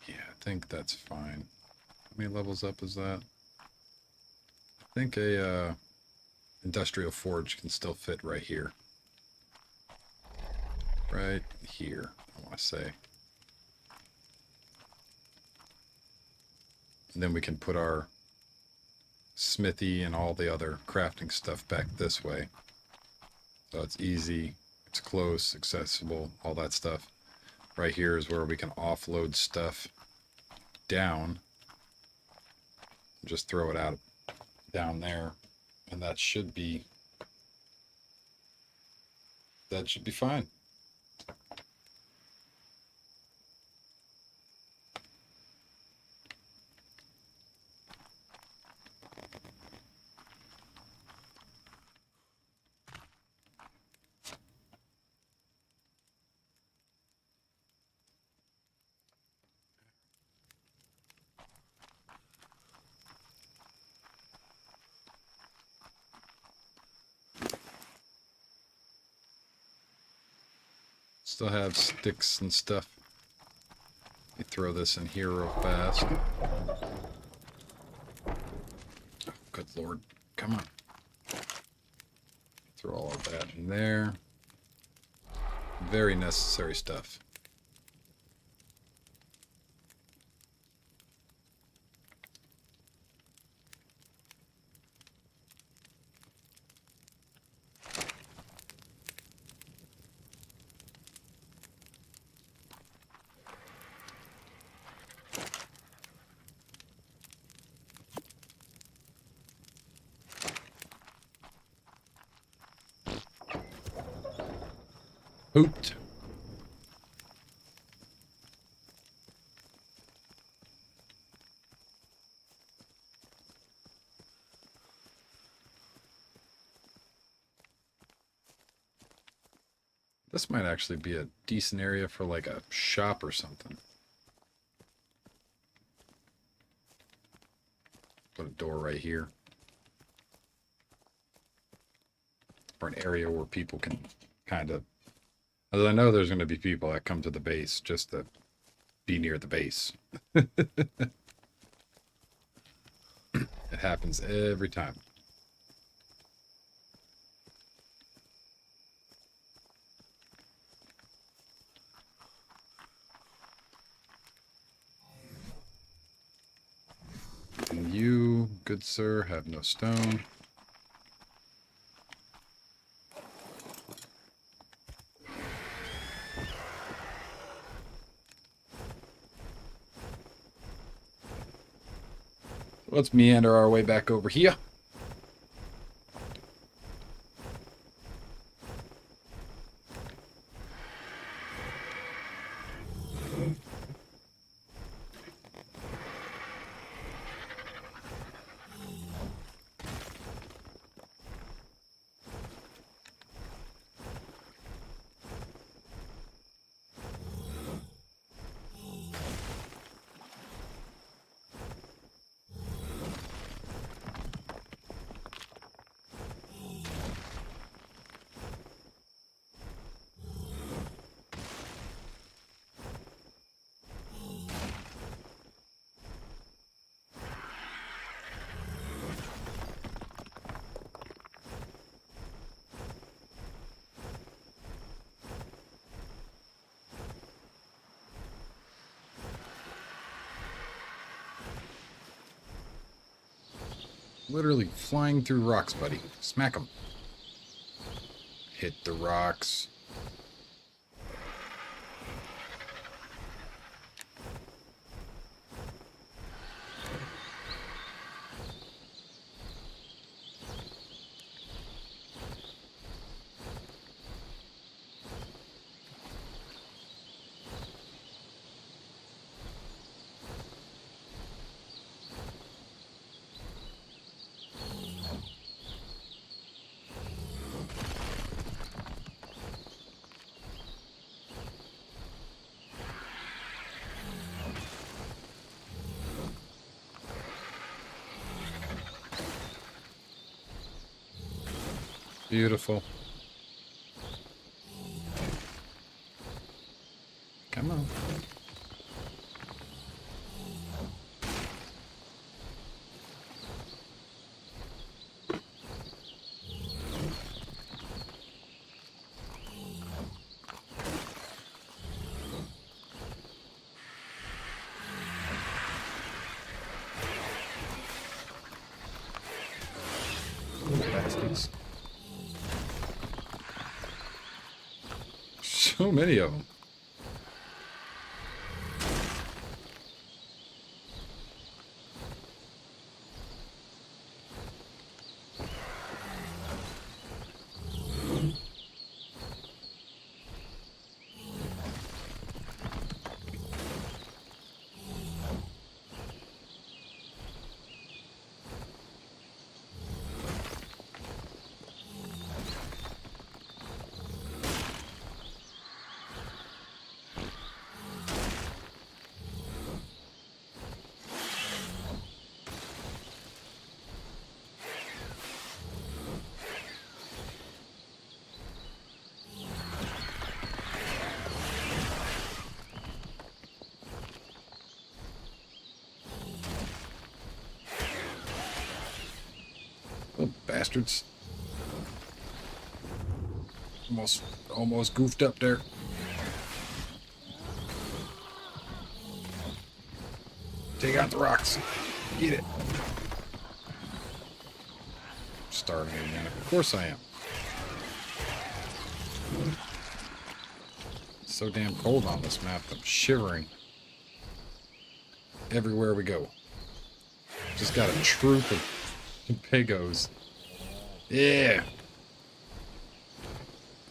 Yeah, I think that's fine. How many levels up is that? I think a industrial forge can still fit right here. Right here, I want to say. And then we can put our smithy and all the other crafting stuff back this way. So it's easy, it's close, accessible, all that stuff. Right here is where we can offload stuff down. Just throw it out down there. And that should be fine. Still have sticks and stuff. Let me throw this in here real fast. Oh, good Lord. Come on. Throw all of that in there. Very necessary stuff. Hoot. This might actually be a decent area for like a shop or something. Put a door right here. Or an area where people can kind of... Although I know there's going to be people that come to the base just to be near the base. It happens every time. And you, good sir, have no stone. Let's meander our way back over here. Literally flying through rocks, buddy. Smack them. Hit the rocks. Beautiful. Come on. So many of them. Oh, bastards. Almost goofed up there. Take out the rocks. Eat it. Starting again. Of course I am. It's so damn cold on this map. I'm shivering. Everywhere we go. Just got a troop of pagos. Yeah.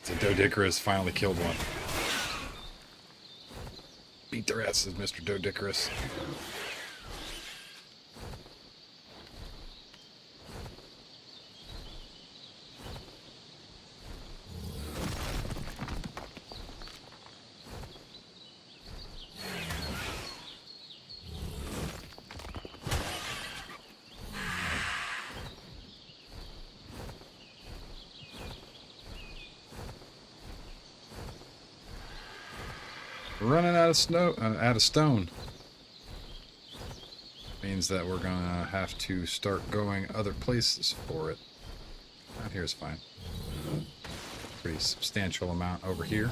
The Dodicarus finally killed one. Beat their asses, Mr. Dodicarus. We're running out of snow, out of stone. Means that we're gonna have to start going other places for it. Out here is fine. Pretty substantial amount over here.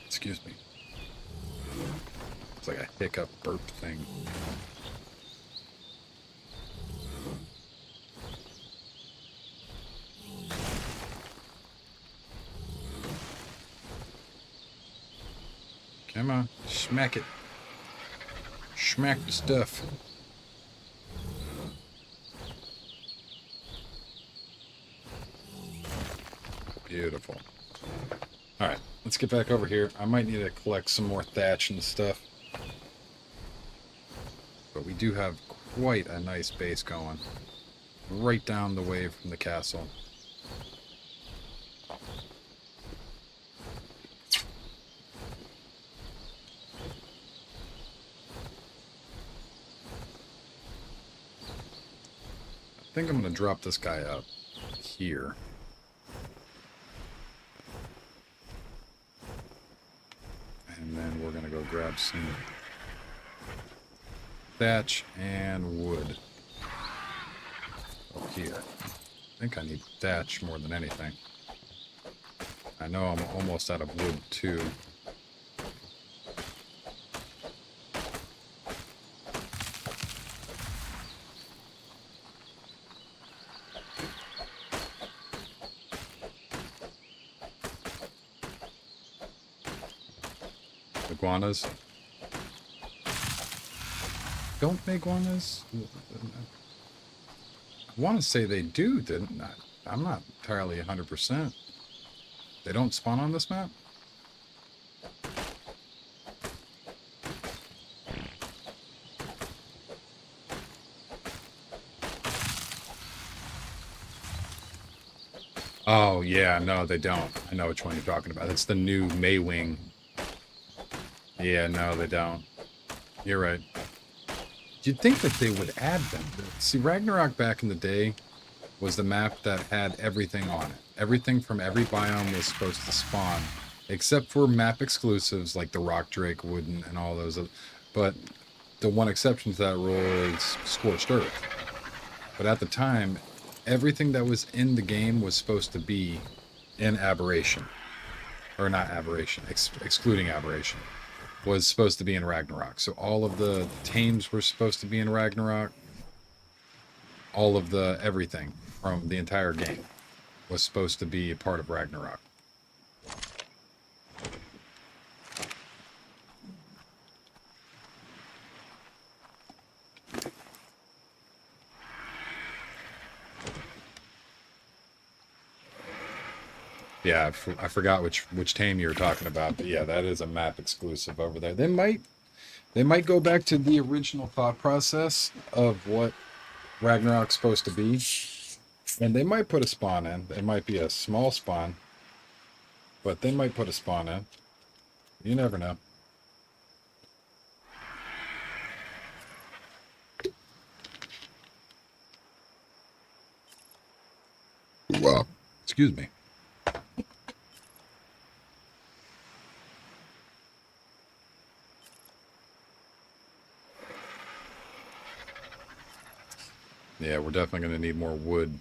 Excuse me. It's like a hiccup burp thing. Come on, smack it. Smack the stuff. Beautiful. Alright, let's get back over here. I might need to collect some more thatch and stuff. But we do have quite a nice base going. Right down the way from the castle. I think I'm going to drop this guy up here. And then we're going to go grab some thatch and wood. Up here. I think I need thatch more than anything. I know I'm almost out of wood too. Iguanas. Don't make iguanas? I want to say they do, didn't I? I'm not entirely 100%. They don't spawn on this map? Oh, yeah, no, they don't. I know which one you're talking about. It's the new Maywing. Yeah, no, they don't. You're right. You'd think that they would add them. See, Ragnarok back in the day was the map that had everything on it. Everything from every biome was supposed to spawn, except for map exclusives like the Rock Drake, Wooden, and all those. But the one exception to that rule is Scorched Earth. But at the time, everything that was in the game was supposed to be in Aberration. Or not Aberration, excluding Aberration. was supposed to be in Ragnarok. So all of the tames were supposed to be in Ragnarok. All of the everything from the entire game was supposed to be a part of Ragnarok. Yeah, I forgot which tame you were talking about, but yeah, that is a map exclusive over there. They might go back to the original thought process of what Ragnarok's supposed to be, and they might put a spawn in. It might be a small spawn, but they might put a spawn in. You never know. Wow. Excuse me. Yeah, we're definitely going to need more wood.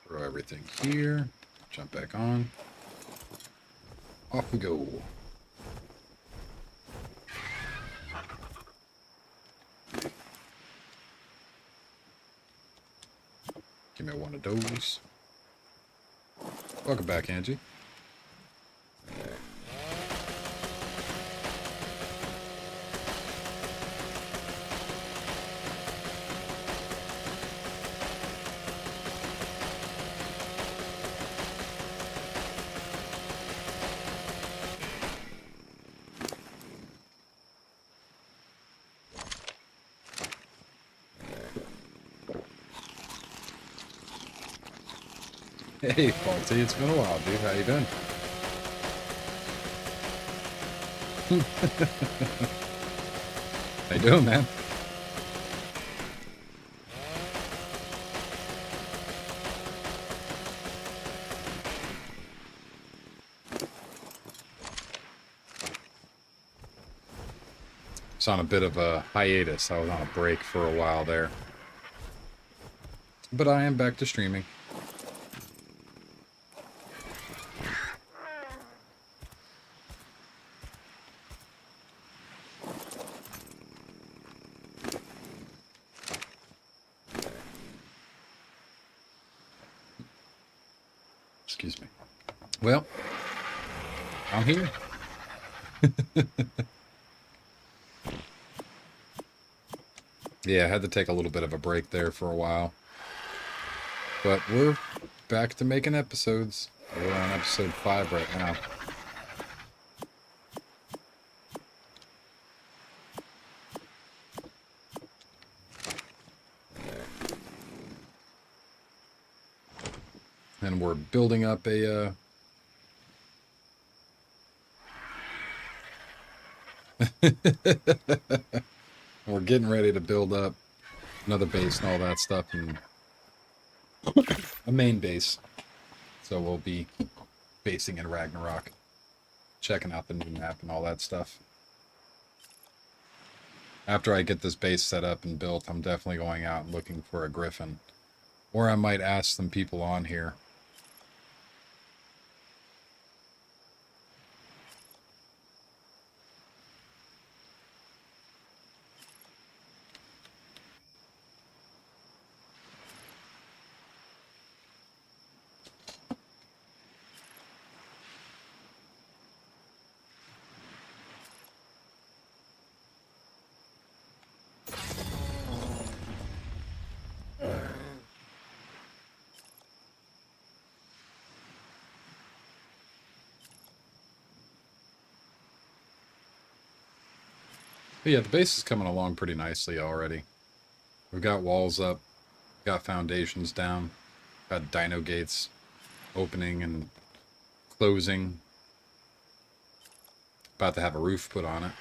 Throw everything here. Jump back on. Off we go. Give me one of those. Welcome back, Angie. Hey, Faulty, it's been a while, dude. How you been? How you doing, man? I was on a bit of a hiatus. I was on a break for a while there. But I am back to streaming. Excuse me. Well, I'm here. Yeah, I had to take a little bit of a break there for a while. But we're back to making episodes. We're on episode 5 right now. And we're building up a we're getting ready to build up another base and all that stuff, and a main base. So we'll be basing in Ragnarok, checking out the new map and all that stuff. After I get this base set up and built, I'm definitely going out and looking for a griffin. Or I might ask some people on here. But yeah, the base is coming along pretty nicely already. We've got walls up, got foundations down, got dino gates opening and closing. About to have a roof put on it.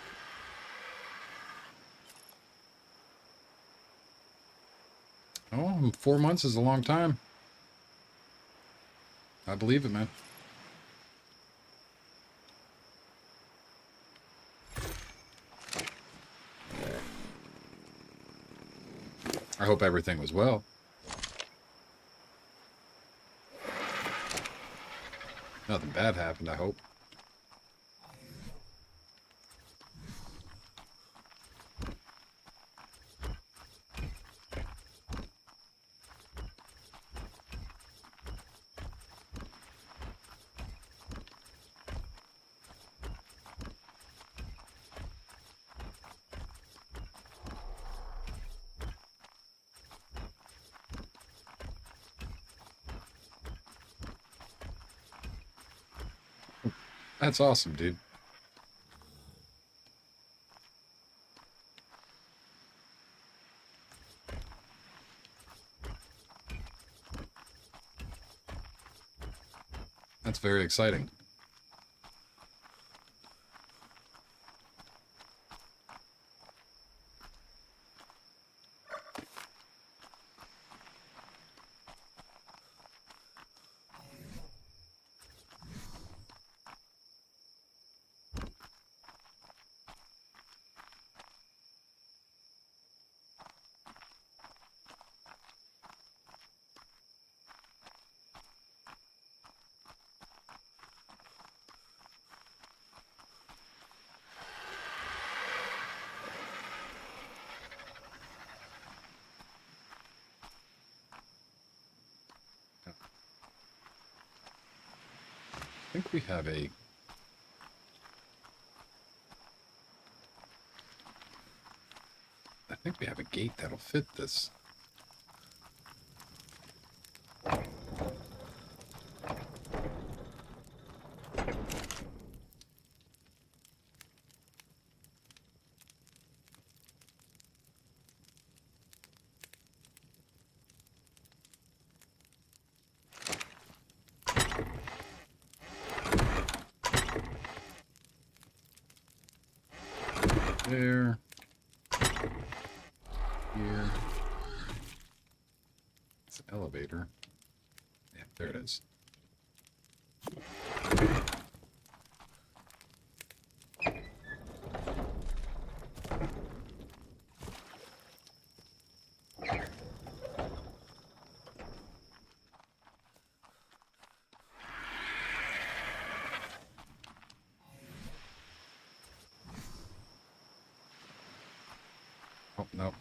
Oh, 4 months is a long time. I believe it, man. I hope everything was well. Nothing bad happened, I hope. That's awesome, dude. That's very exciting. I think we have a... I think we have a gate that'll fit this. There. Here. It's an elevator. Yeah, there it is. Oh, no.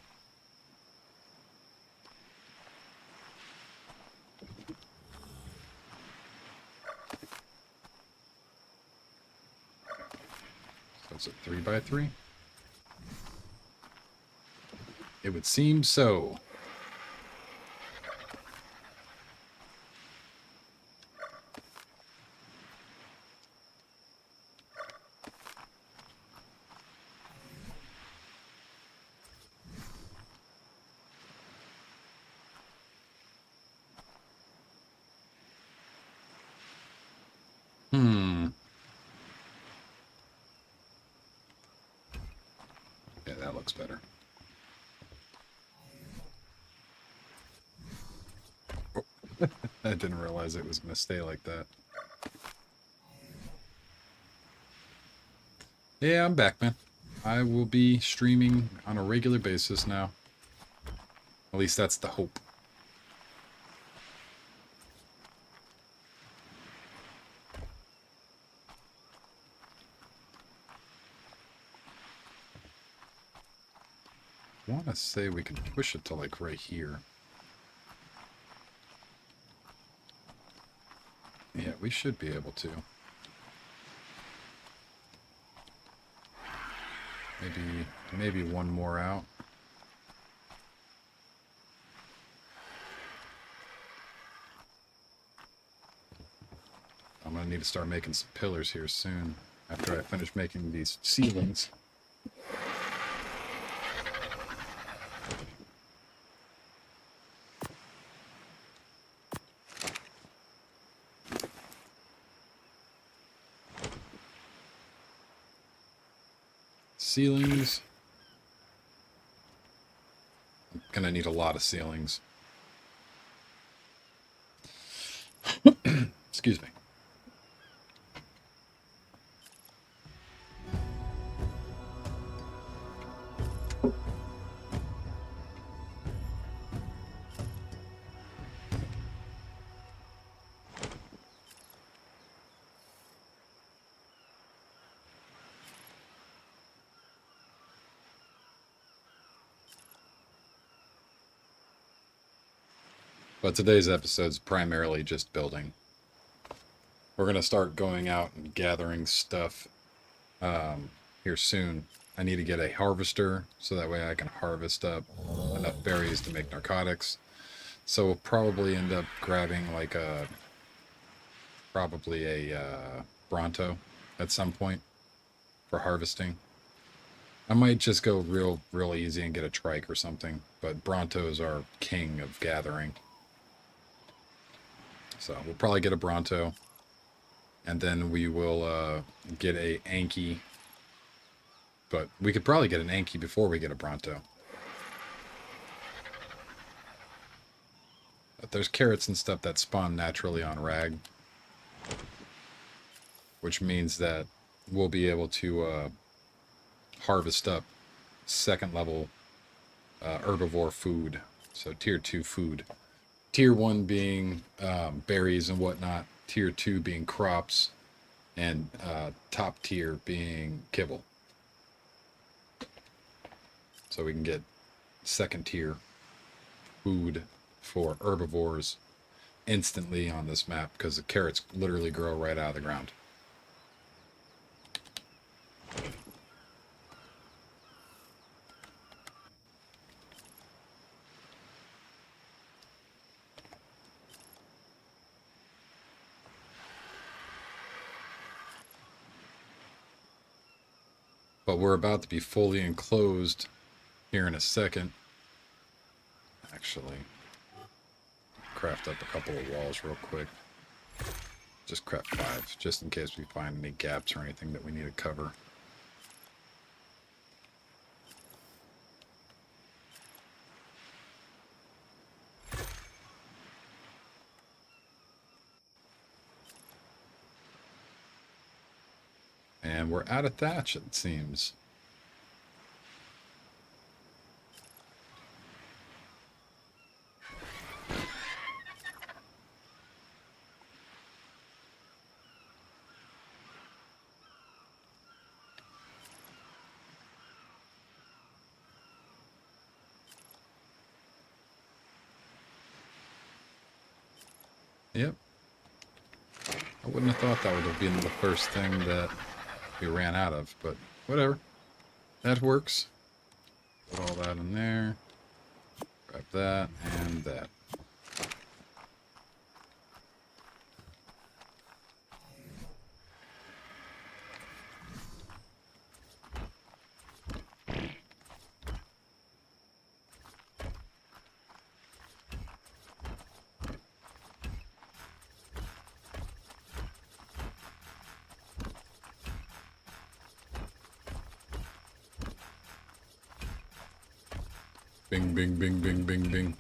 So it's a 3x3? It would seem so. Hmm. Yeah, that looks better. Oh. I didn't realize it was going to stay like that. Yeah, I'm back, man. I will be streaming on a regular basis now. At least that's the hope. I want to say we can push it to like right here. Yeah, we should be able to. Maybe one more out. I'm gonna need to start making some pillars here soon after I finish making these ceilings. ceilings. I'm gonna need a lot of ceilings. Excuse me. But today's episode is primarily just building. We're going to start going out and gathering stuff here soon. I need to get a harvester so that way I can harvest up enough berries to make narcotics. So we'll probably end up grabbing like probably a Bronto at some point for harvesting. I might just go real easy and get a trike or something, but Bronto is our king of gathering. So we'll probably get a Bronto, and then we will get a Anki. But we could probably get an Anki before we get a Bronto. But there's carrots and stuff that spawn naturally on Rag, which means that we'll be able to harvest up second level herbivore food. So tier 2 food. Tier 1 being berries and whatnot. Tier 2 being crops. And top tier being kibble. So we can get second tier food for herbivores instantly on this map because the carrots literally grow right out of the ground. But we're about to be fully enclosed here in a second. Actually, craft up a couple of walls real quick. Just craft 5, just in case we find any gaps or anything that we need to cover. And we're out of thatch, it seems. Yep. I wouldn't have thought that would have been the first thing that we ran out of, but whatever. That works. Put all that in there. Grab that and that. Bing, bing, bing, bing, bing, bing.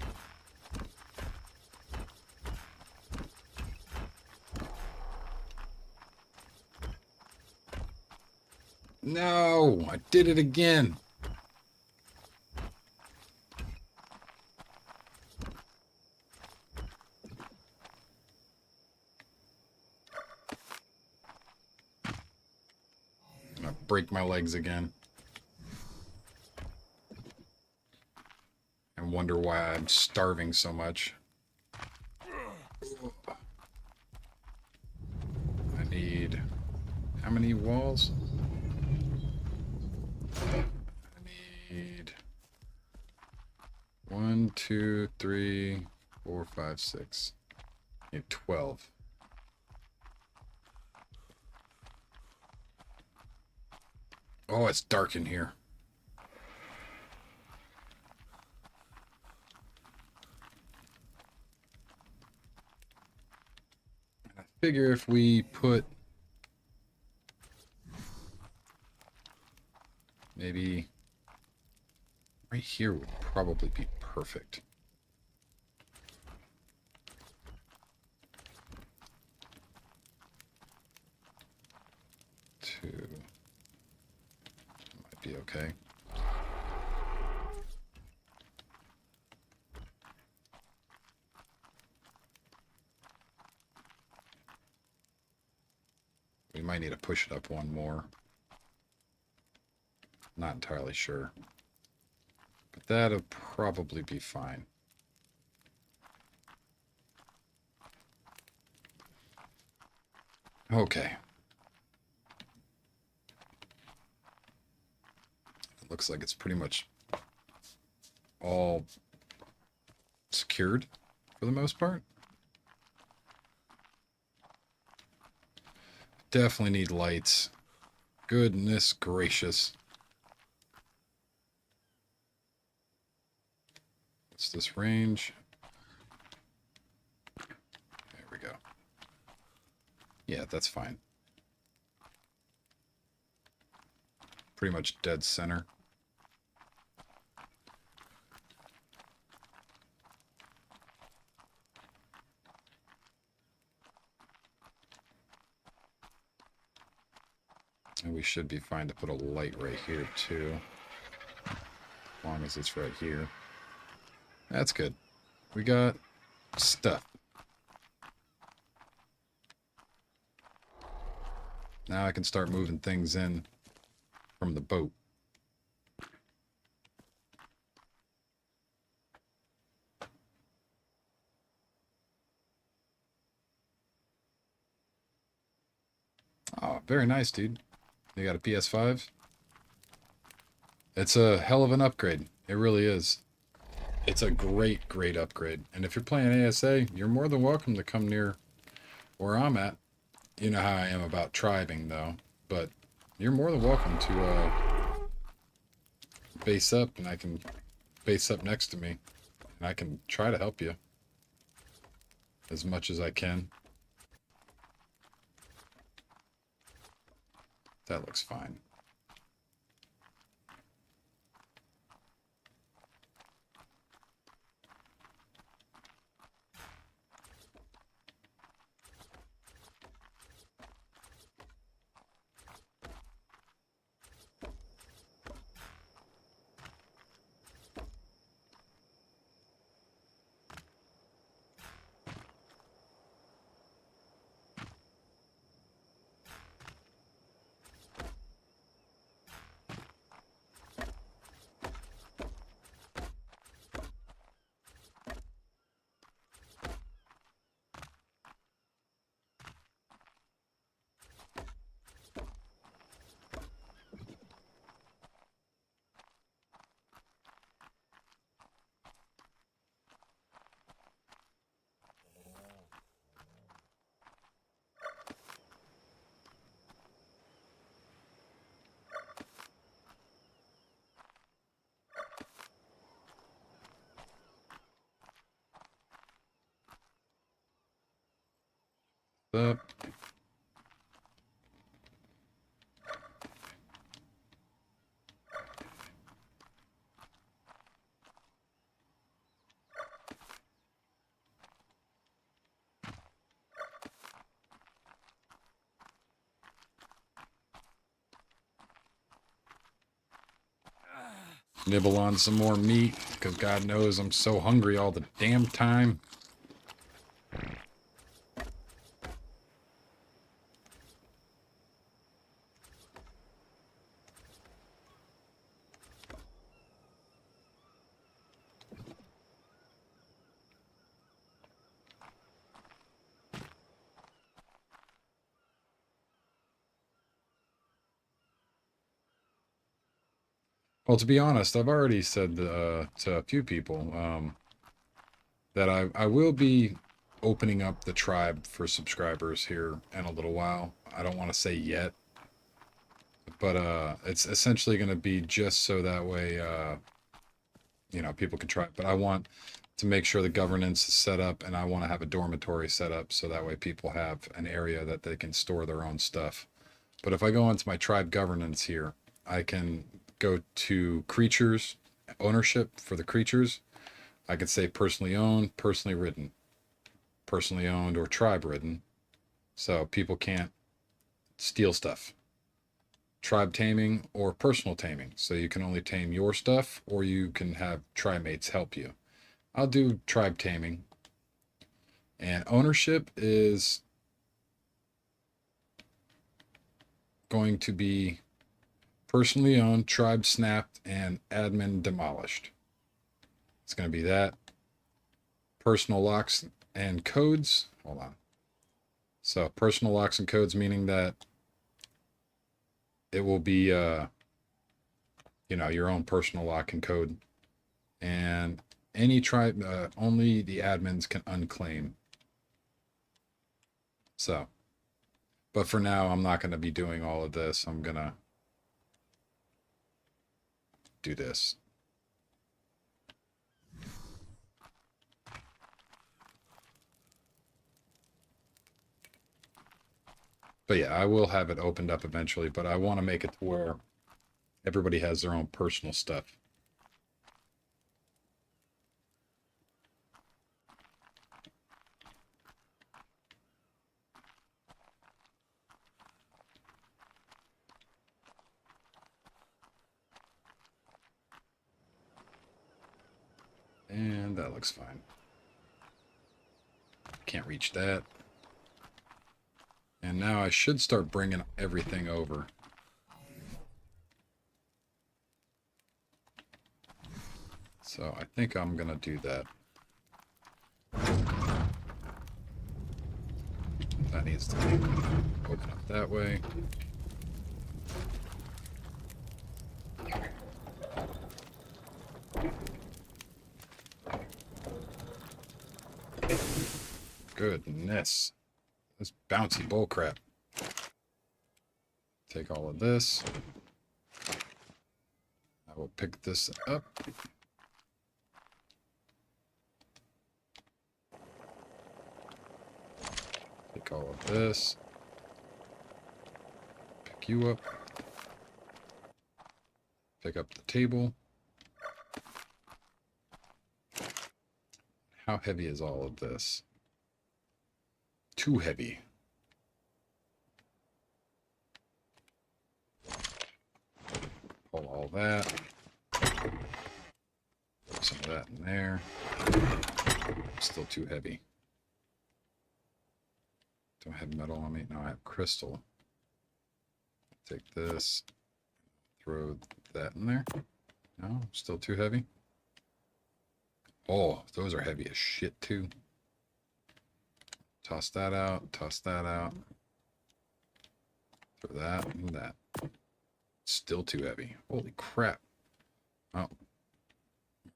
No, I did it again. I'm gonna break my legs again. And wonder why I'm starving so much. I need... how many walls? I need... 1, 2, 3, 4, 5, 6. I need 12. Oh, it's dark in here. I figure if we put maybe here would probably be perfect. Two might be okay. We might need to push it up one more. Not entirely sure. But that'll probably be fine. Okay. It looks like it's pretty much all secured for the most part. Definitely need lights. Goodness gracious. What's this range? There we go. Yeah, that's fine. Pretty much dead center. And we should be fine to put a light right here too. As long as it's right here. That's good. We got stuff. Now I can start moving things in from the boat. Oh, very nice, dude. You got a PS5? It's a hell of an upgrade. It really is. It's a great, great upgrade. And if you're playing ASA, you're more than welcome to come near where I'm at. You know how I am about tribing, though. But you're more than welcome to base up, and I can base up next to me. And I can try to help you as much as I can. That looks fine. Up. Nibble on some more meat, because God knows I'm so hungry all the damn time. Well, to be honest, I've already said to a few people that I will be opening up the tribe for subscribers here in a little while. I don't want to say yet, but it's essentially going to be just so that way you know, people can try it. But I want to make sure the governance is set up, and I want to have a dormitory set up so that way people have an area that they can store their own stuff. But if I go into my tribe governance here, I can go to creatures, ownership for the creatures, I could say personally owned, personally ridden, personally owned, or tribe ridden. So people can't steal stuff. Tribe taming or personal taming. So you can only tame your stuff, or you can have tribe mates help you. I'll do tribe taming. And ownership is going to be personally owned, tribe snapped, and admin demolished. It's going to be that. Personal locks and codes. Hold on. So personal locks and codes, meaning that it will be, your own personal lock and code. And any tribe, only the admins can unclaim. So, but for now, I'm not going to be doing all of this. I'm going to do this. But yeah, I will have it opened up eventually, but I want to make it to where everybody has their own personal stuff. And that looks fine. Can't reach that. And now I should start bringing everything over. So I think I'm going to do that. That needs to be open up that way. Goodness. This bouncy bullcrap. Take all of this. I will pick this up. Take all of this. Pick you up. Pick up the table. How heavy is all of this? Too heavy. Pull all that. Put some of that in there. Still too heavy. Do I have metal on me? No, I have crystal. Take this. Throw that in there. No, still too heavy. Oh, those are heavy as shit too. Toss that out, toss that out. Throw that and that. Still too heavy. Holy crap. Oh.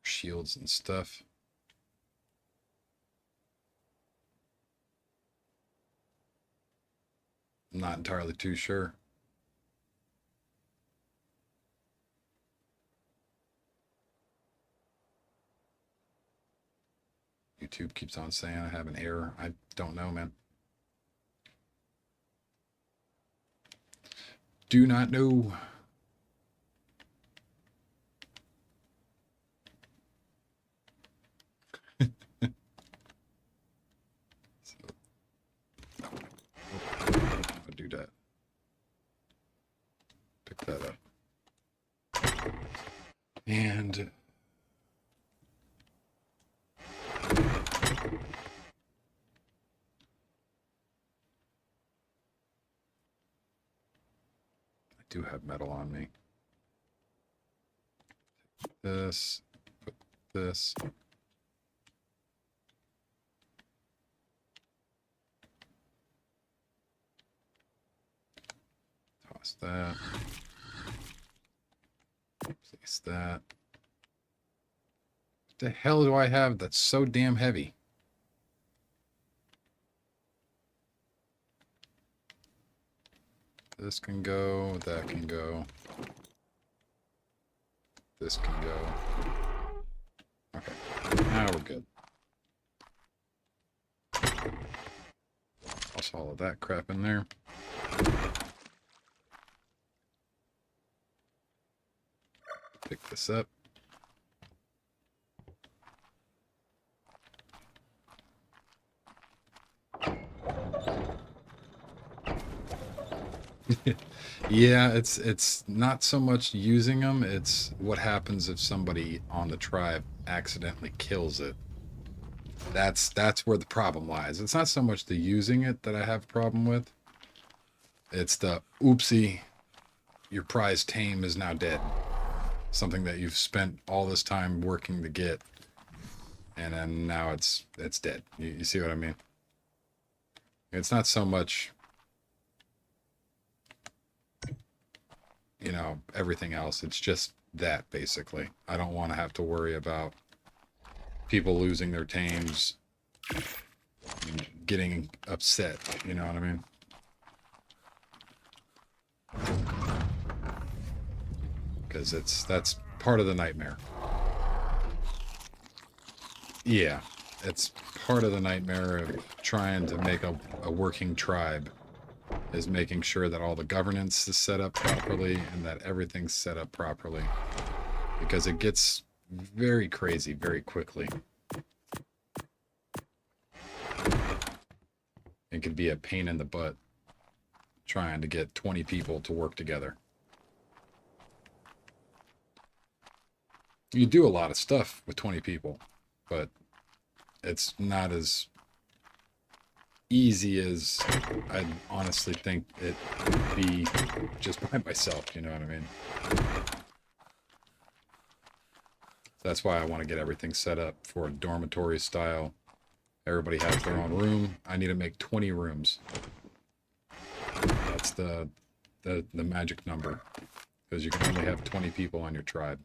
Shields and stuff. I'm not entirely too sure. YouTube keeps on saying I have an error. I don't know, man. Do not know. I'll do that. Pick that up. And I do have metal on me. This, put this. Toss that. Place that. What the hell do I have that's so damn heavy? This can go, that can go. This can go. Okay, now we're good. Toss all of that crap in there. Pick this up. Yeah, it's not so much using them, it's what happens if somebody on the tribe accidentally kills it. That's where the problem lies. It's not so much the using it that I have a problem with. It's the oopsie, your prize tame is now dead. Something that you've spent all this time working to get, and then now it's dead. You see what I mean? It's not so much, everything else. It's just that basically. I don't want to have to worry about people losing their tames and getting upset. You know what I mean? Because that's part of the nightmare. Yeah, it's part of the nightmare of trying to make a working tribe is making sure that all the governance is set up properly and that everything's set up properly. Because it gets very crazy very quickly. It could be a pain in the butt trying to get 20 people to work together. You do a lot of stuff with 20 people, but it's not as easy as I honestly think it would be just by myself, you know what I mean? That's why I want to get everything set up for a dormitory style. Everybody has their own room. I need to make 20 rooms. That's the magic number, because you can only have 20 people on your tribe.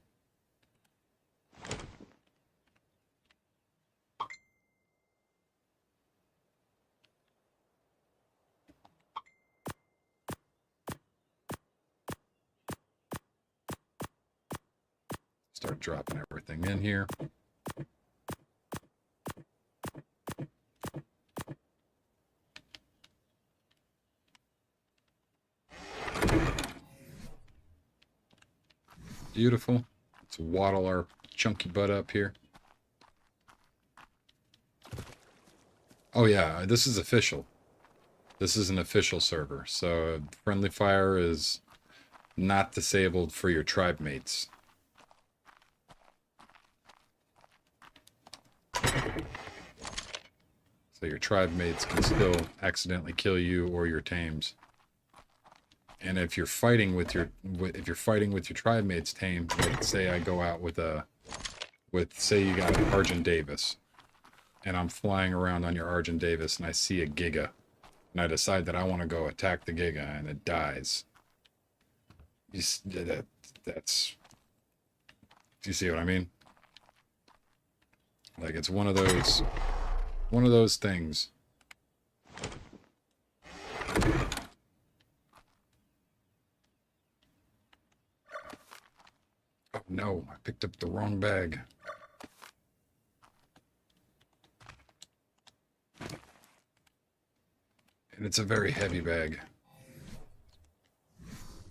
Start dropping everything in here. Beautiful. Let's waddle our chunky butt up here. Oh yeah, this is official. This is an official server, so friendly fire is not disabled for your tribe mates. So your tribe mates can still accidentally kill you or your tames. And if you're fighting with your tribe mates tame, like say I go out with say you got an Argent Davis, and I'm flying around on your Argent Davis and I see a Giga, and I decide that I want to go attack the Giga and it dies. That's, do you see what I mean? Like it's one of those things. Oh no, I picked up the wrong bag. And it's a very heavy bag.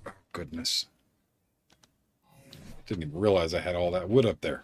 Oh, goodness. Didn't even realize I had all that wood up there.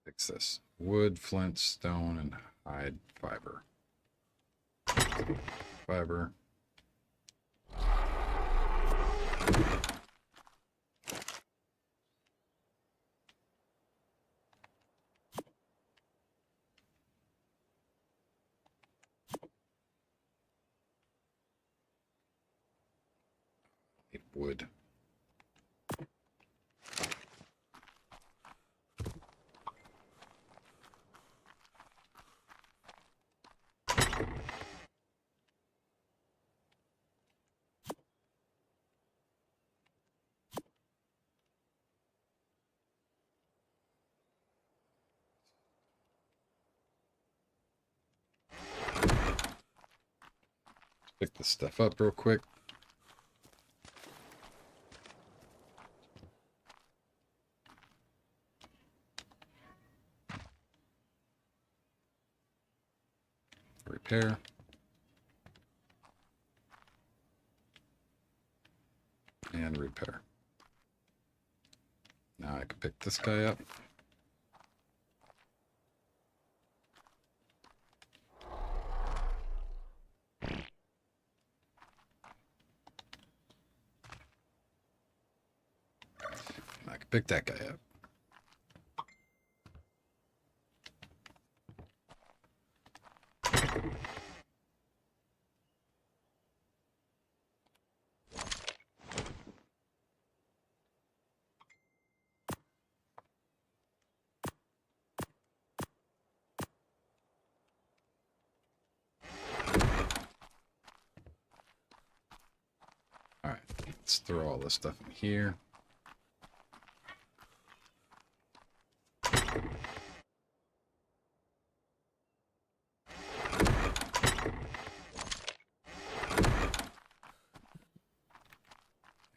Fix this. Wood, flint, stone, and hide fiber. Fiber. Need wood. Pick this stuff up real quick. Repair. And repair. Now I can pick this guy up. I can pick that guy up. All right, let's throw all this stuff in here.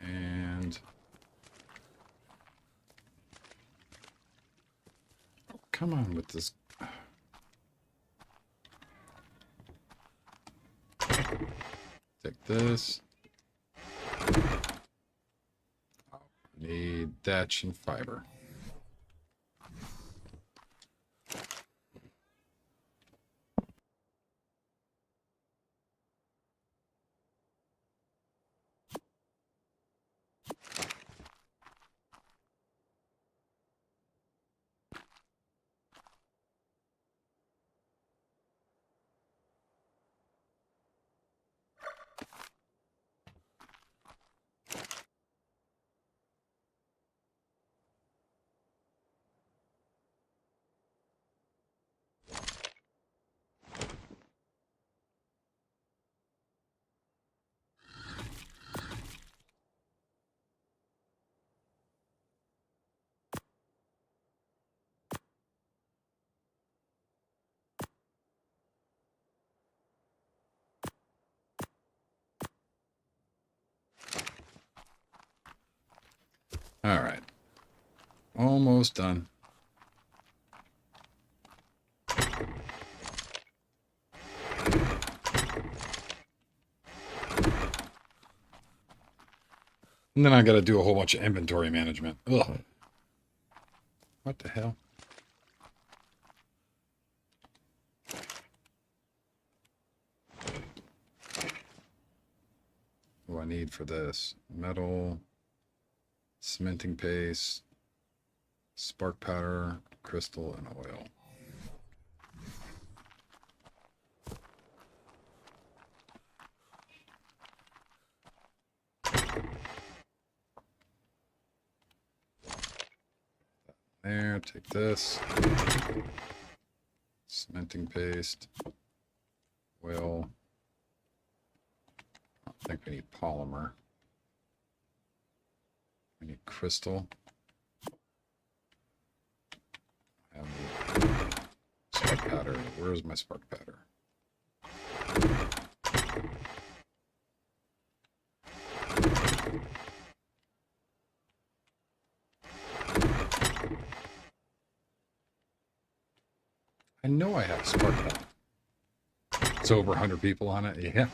And oh, come on with this. Take this. Oh, need thatch and fiber. All right. Almost done. And then I got to do a whole bunch of inventory management. Ugh. What the hell? What do I need for this? Metal, cementing paste, spark powder, crystal, and oil. There, take this. Cementing paste. Oil. I don't think we need polymer. We need crystal. I need spark powder. Where's my spark powder? I know I have spark powder. It's over 100 people on it. Yeah.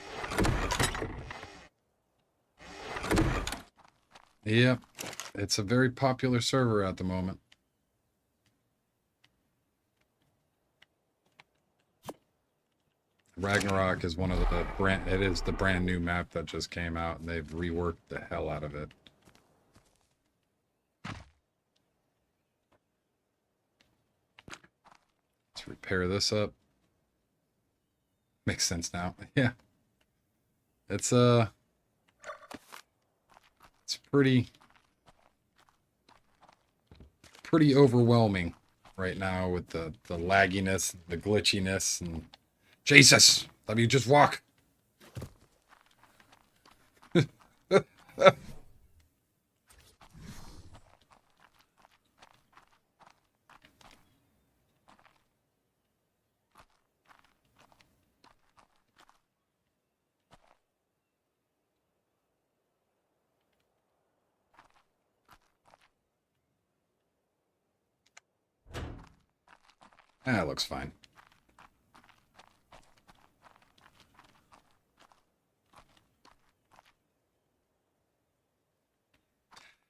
Yep. It's a very popular server at the moment. Ragnarok is one of the it is the brand new map that just came out, and they've reworked the hell out of it. Let's repair this up. Makes sense now. Yeah. It's pretty overwhelming right now with the lagginess, the glitchiness, and Jesus, let me just walk. That looks fine.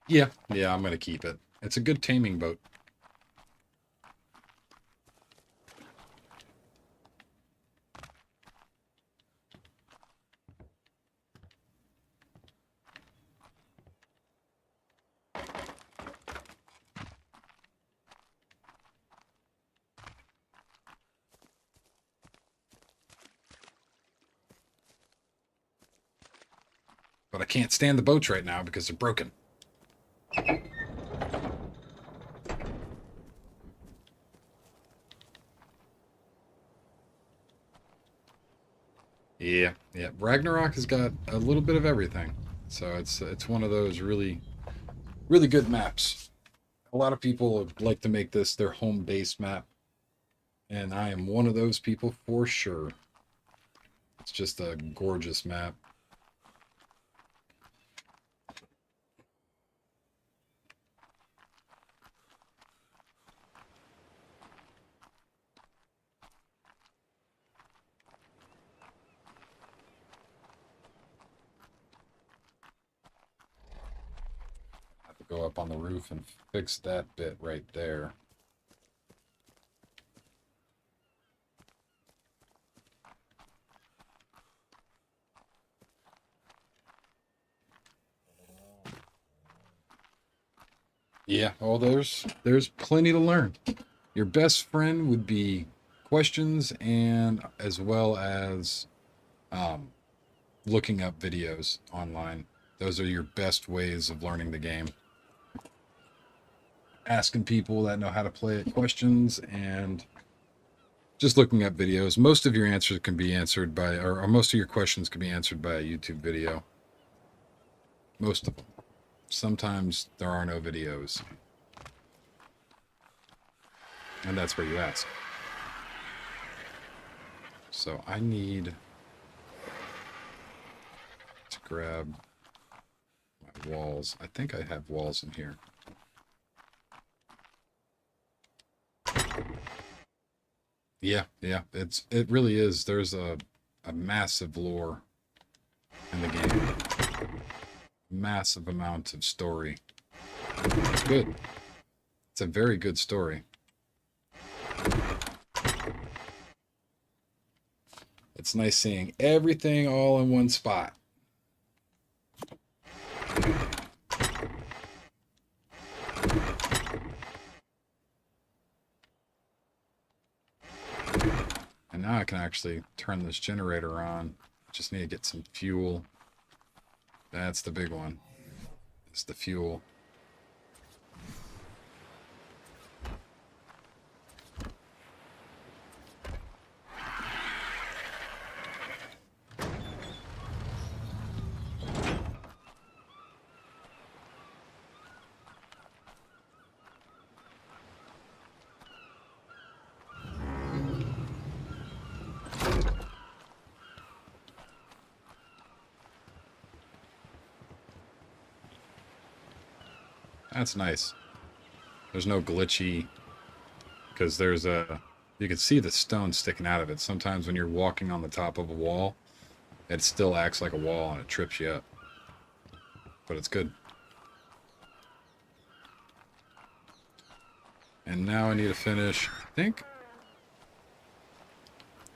Yeah, I'm going to keep it. It's a good taming boat. But I can't stand the boats right now because they're broken. Yeah. Ragnarok has got a little bit of everything. So it's one of those really good maps. A lot of people like to make this their home base map, and I am one of those people for sure. It's just a gorgeous map. I have to go up on the roof and fix that bit right there. Yeah, oh, there's plenty to learn. Your best friend would be questions and as well as um, looking up videos online. Those are your best ways of learning the game. Asking people that know how to play it questions and just looking up videos. Most of your answers can be answered by, or most of your questions can be answered by a YouTube video. Most of them. Sometimes there are no videos. And that's where you ask. So I need to grab my walls. I think I have walls in here. Yeah, it really is. There's a massive lore in the game. Massive amount of story. It's good. It's a very good story. It's nice seeing everything all in one spot. And now I can actually turn this generator on. Just need to get some fuel. That's the big one. It's the fuel. That's nice. There's no glitchy, because there's a, you can see the stone sticking out of it. Sometimes when you're walking on the top of a wall, it still acts like a wall and it trips you up. But it's good. And now I need to finish, I think,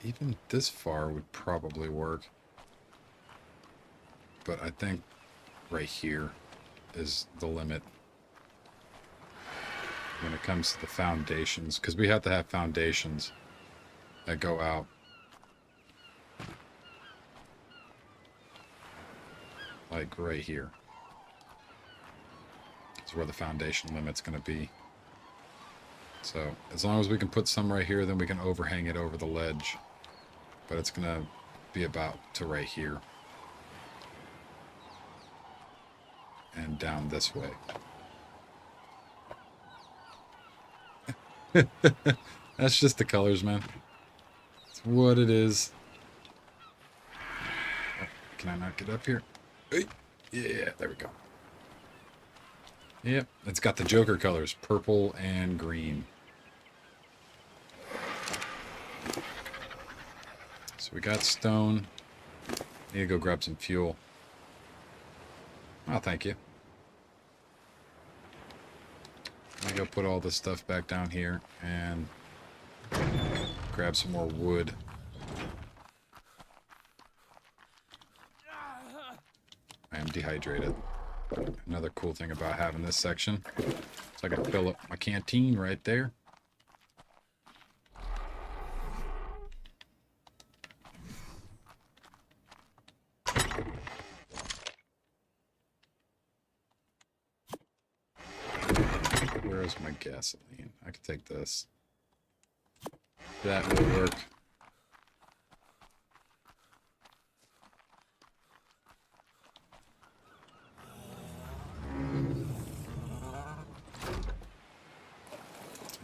even this far would probably work. But I think right here is the limit when it comes to the foundations, because we have to have foundations that go out. Like right here. That's where the foundation limit's going to be. So as long as we can put some right here, then we can overhang it over the ledge. But it's going to be about to right here. And down this way. That's just the colors, man. It's what it is. Oh, can I not get up here? Yeah, there we go. Yep, it's got the Joker colors, purple and green. So we got stone. Need to go grab some fuel. Oh, thank you. Let me go put all this stuff back down here and grab some more wood. I am dehydrated. Another cool thing about having this section is I can fill up my canteen right there. Where is my gasoline? I can take this. That will work.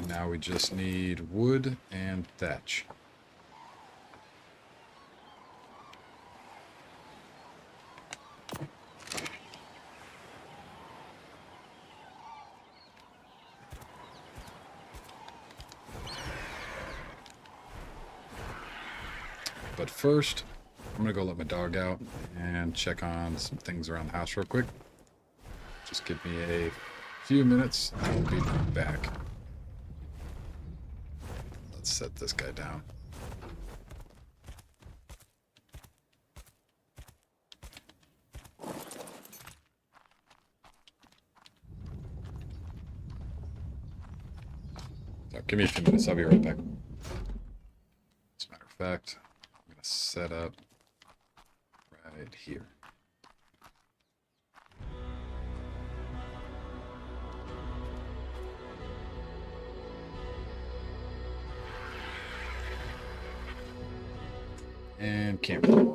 Now we just need wood and thatch. But first, I'm gonna go let my dog out and check on some things around the house real quick. Just give me a few minutes and we'll be back. Let's set this guy down. So give me a few minutes, I'll be right back. As a matter of fact, I'm gonna set up right here. And camera.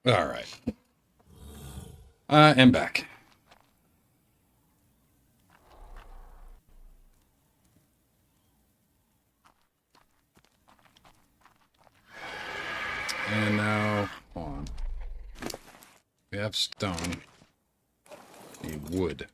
All right. I am back. And now, hold on. We have stone. Need wood.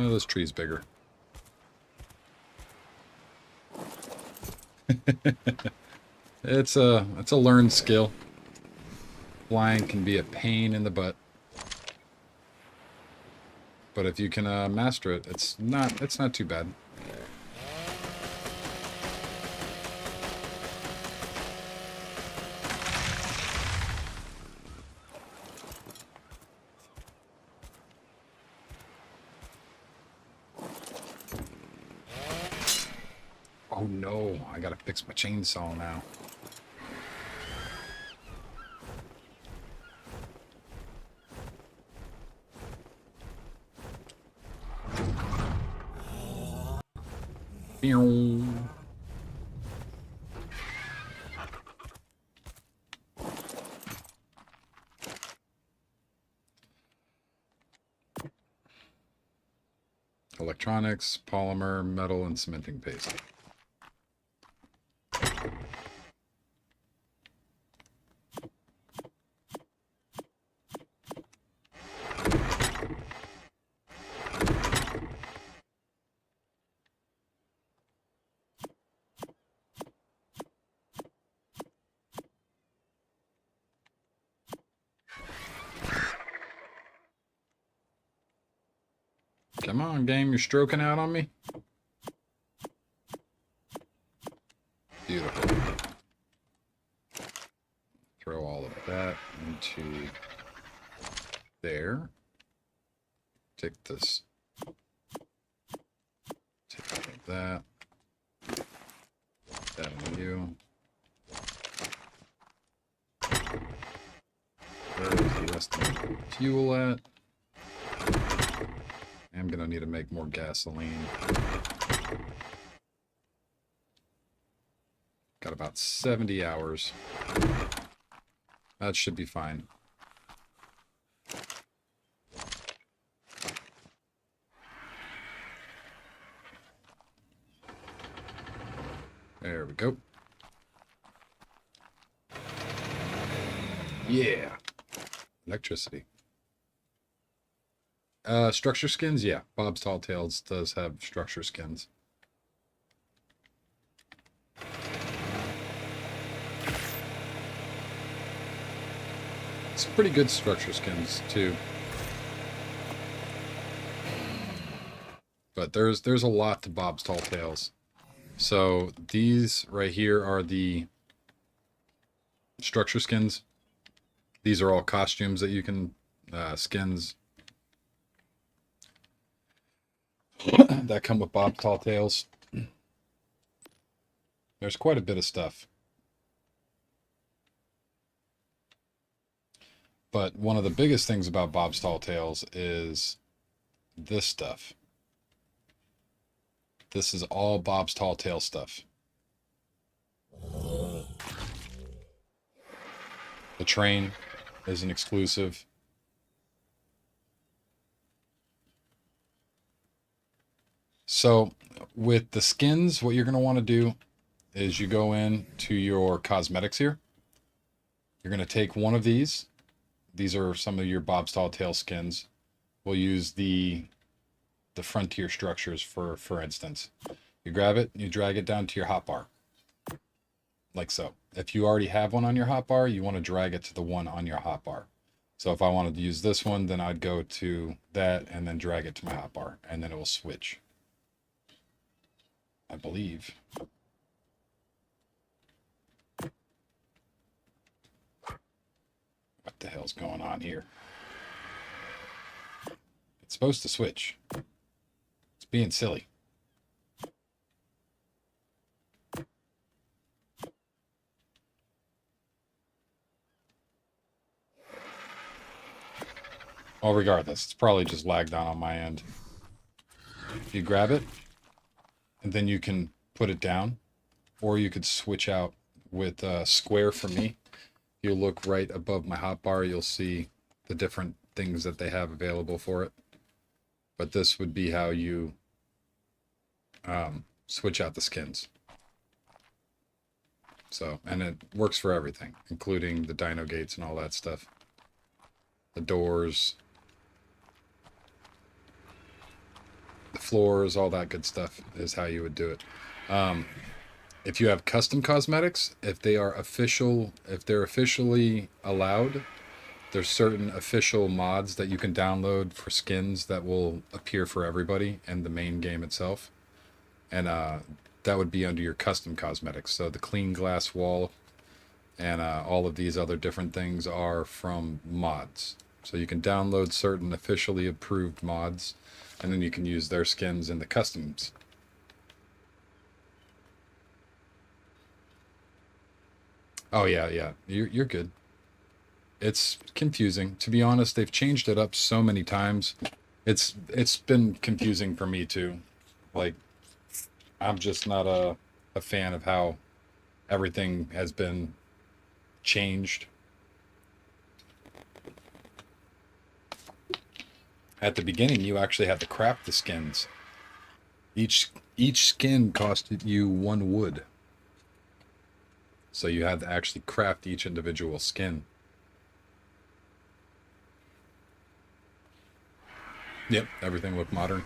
This tree's bigger. It's a learned skill. Flying can be a pain in the butt, but if you can master it, it's not too bad. Oh no, I gotta fix my chainsaw now. Electronics, polymer, metal, and cementing paste. Come on, game, you're stroking out on me? Beautiful. Throw all of that into there. Take this. Take all of that. That on you. Where's the rest of the fuel at? I'm gonna need to make more gasoline. Got about 70 hours. That should be fine. There we go. Yeah. Electricity. Structure skins? Yeah. Bob's Tall Tales does have structure skins. It's pretty good structure skins, too. But there's a lot to Bob's Tall Tales. So these right here are the structure skins. These are all costumes that you can, skins that come with Bob's Tall Tales. There's quite a bit of stuff. But one of the biggest things about Bob's Tall Tales is this stuff. This is all Bob's Tall Tale stuff. The train is an exclusive. So with the skins, what you're going to want to do is you go in to your cosmetics here. You're going to take one of these. These are some of your Bob's Tall Tale skins. We'll use the frontier structures for instance. You grab it, you drag it down to your hotbar. Like so. If you already have one on your hotbar, you want to drag it to the one on your hotbar. So if I wanted to use this one, then I'd go to that and then drag it to my hotbar, and then it will switch. I believe. What the hell's going on here? It's supposed to switch. It's being silly. Well, regardless, it's probably just lagged on my end. You grab it, and then you can put it down, or you could switch out with square for me. You look right above my hotbar, you'll see the different things that they have available for it. But this would be how you switch out the skins. So, and it works for everything, including the dino gates and all that stuff. The doors, the floors, all that good stuff is how you would do it. If you have custom cosmetics, if they're officially allowed, there's certain official mods that you can download for skins that will appear for everybody in the main game itself. And that would be under your custom cosmetics. So the clean glass wall and all of these other different things are from mods. So you can download certain officially approved mods, and then you can use their skins in the customs. Oh yeah. You're good. It's confusing. To be honest, they've changed it up so many times. It's been confusing for me too. Like, I'm just not a fan of how everything has been changed. At the beginning, you actually had to craft the skins. Each skin costed you 1 wood. So you had to actually craft each individual skin. Yep, everything looked modern.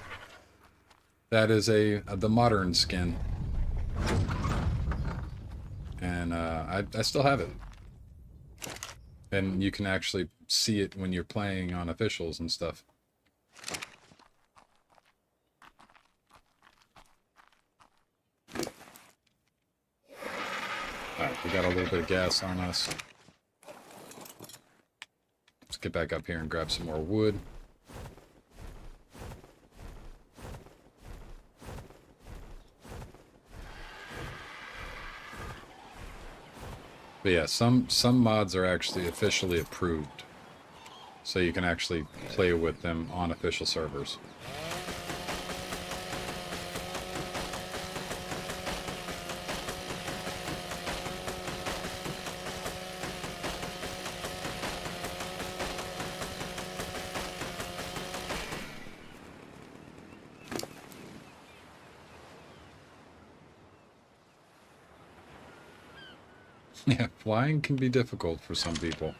That is the modern skin. And I still have it. And you can actually see it when you're playing on officials and stuff. Alright, we got a little bit of gas on us. Let's get back up here and grab some more wood. But yeah, some mods are actually officially approved. So you can actually play with them on official servers. Yeah, flying can be difficult for some people.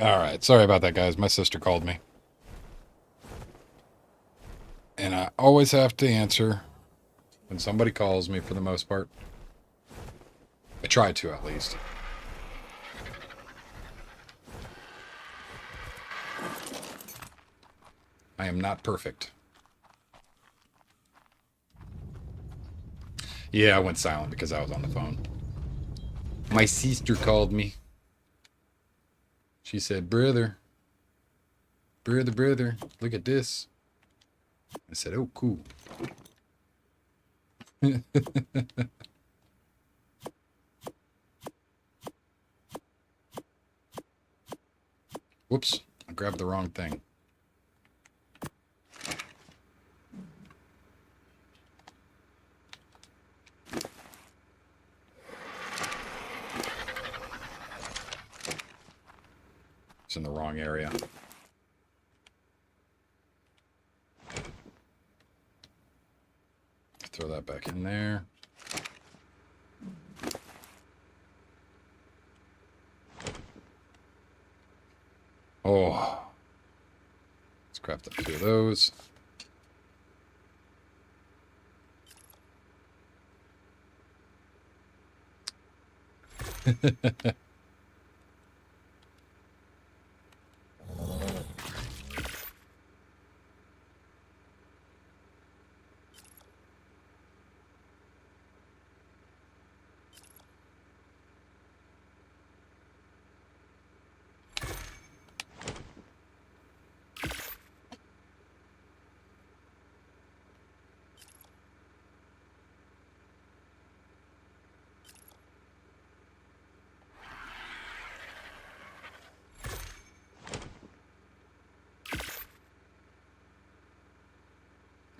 All right. Sorry about that, guys. My sister called me. And I always have to answer when somebody calls me for the most part. I try to, at least. I am not perfect. Yeah, I went silent because I was on the phone. My sister called me. She said, brother, look at this. I said, oh, cool. Whoops, I grabbed the wrong thing. It's in the wrong area. Throw that back in there. Oh. Let's craft a few of those.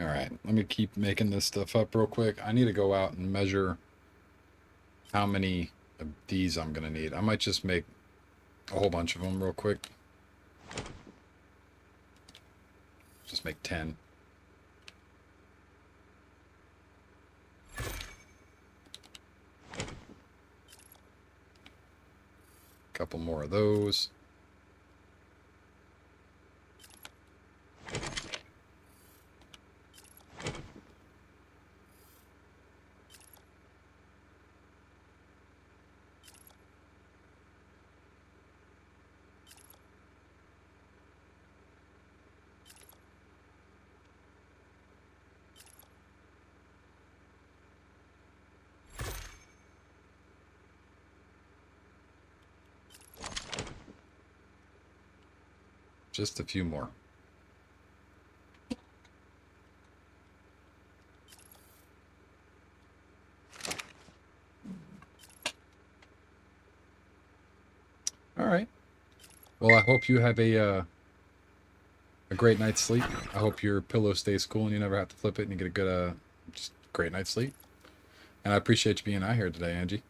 All right, let me keep making this stuff up real quick. I need to go out and measure how many of these I'm going to need. I might just make a whole bunch of them real quick. Just make 10. Couple more of those. Just a few more. All right. Well, I hope you have a great night's sleep. I hope your pillow stays cool and you never have to flip it and you get a good, just great night's sleep. And I appreciate you being out here today, Angie.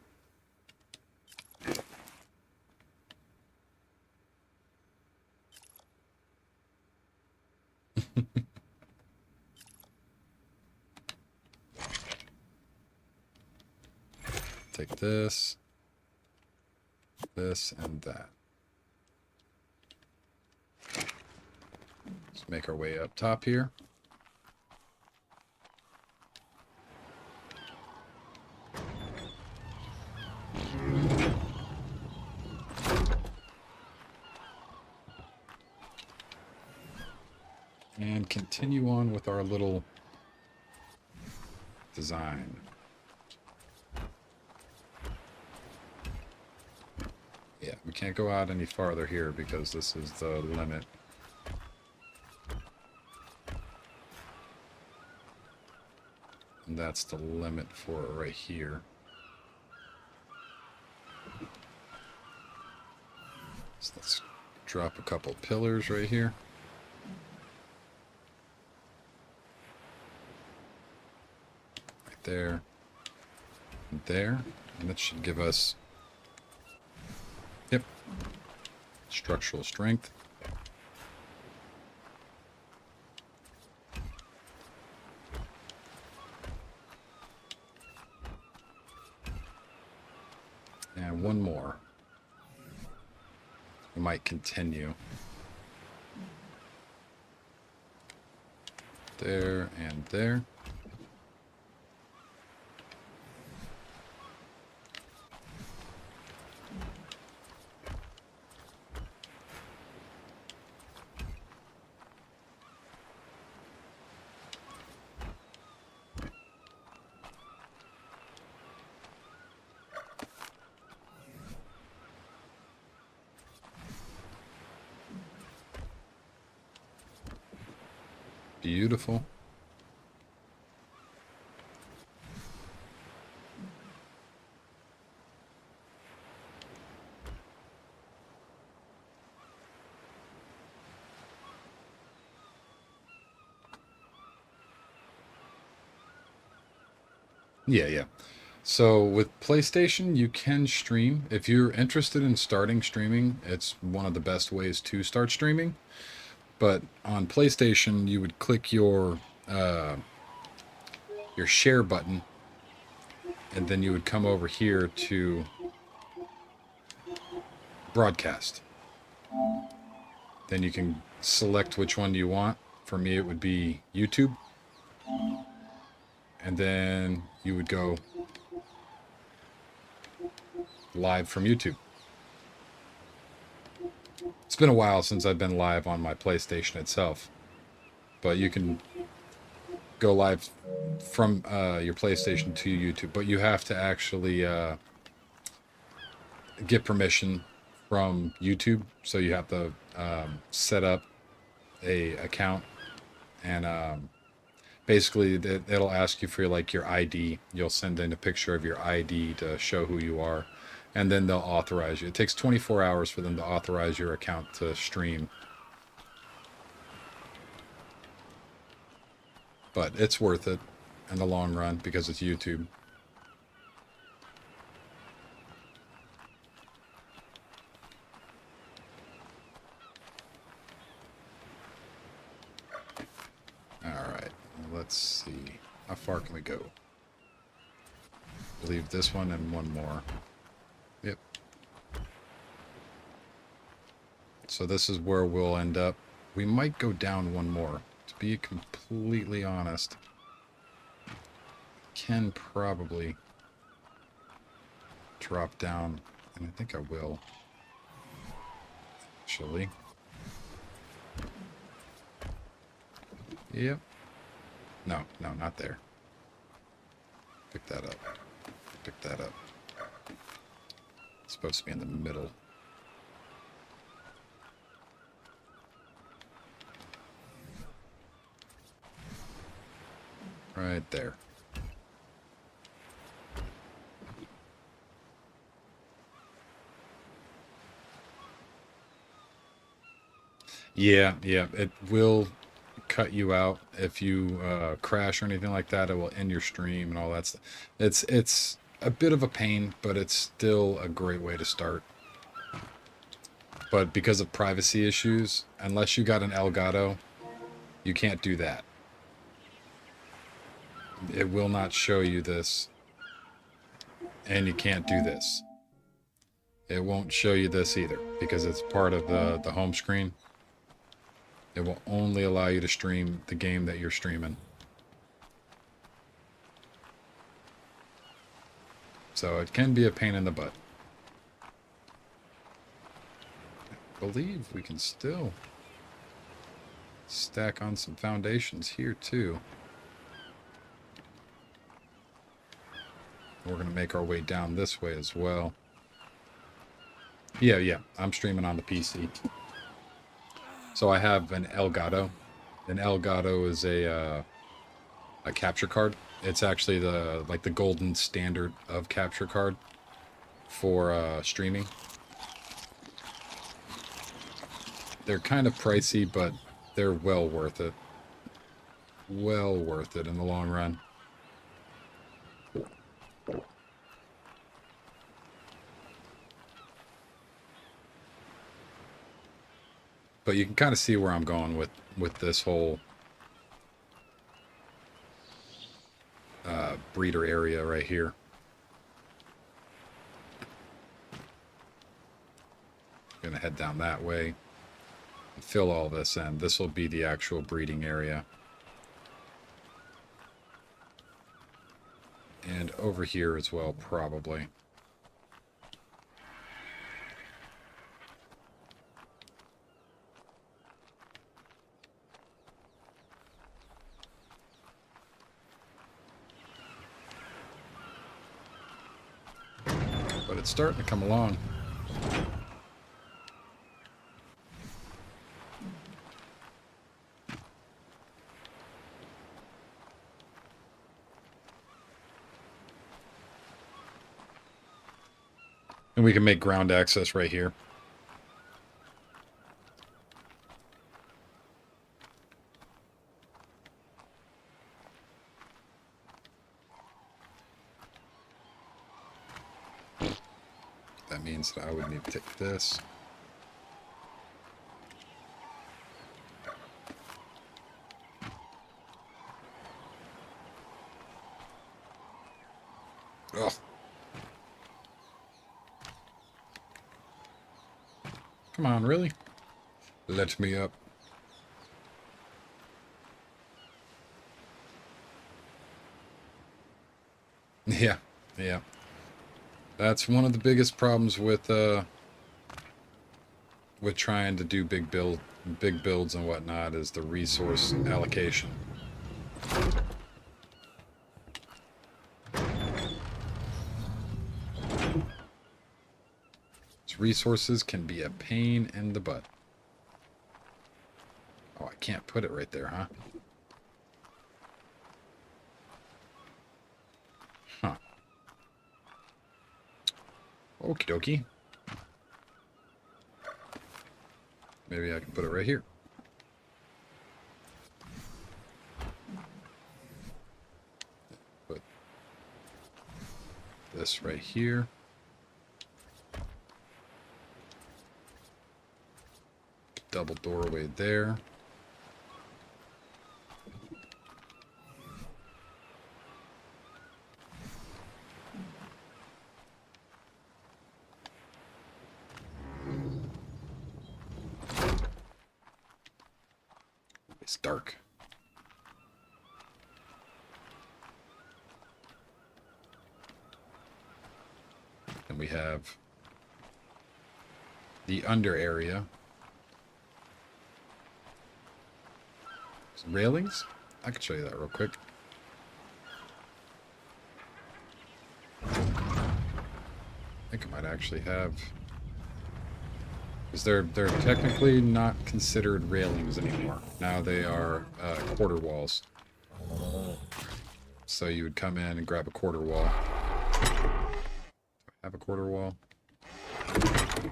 Take this, this, and that. Let's make our way up top here. And continue on with our little design. Yeah, we can't go out any farther here because this is the limit. And that's the limit for it right here. So let's drop a couple pillars right here. Right there. And there. And that should give us, yep, structural strength. And one more. it might continue. There and there. Beautiful. Yeah, yeah. So with PlayStation, you can stream. If you're interested in starting streaming, it's one of the best ways to start streaming. But on PlayStation, you would click your share button, and then you would come over here to broadcast. Then you can select which one you want. For me, it would be YouTube. And then you would go live from YouTube. It's been a while since I've been live on my PlayStation itself, but you can go live from your PlayStation to YouTube, but you have to actually get permission from YouTube. So you have to set up a account, and basically it'll ask you for like your ID. You'll send in a picture of your ID to show who you are, and then they'll authorize you. It takes 24 hours for them to authorize your account to stream. But it's worth it in the long run because it's YouTube. Alright, let's see. How far can we go? Leave this one and one more. Yep. So this is where we'll end up. We might go down one more. To be completely honest, can probably drop down, and I think I will. Actually. Yep. No, not there. Pick that up. Pick that up. It's supposed to be in the middle. Right there. Yeah, it will cut you out if you crash or anything like that. It will end your stream and all that stuff. It's a bit of a pain, but it's still a great way to start. But because of privacy issues, unless you got an Elgato, you can't do that. It will not show you this, and you can't do this. It won't show you this either because it's part of the home screen. It will only allow you to stream the game that you're streaming. So it can be a pain in the butt. I believe we can still stack on some foundations here too. We're going to make our way down this way as well. Yeah, I'm streaming on the PC. So I have an Elgato. An Elgato is a capture card. It's actually the golden standard of capture card for streaming. They're kind of pricey, but they're well worth it. Well worth it in the long run. But you can kind of see where I'm going with this whole breeder area right here. Gonna head down that way and fill all this in. This will be the actual breeding area. And over here as well, probably. But it's starting to come along. And we can make ground access right here. That means that I would need to take this. Ugh. Come on, really? Let me up. Yeah, yeah. That's one of the biggest problems with trying to do big builds and whatnot is the resource allocation. Resources can be a pain in the butt. Oh, I can't put it right there, huh? Huh. Okie dokie. Maybe I can put it right here. Put this right here. Double doorway there. It's dark. And we have the under area. Some railings? I can show you that real quick. I think I might actually have... Because they're technically not considered railings anymore. Now they are quarter walls. So you would come in and grab a quarter wall. Have a quarter wall? I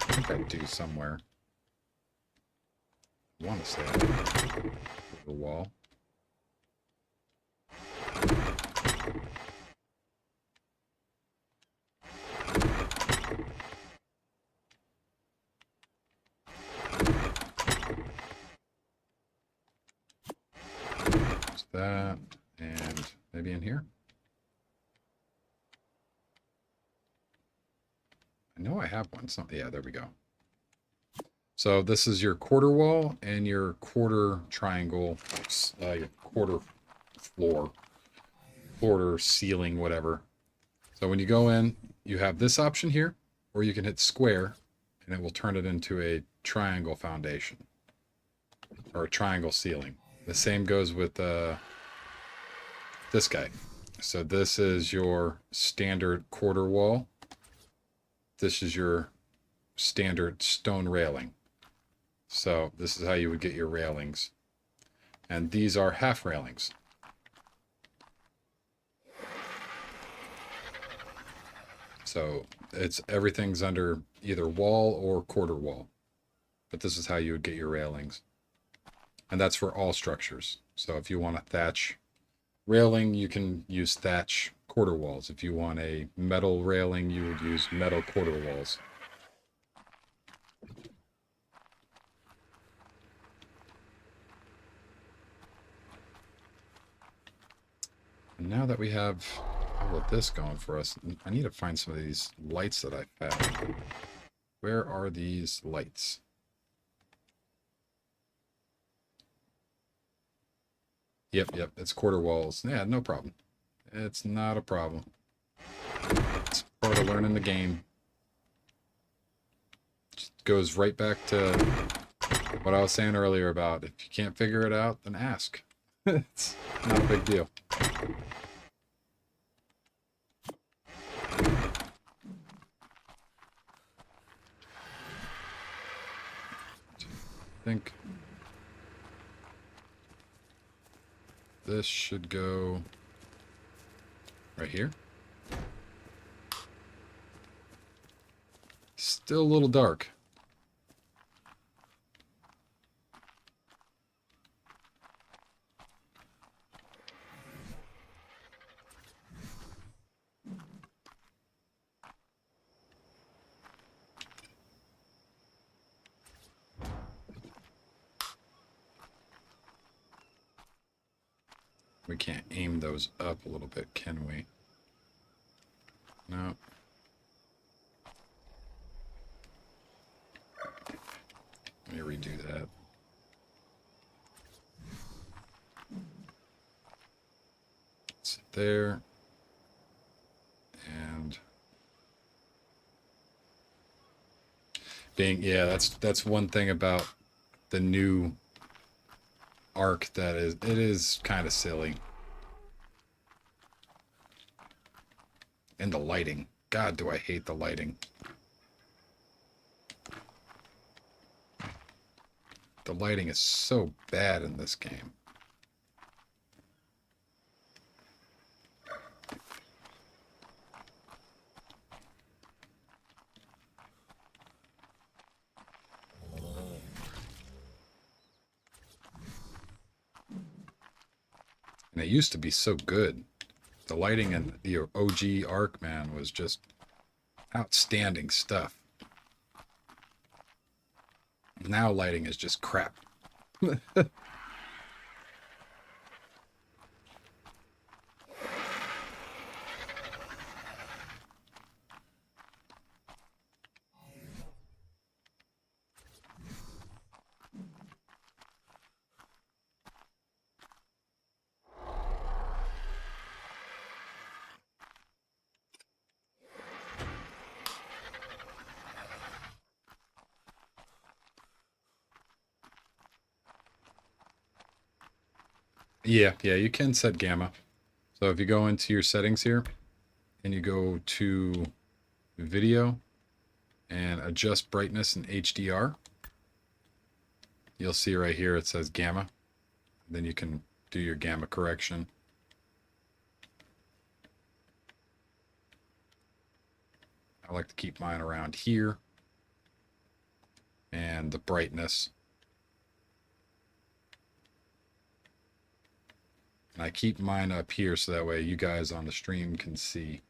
think I do somewhere. I want to say the wall. There's that, and maybe in here. I know I have one. Yeah, there we go. So this is your quarter wall and your quarter triangle, your quarter floor, quarter ceiling, whatever. So when you go in, you have this option here, or you can hit square, and it will turn it into a triangle foundation, or a triangle ceiling. The same goes with this guy. So this is your standard quarter wall. This is your standard stone railing. So this is how you would get your railings. And these are half railings. So everything's under either wall or quarter wall. But this is how you would get your railings. And that's for all structures. So if you want a thatch railing, you can use thatch quarter walls. If you want a metal railing, you would use metal quarter walls. And now that we have... Oh all of this going for us. I need to find some of these lights that I found. Where are these lights? Yep, it's quarter walls. Yeah, no problem. It's not a problem. It's part of learning the game. Just goes right back to what I was saying earlier about if you can't figure it out, then ask. It's not a big deal. I think this should go right here. Still a little dark. We can't aim those up a little bit, can we? No. Let me redo that. Sit there. And being, yeah, that's one thing about the new arc that it is kind of silly. And the lighting. God, do I hate the lighting. The lighting is so bad in this game. And it used to be so good. The lighting in the OG Arc, man, was just outstanding stuff. Now lighting is just crap. Yeah, you can set gamma. So if you go into your settings here and you go to video and adjust brightness in HDR, you'll see right here it says gamma. Then you can do your gamma correction. I like to keep mine around here. And the brightness. And I keep mine up here so that way you guys on the stream can see.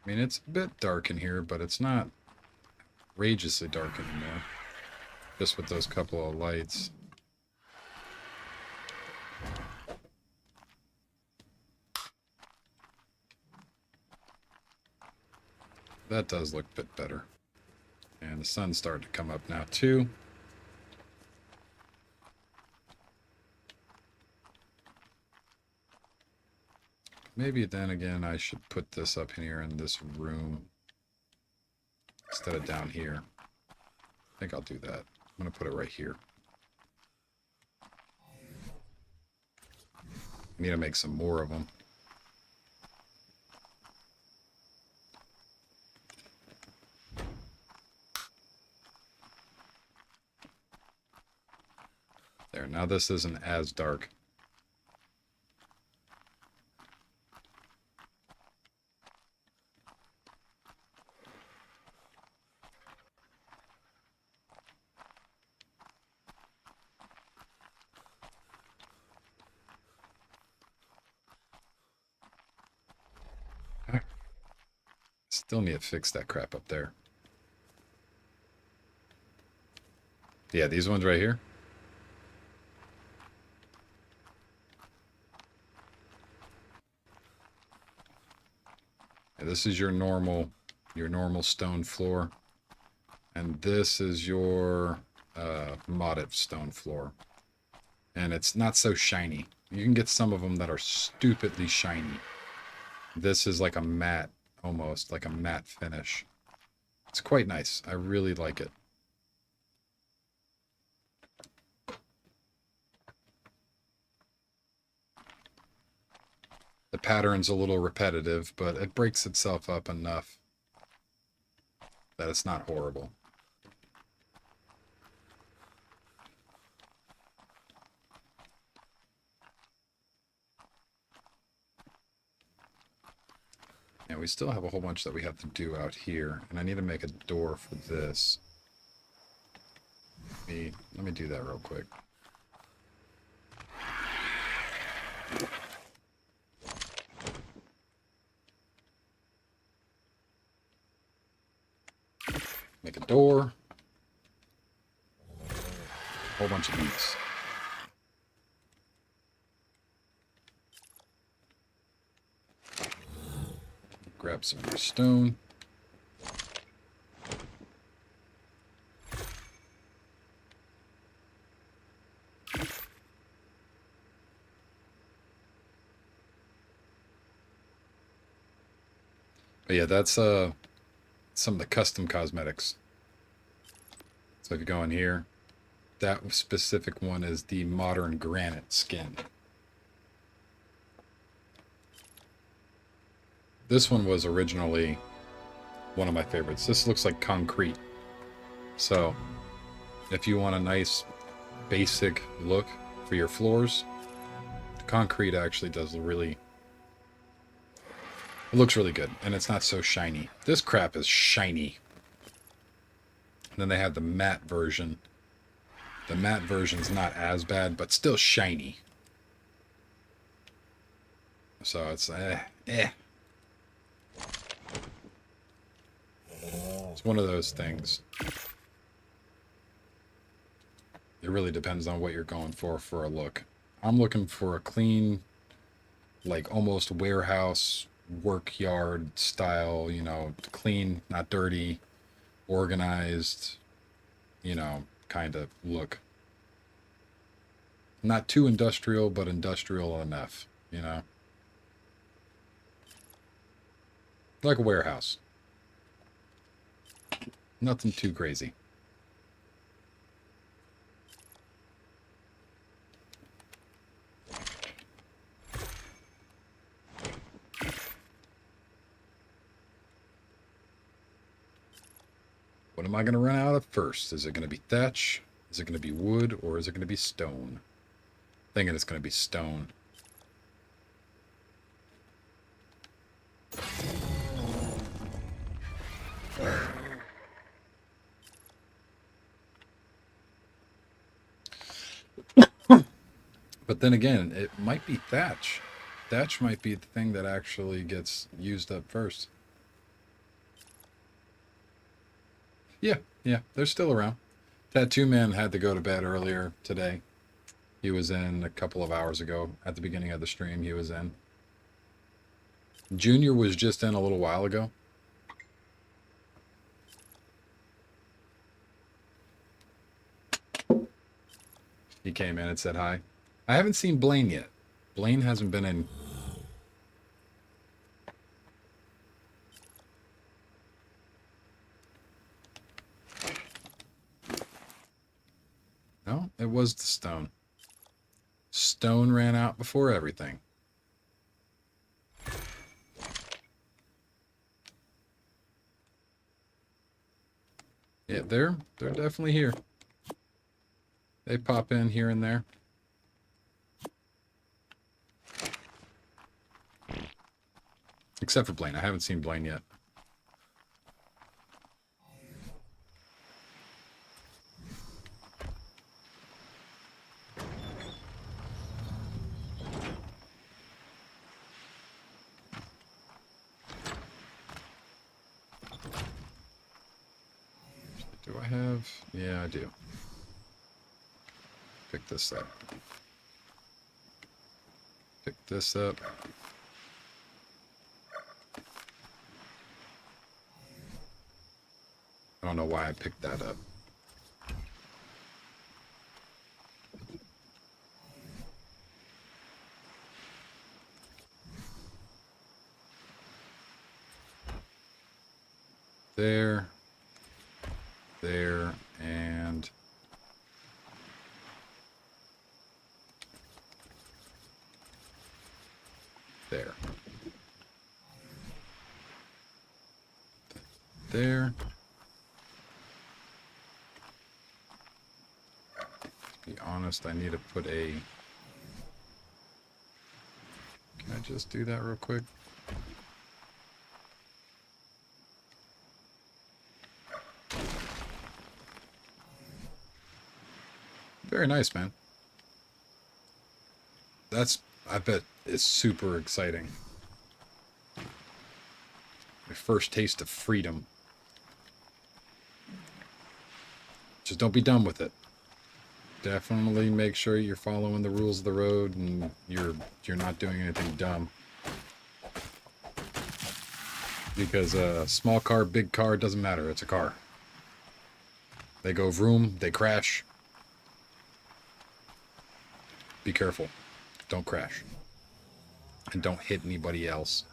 I mean, it's a bit dark in here, but it's not outrageously dark anymore. Just with those couple of lights. That does look a bit better. And the sun's starting to come up now, too. Maybe then again I should put this up here in this room instead of down here. I think I'll do that. I'm going to put it right here. I need to make some more of them. There, now this isn't as dark. Still need to fix that crap up there. Yeah, these ones right here. And this is your normal stone floor. And this is your modded stone floor. And it's not so shiny. You can get some of them that are stupidly shiny. This is like a matte, almost like a matte finish. It's quite nice. I really like it. The pattern's a little repetitive, but it breaks itself up enough that it's not horrible. And we still have a whole bunch that we have to do out here, and I need to make a door for this. Let me do that real quick. Make a door. A whole bunch of these. Grab some more stone. But yeah, that's some of the custom cosmetics. So if you go in here, that specific one is the modern granite skin. This one was originally one of my favorites. This looks like concrete. So if you want a nice basic look for your floors, the concrete actually does really... It looks really good, and it's not so shiny. This crap is shiny. And then they have the matte version. The matte version's not as bad, but still shiny. So it's It's one of those things. It really depends on what you're going for a look. I'm looking for a clean, like almost warehouse, work yard style, you know, clean, not dirty, organized, you know, kind of look. Not too industrial, but industrial enough, you know. Like a warehouse. Nothing too crazy. What am I going to run out of first? Is it going to be thatch? Is it going to be wood? Or is it going to be stone? Thinking it's going to be stone. But then again, it might be thatch. Thatch might be the thing that actually gets used up first. Yeah, they're still around. Tattoo Man had to go to bed earlier today. He was in a couple of hours ago. At the beginning of the stream, he was in. Junior was just in a little while ago. He came in and said hi. I haven't seen Blaine yet. Blaine hasn't been in. No, it was the stone. Stone ran out before everything. Yeah, they're definitely here. They pop in here and there. Except for Blaine. I haven't seen Blaine yet. have? Yeah, I do. Pick this up. Pick this up. I don't know why I picked that up. There, and there. There. To be honest, I need to put a... Can I just do that real quick? Very nice, man. That's, I bet, is super exciting. My first taste of freedom. Just don't be dumb with it. Definitely make sure you're following the rules of the road and you're not doing anything dumb. Because a small car, big car, doesn't matter. It's a car. They go vroom, they crash. Be careful. Don't crash. And don't hit anybody else.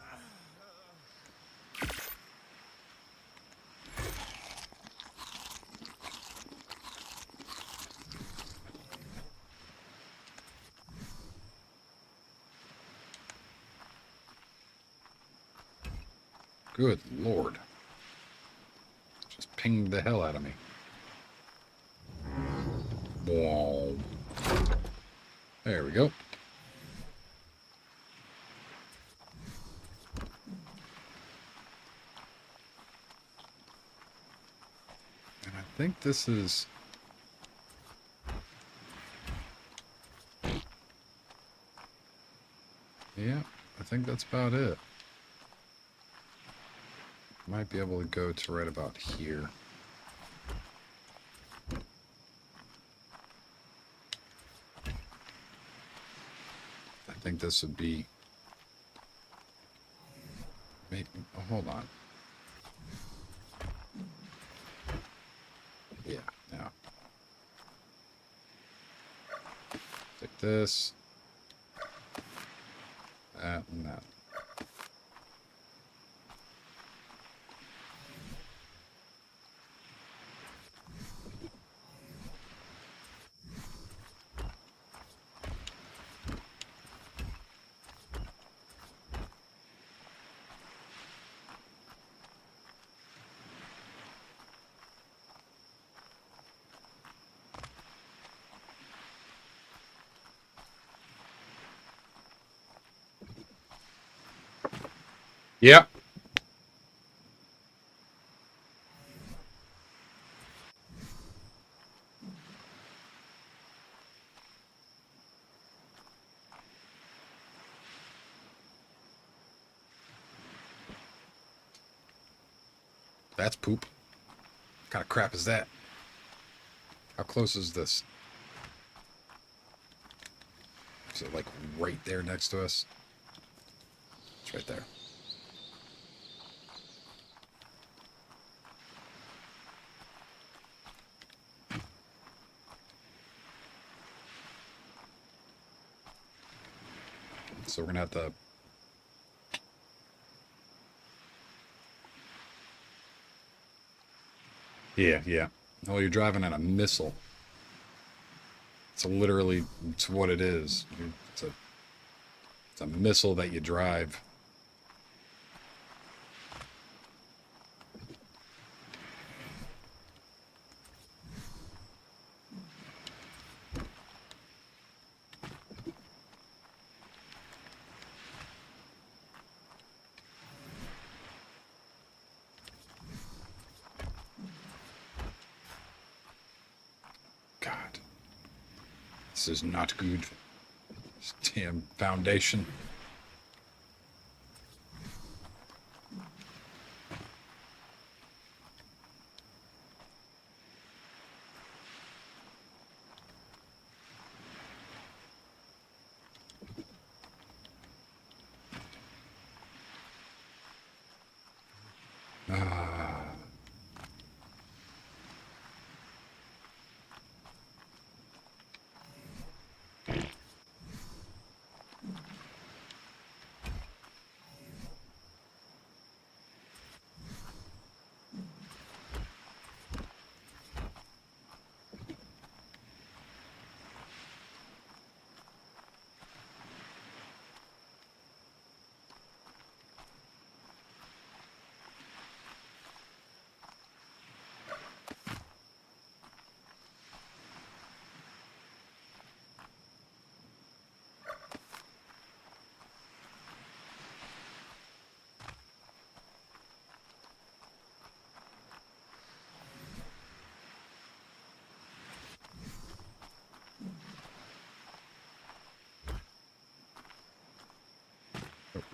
Good Lord. Just pinged the hell out of me. Whoa. There we go. And I think this is... Yeah, I think that's about it. Might be able to go to right about here. I think this would be... Maybe... Oh, hold on. Yeah, now. Take this. That and that. Yep. That's poop. What kind of crap is that? How close is this? Is it like right there next to us? It's right there. So we're gonna have to... Yeah. Oh, you're driving in a missile. It's literally, it's what it is. It's a missile that you drive. God. This is not good. This damn foundation.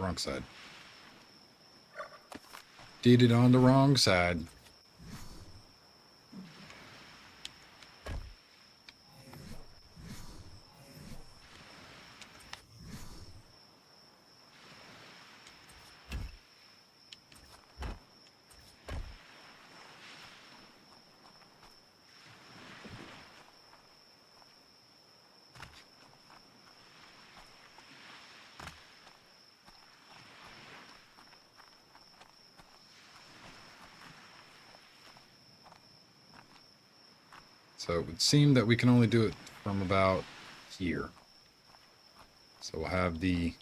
wrong side. Did it on the wrong side. So it would seem that we can only do it from about here. So we'll have the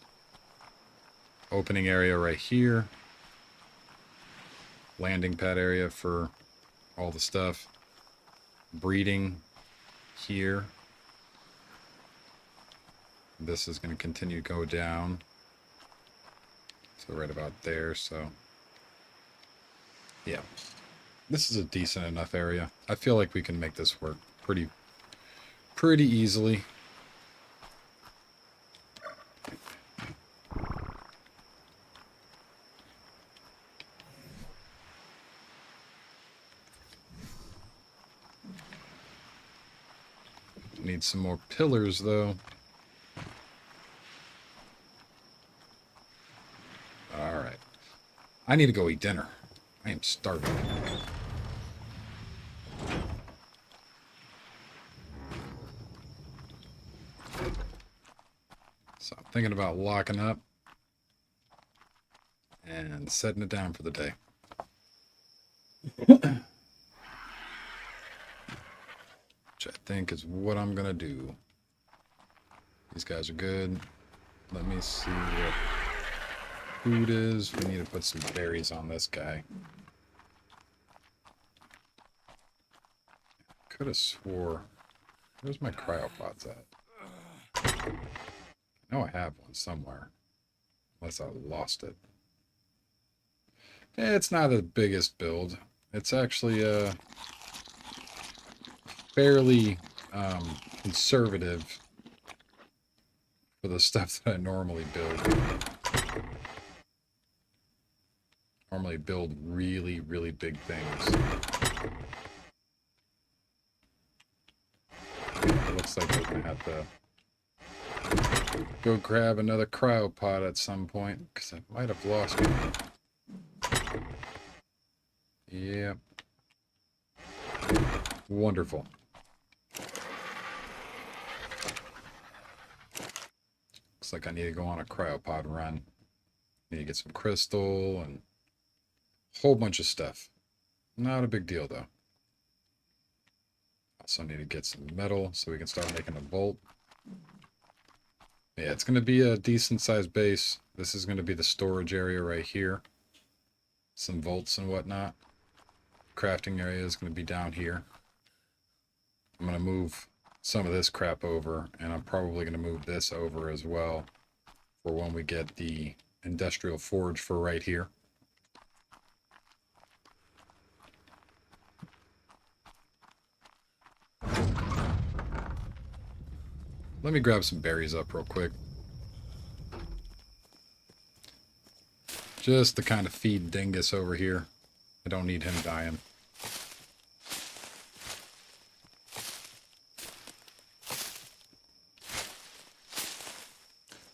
opening area right here. Landing pad area for all the stuff. Breeding here. This is going to continue to go down. So right about there, so... yeah. This is a decent enough area. I feel like we can make this work pretty easily. Need some more pillars, though. Alright. I need to go eat dinner. I am starving. So I'm thinking about locking up and setting it down for the day. Which I think is what I'm going to do. These guys are good. Let me see what food is. We need to put some berries on this guy. Could have swore. Where's my cryopods at? I know I have one somewhere. Unless I lost it. It's not the biggest build. It's actually fairly conservative for the stuff that I normally build. Normally build really, really big things. It looks like we're going to have to go grab another cryopod at some point, because I might have lost one. Yep. Wonderful. Looks like I need to go on a cryopod run. Need to get some crystal and a whole bunch of stuff. Not a big deal, though. Also need to get some metal so we can start making a bolt. Yeah, it's going to be a decent-sized base. This is going to be the storage area right here. Some volts and whatnot. Crafting area is going to be down here. I'm going to move some of this crap over, and I'm probably going to move this over as well for when we get the industrial forge for right here. Let me grab some berries up real quick. Just to kind of feed Dingus over here. I don't need him dying.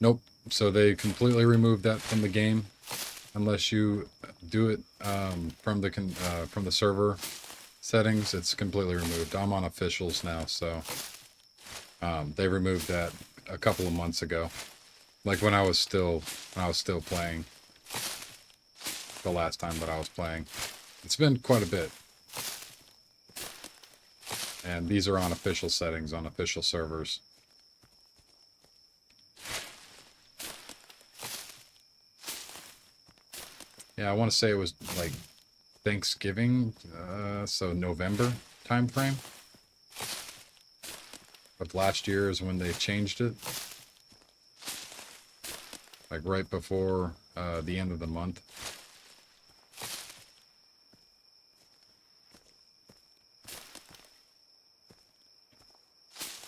Nope. So they completely removed that from the game, unless you do it from the server settings. It's completely removed. I'm on officials now, so they removed that a couple of months ago, like when I was still playing. The last time that I was playing, it's been quite a bit. And these are on official settings on official servers. Yeah, I want to say it was like Thanksgiving, so November time frame of last year is when they changed it. Like right before the end of the month.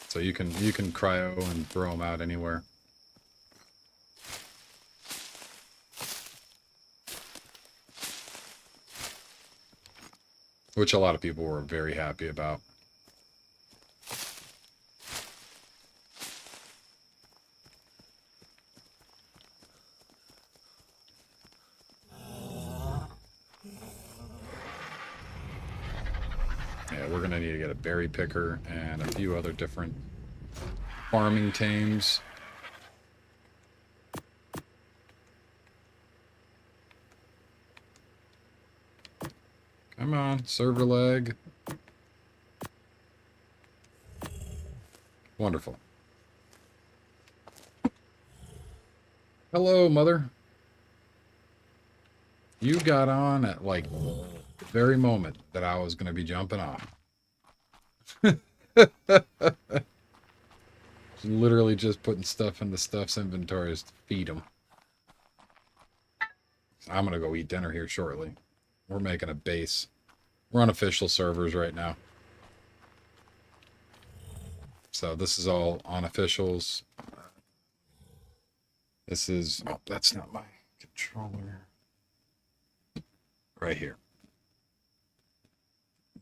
So you can cryo and throw them out anywhere. which a lot of people were very happy about. Yeah, we're going to need to get a berry picker and a few other different farming tames. Come on, server leg. Wonderful. Hello, mother. You got on at like the very moment that I was going to be jumping off. Literally just putting stuff in the stuff's inventories to feed them. I'm going to go eat dinner here shortly. We're making a base. We're on official servers right now. So this is all on officials. This is... Oh, that's not my controller. Right here.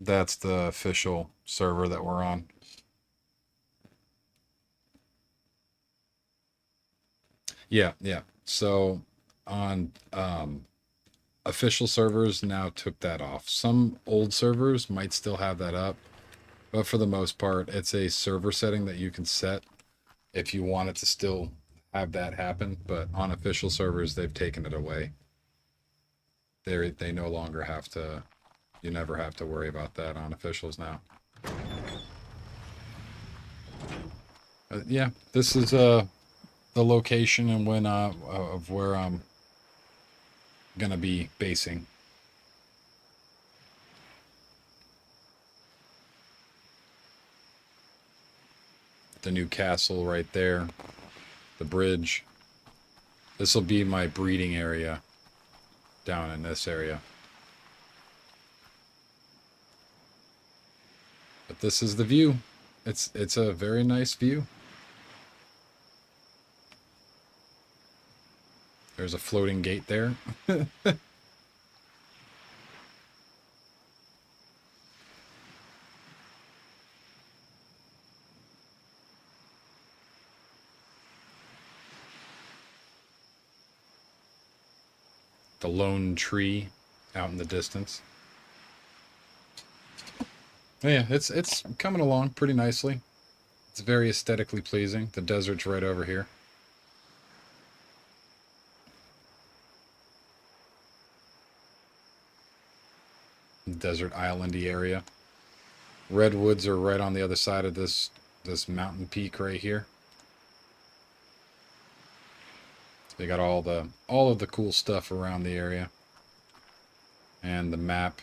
That's the official server that we're on. Yeah. So on official servers now took that off. Some old servers might still have that up, but for the most part, it's a server setting that you can set if you want it to still have that happen. But on official servers, they've taken it away. They no longer have to. You never have to worry about that on officials now. Yeah, this is the location and when of where I'm gonna be basing. The new castle right there, the bridge. This will be my breeding area down in this area. But this is the view. It's a very nice view. There's a floating gate there. The lone tree out in the distance. Yeah, it's coming along pretty nicely. It's very aesthetically pleasing. The desert's right over here. Desert islandy area. Redwoods are right on the other side of this mountain peak right here. They got all of the cool stuff around the area. And the map.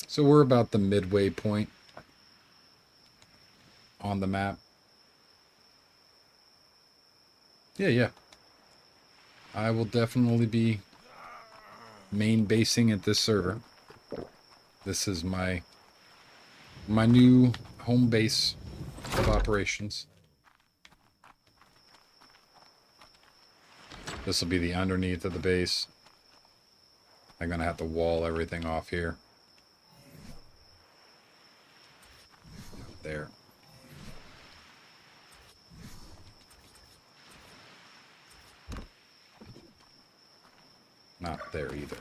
So we're about the midway point on the map. Yeah. I will definitely be main basing at this server. This is my new home base of operations. This will be the underneath of the base. I'm gonna have to wall everything off here. There. Not there either.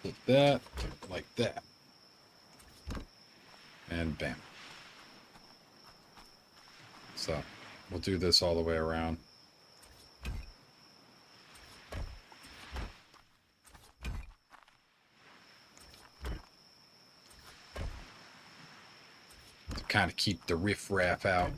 Like that, like that. And bam. So, we'll do this all the way around. To kind of keep the riffraff out.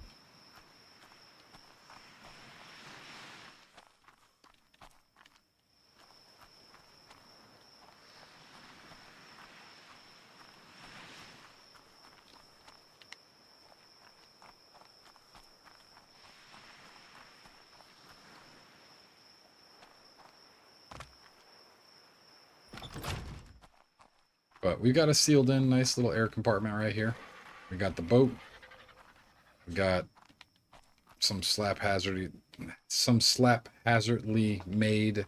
But we got a sealed in nice little air compartment right here. We got the boat. I've got some slap hazardly made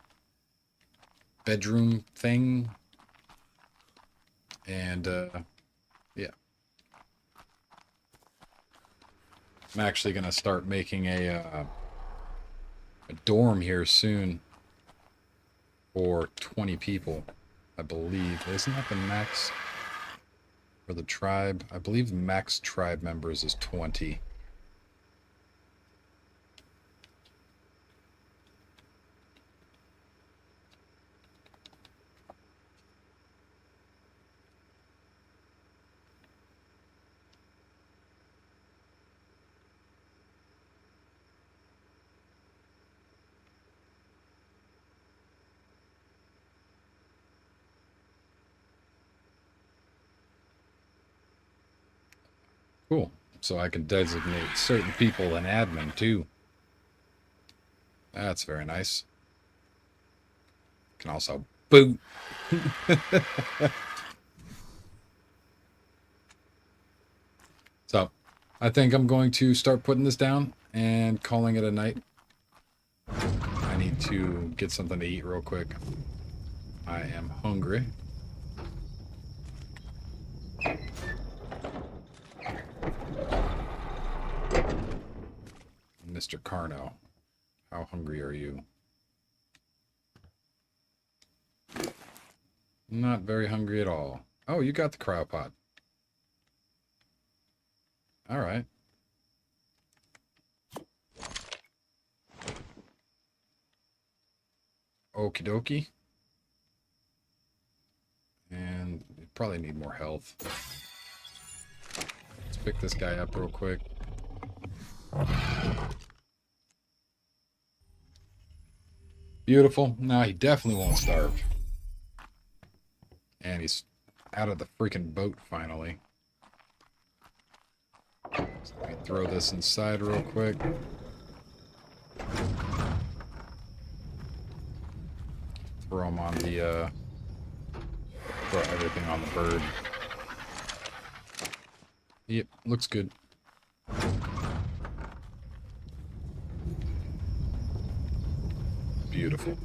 bedroom thing, and yeah, I'm actually gonna start making a dorm here soon for 20 people, I believe. Isn't that the max for the tribe? I believe the max tribe members is 20. Cool. So I can designate certain people an admin too. That's very nice. Can also boot. So I think I'm going to start putting this down and calling it a night. I need to get something to eat real quick. I am hungry. Mr. Carno, how hungry are you? Not very hungry at all. Oh, you got the cryopod. All right. Okie dokie. And you probably need more health. Let's pick this guy up real quick. Beautiful. Now he definitely won't starve. And he's out of the freaking boat finally. So let me throw this inside real quick. Throw him on the, throw everything on the bird. Yep, looks good. Beautiful.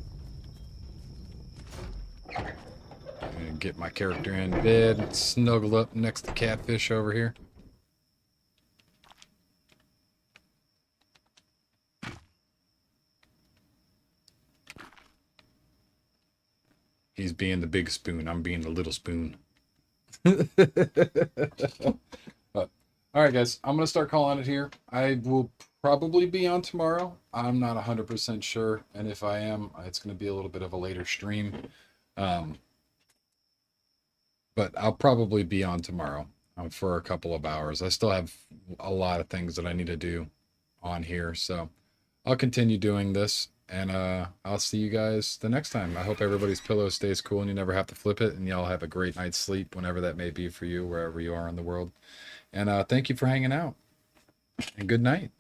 And get my character in bed, snuggle up next to Catfish over here. He's being the big spoon. I'm being the little spoon. All right, guys. I'm going to start calling it here. I will probably be on tomorrow. I'm not 100% sure. And if I am, it's going to be a little bit of a later stream. But I'll probably be on tomorrow for a couple of hours. I still have a lot of things that I need to do on here. So I'll continue doing this. And I'll see you guys the next time. I hope everybody's pillow stays cool and you never have to flip it. And y'all have a great night's sleep whenever that may be for you, wherever you are in the world. And thank you for hanging out. And good night.